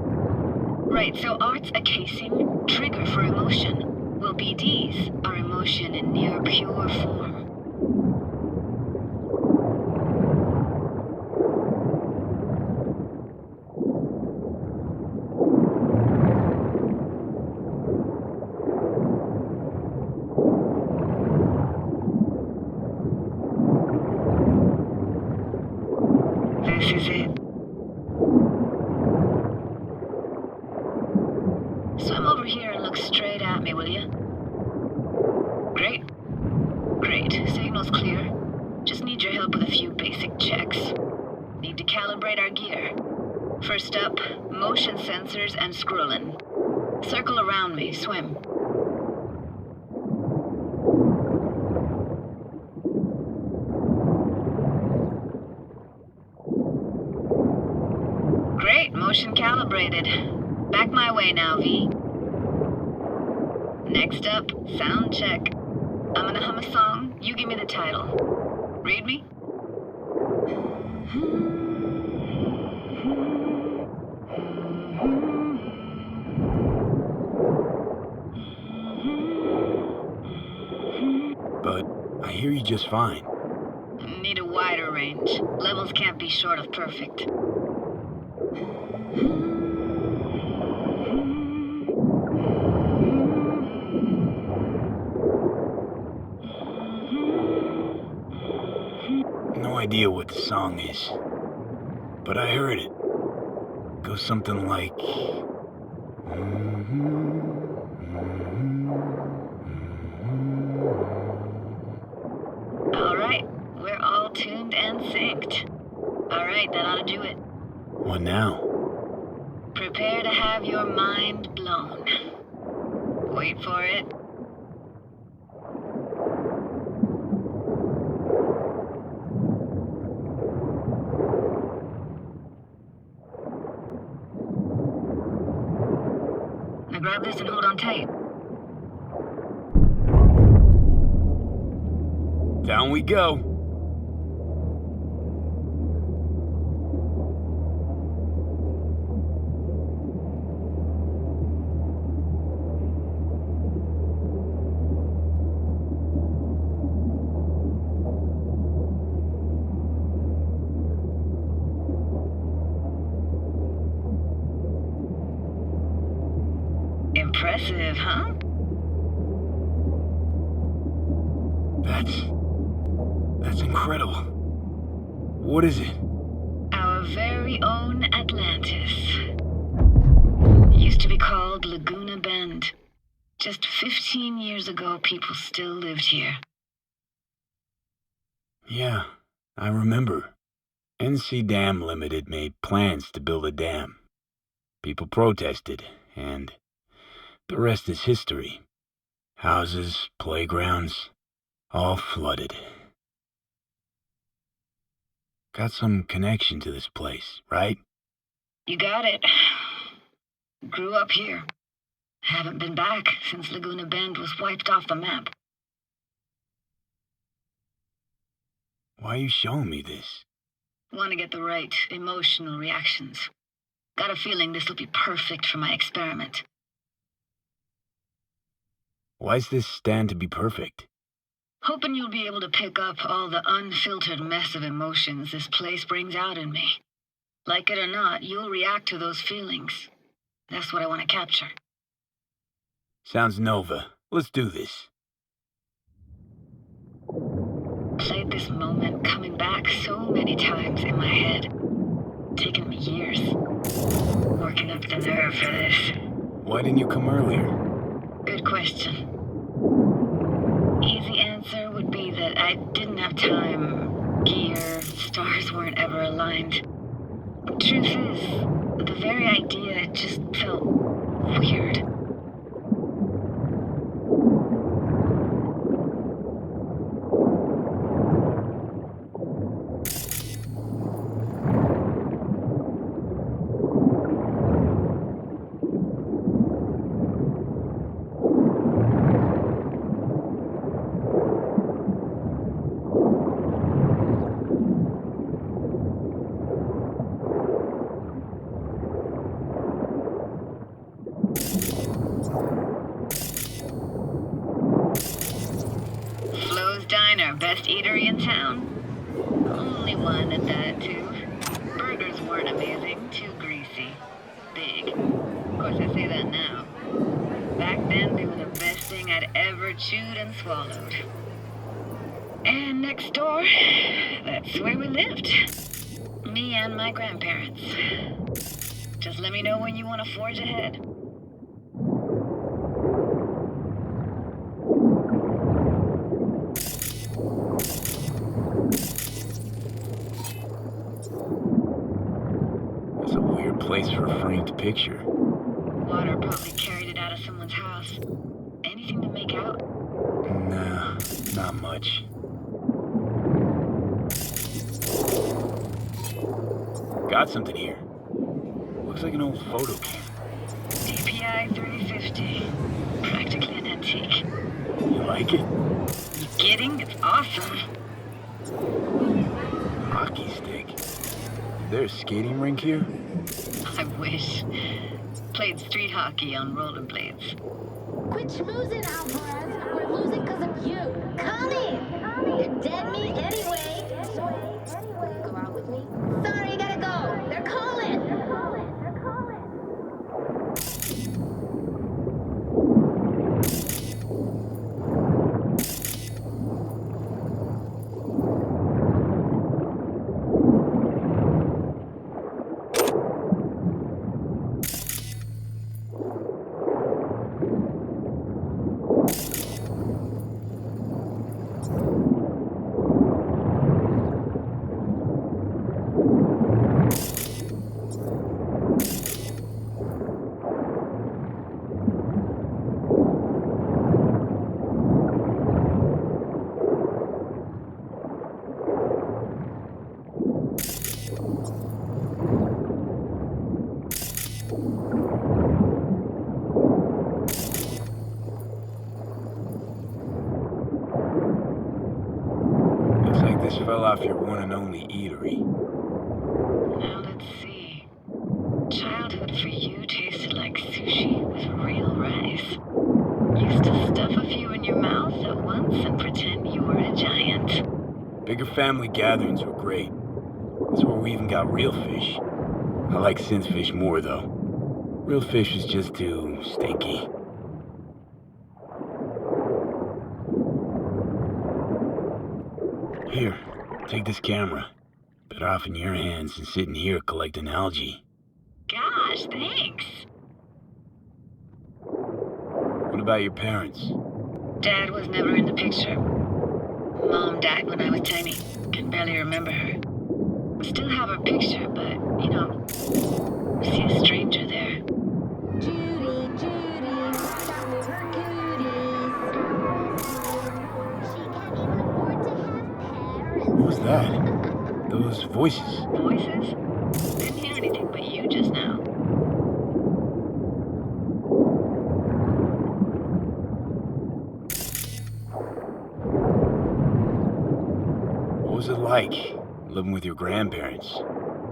Right, so art's a casing, trigger for emotion. Well, BDs are emotion in near pure form. This is it. Swim over here and look straight at me, will you? Great. Great. Signal's clear. Just need your help with a few basic checks. Need to calibrate our gear. First up, motion sensors and scrolling. Circle around me. Swim. Great. Motion calibrated. Back my way now, V. Next up, sound check. I'm gonna hum a song, you give me the title. Read me? But I hear you just fine. Need a wider range. Levels can't be short of perfect. No idea what the song is, but I heard it. Goes something like... Alright, we're all tuned and synced. Alright, that ought to do it. What now? Prepare to have your mind blown. Wait for it. Now grab this and hold on tight. Down we go. Impressive, huh? That's incredible. What is it? Our very own Atlantis. Used to be called Laguna Bend. Just 15 years ago, people still lived here. Yeah, I remember. NC Dam Limited made plans to build a dam. People protested, and the rest is history. Houses, playgrounds, all flooded. Got some connection to this place, right? You got it. Grew up here. Haven't been back since Laguna Bend was wiped off the map. Why are you showing me this? Want to get the right emotional reactions. Got a feeling this will be perfect for my experiment. Why's this stand to be perfect? Hoping you'll be able to pick up all the unfiltered mess of emotions this place brings out in me. Like it or not, you'll react to those feelings. That's what I want to capture. Sounds Nova. Let's do this. Played this moment coming back so many times in my head. Taken me years. Working up the nerve for this. Why didn't you come earlier? Good question. Easy answer would be that I didn't have time. Gear, stars weren't ever aligned. Truth is, the very idea just felt weird. Best eatery in town? Only one at that, too. Burgers weren't amazing, too greasy. Big. Of course, I say that now. Back then, they were the best thing I'd ever chewed and swallowed. And next door, that's where we lived. Me and my grandparents. Just let me know when you want to forge ahead. Place for a framed picture. Water probably carried it out of someone's house. Anything to make out? Nah, not much. Got something here. Looks like an old photo cam. DPI 350. Practically an antique. You like it? You kidding? It's awesome. Hockey stick. Is there a skating rink here? I wish. Played street hockey on rollerblades. Quit schmoozing, Alvarez. We're losing because of you. Come in. You're dead meat anyway. Go out with me? Sorry, you gotta go. They're calling. Fell off your one and only eatery. Now let's see. Childhood for you tasted like sushi with real rice. Used to stuff a few in your mouth at once and pretend you were a giant. Bigger family gatherings were great. That's where we even got real fish. I like synth fish more, though. Real fish is just too stinky. Here, take this camera. Better off in your hands than sitting here collecting algae. Gosh, thanks. What about your parents? Dad was never in the picture. Mom died when I was tiny. Can barely remember her. Still have her picture, but, you know, see a stranger there. Judy, stop with her cooties. She can't even afford to have parents. What was that? Those voices. Voices? Didn't hear anything but you just now. What was it like, living with your grandparents?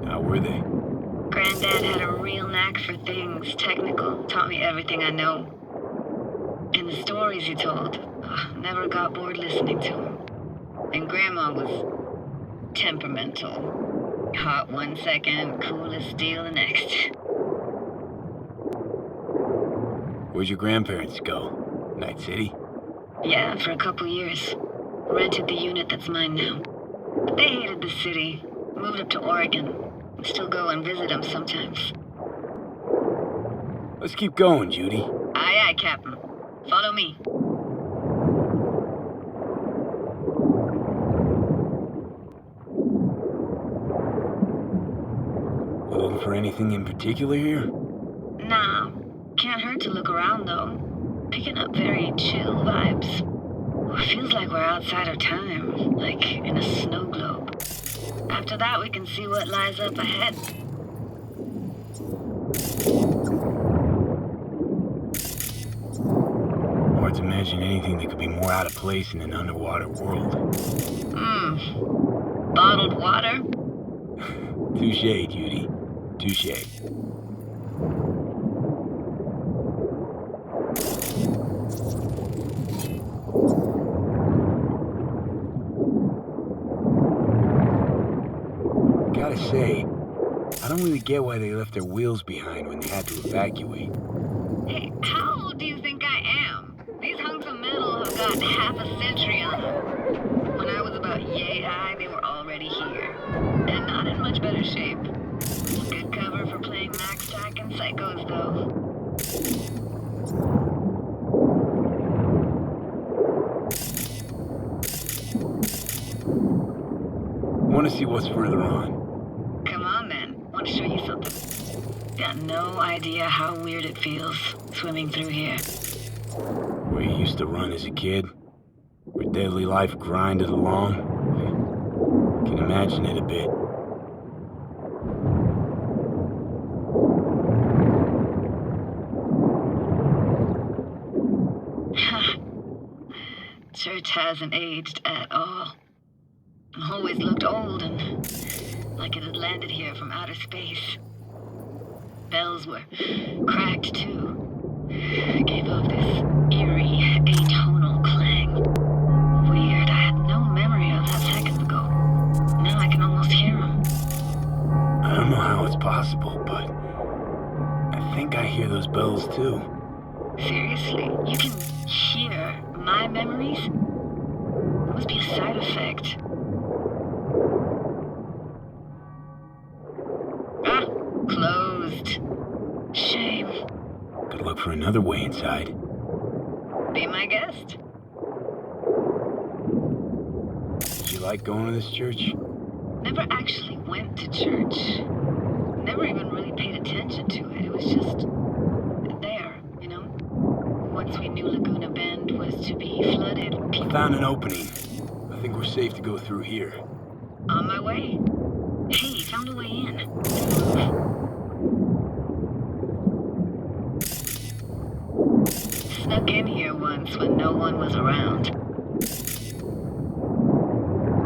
How were they? Granddad had a real knack for things technical, taught me everything I know. And the stories he told, never got bored listening to him. And Grandma was temperamental. Hot one second, cool as steel the next. Where'd your grandparents go? Night City? Yeah, for a couple years. Rented the unit that's mine now. But they hated the city, moved up to Oregon. Still go and visit them sometimes. Let's keep going, Judy. Aye, aye, Captain. Follow me. You looking for anything in particular here? Nah. Can't hurt to look around, though. Picking up very chill vibes. Feels like we're outside of time, like in a snow globe. After that, we can see what lies up ahead. Hard to imagine anything that could be more out of place in an underwater world. Bottled water? Touché, Judy. Touché. Gotta say, I don't really get why they left their wheels behind when they had to evacuate. Hey, how old do you think I am? These hunks of metal have got half a century on them. When I was about yay high, they were already here. And not in much better shape. Good cover for playing Max Tack and Psychos, though. Want to see what's further on? Come on, then. Want to show you something. Got no idea how weird it feels, swimming through here. Where you used to run as a kid? Where daily life grinded along? Can imagine it a bit. Church hasn't aged at all. Always looked old and like it had landed here from outer space. Bells were cracked too. Gave off this eerie, atonal clang. Weird, I had no memory of that seconds ago. Now I can almost hear them. I don't know how it's possible, but I think I hear those bells too. Seriously, you can hear my memories? It must be a side effect. Closed. Shame. Could look for another way inside. Be my guest. Did you like going to this church? Never actually went to church. Never even really paid attention to it. It was just there, you know? Once we knew Laguna Bend was to be flooded, people... I found an opening. I think we're safe to go through here. On my way. Hey, found a way in. Snuck in here once when no one was around.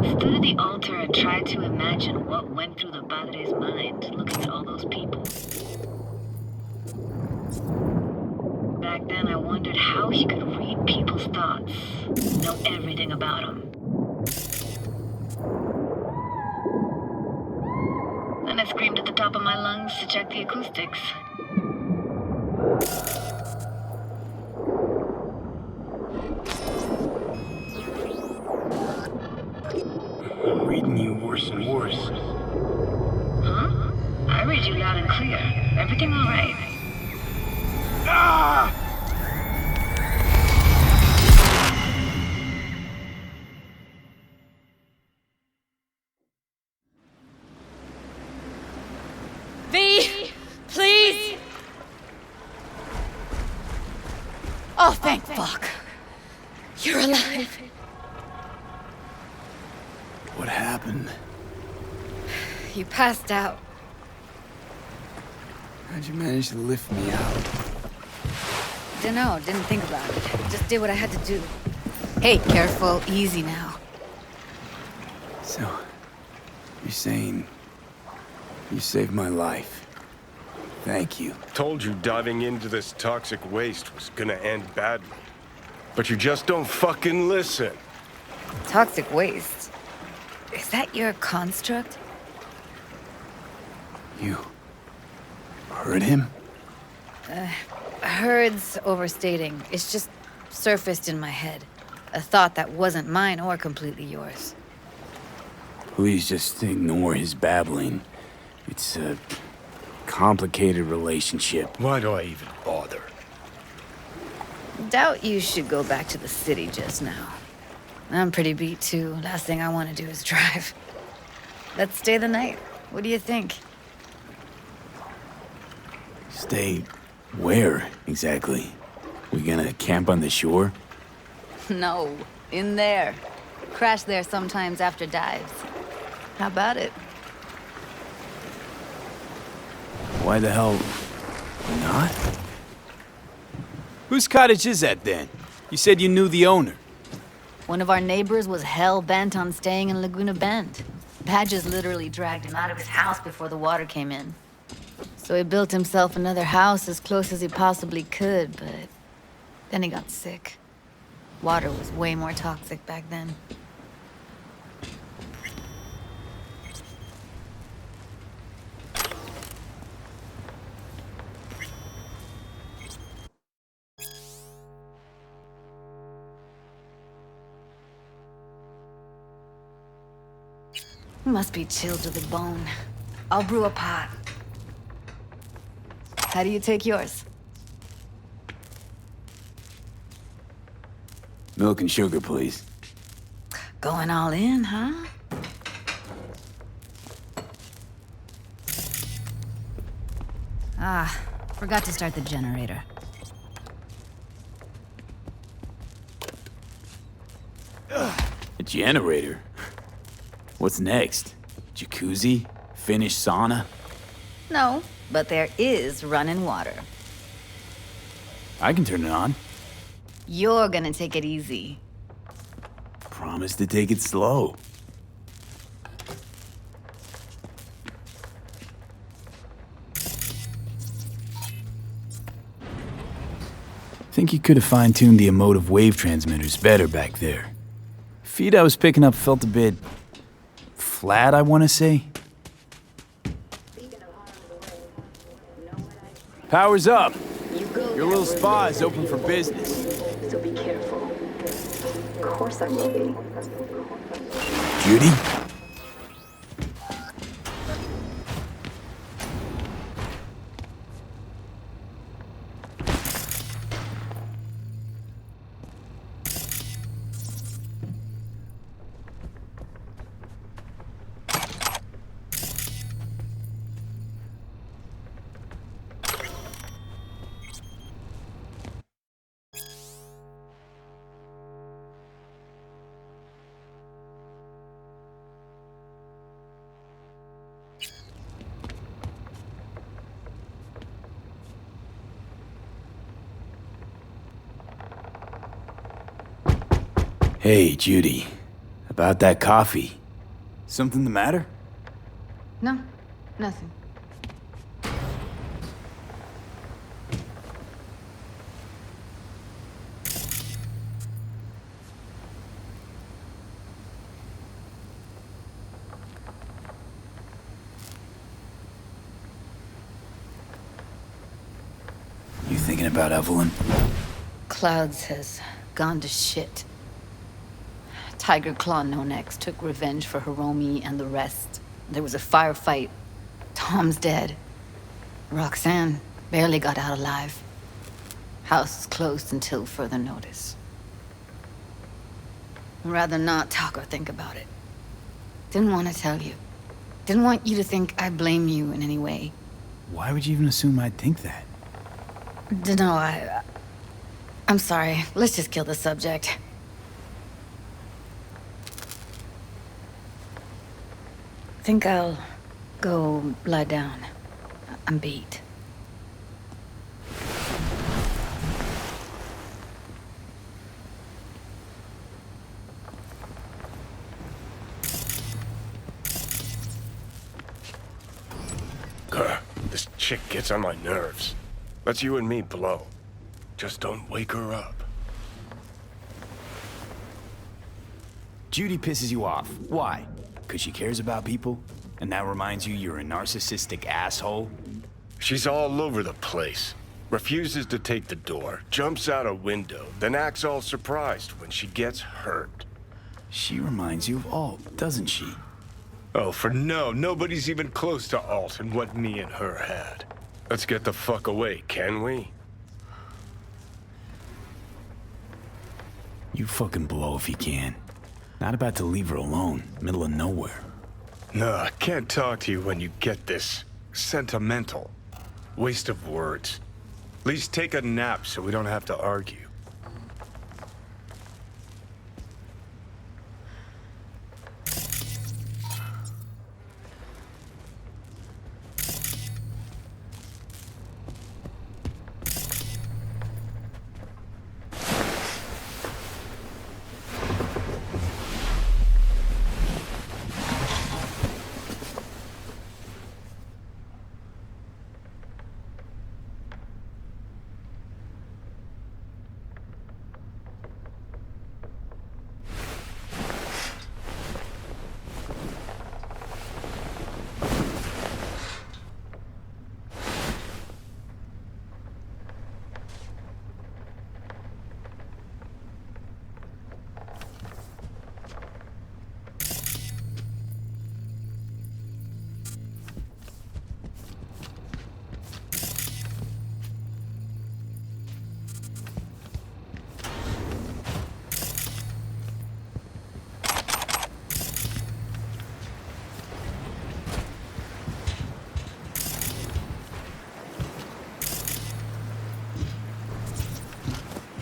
Stood at the altar and tried to imagine what went through the padre's mind looking at all those people. Back then I wondered how he could read people's thoughts, know everything about them. Then I screamed at the top of my lungs to check the acoustics. I'm reading you worse and worse. Huh? I read you loud and clear. Everything all right? Ah! V! Please! Oh, thank fuck. You're alive. What happened? You passed out. How'd you manage to lift me out? Dunno, didn't think about it. Just did what I had to do. Hey, careful, easy now. So, you're saying you saved my life. Thank you. Told you diving into this toxic waste was gonna end badly. But you just don't fucking listen. Toxic waste? Is that your construct? You heard him? Heard's overstating. It's just surfaced in my head. A thought that wasn't mine or completely yours. Please just ignore his babbling. It's a complicated relationship. Why do I even bother? Doubt you should go back to the city just now. I'm pretty beat too. Last thing I want to do is drive. Let's stay the night. What do you think? Stay where, exactly? We gonna camp on the shore? No, in there. Crash there sometimes after dives. How about it? Why the hell not? Whose cottage is that then? You said you knew the owner. One of our neighbors was hell-bent on staying in Laguna Bend. Badges literally dragged him out of his house before the water came in. So he built himself another house as close as he possibly could, but then he got sick. Water was way more toxic back then. Must be chilled to the bone. I'll brew a pot. How do you take yours? Milk and sugar, please. Going all in, huh? Ah, forgot to start the generator. A generator? What's next? Jacuzzi? Finnish sauna? No, but there is running water. I can turn it on. You're gonna take it easy. Promise to take it slow. Think you could have fine-tuned the emotive wave transmitters better back there. Feed I was picking up felt a bit flat, I want to say. Power's up. Your little spa is open for business. So be careful. Of course I will be. Judy? Hey, Judy. About that coffee. Something the matter? No, nothing. You thinking about Evelyn? Clouds has gone to shit. Tiger Claw No Necks took revenge for Hiromi and the rest. There was a firefight. Tom's dead. Roxanne barely got out alive. House is closed until further notice. I'd rather not talk or think about it. Didn't want to tell you. Didn't want you to think I blame you in any way. Why would you even assume I'd think that? Dunno, I'm sorry. Let's just kill the subject. Think I'll go lie down. I'm beat. This chick gets on my nerves. Let's you and me blow. Just don't wake her up. Judy pisses you off. Why? Because she cares about people? And that reminds you you're a narcissistic asshole? She's all over the place. Refuses to take the door, jumps out a window, then acts all surprised when she gets hurt. She reminds you of Alt, doesn't she? Oh, for no, nobody's even close to Alt and what me and her had. Let's get the fuck away, can we? You fucking blow if you can. Not about to leave her alone, middle of nowhere. No, I can't talk to you when you get this sentimental. Waste of words. At least take a nap so we don't have to argue.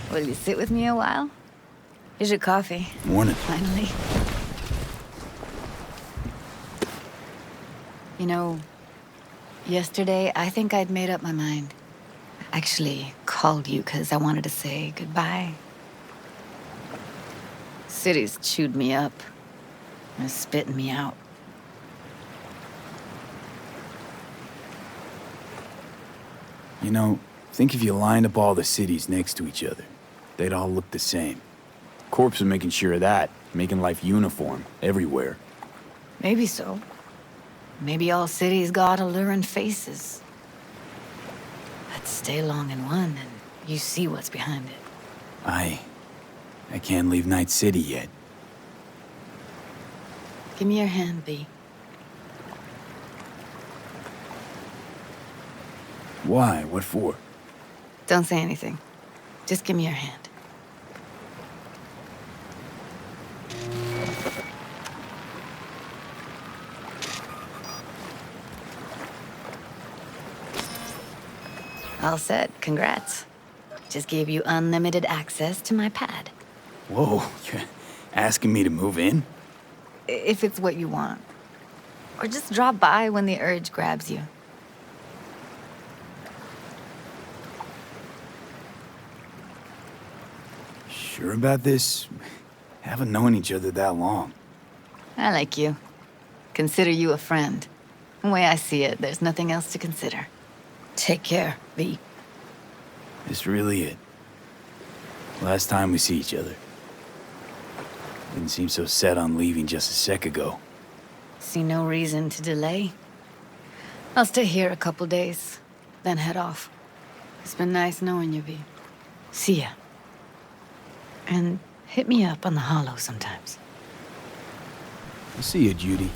Will you sit with me a while? Here's your coffee. Morning. Finally. You know, yesterday I think I'd made up my mind. I actually called you because I wanted to say goodbye. City's chewed me up. And spitting me out. You know, think if you lined up all the cities next to each other, they'd all look the same. Corps are making sure of that, making life uniform everywhere. Maybe so. Maybe all cities got alluring faces. Let's stay long in one and you see what's behind it. I can't leave Night City yet. Give me your hand, B. Why? What for? Don't say anything. Just give me your hand. All set. Congrats. Just gave you unlimited access to my pad. Whoa, you're asking me to move in? If it's what you want. Or just drop by when the urge grabs you. Sure about this? Haven't known each other that long. I like you. Consider you a friend. The way I see it, there's nothing else to consider. Take care, V. This really it. Last time we see each other. Didn't seem so set on leaving just a sec ago. See no reason to delay. I'll stay here a couple days, then head off. It's been nice knowing you, V. See ya. And hit me up on the holo sometimes. I'll see you, Judy.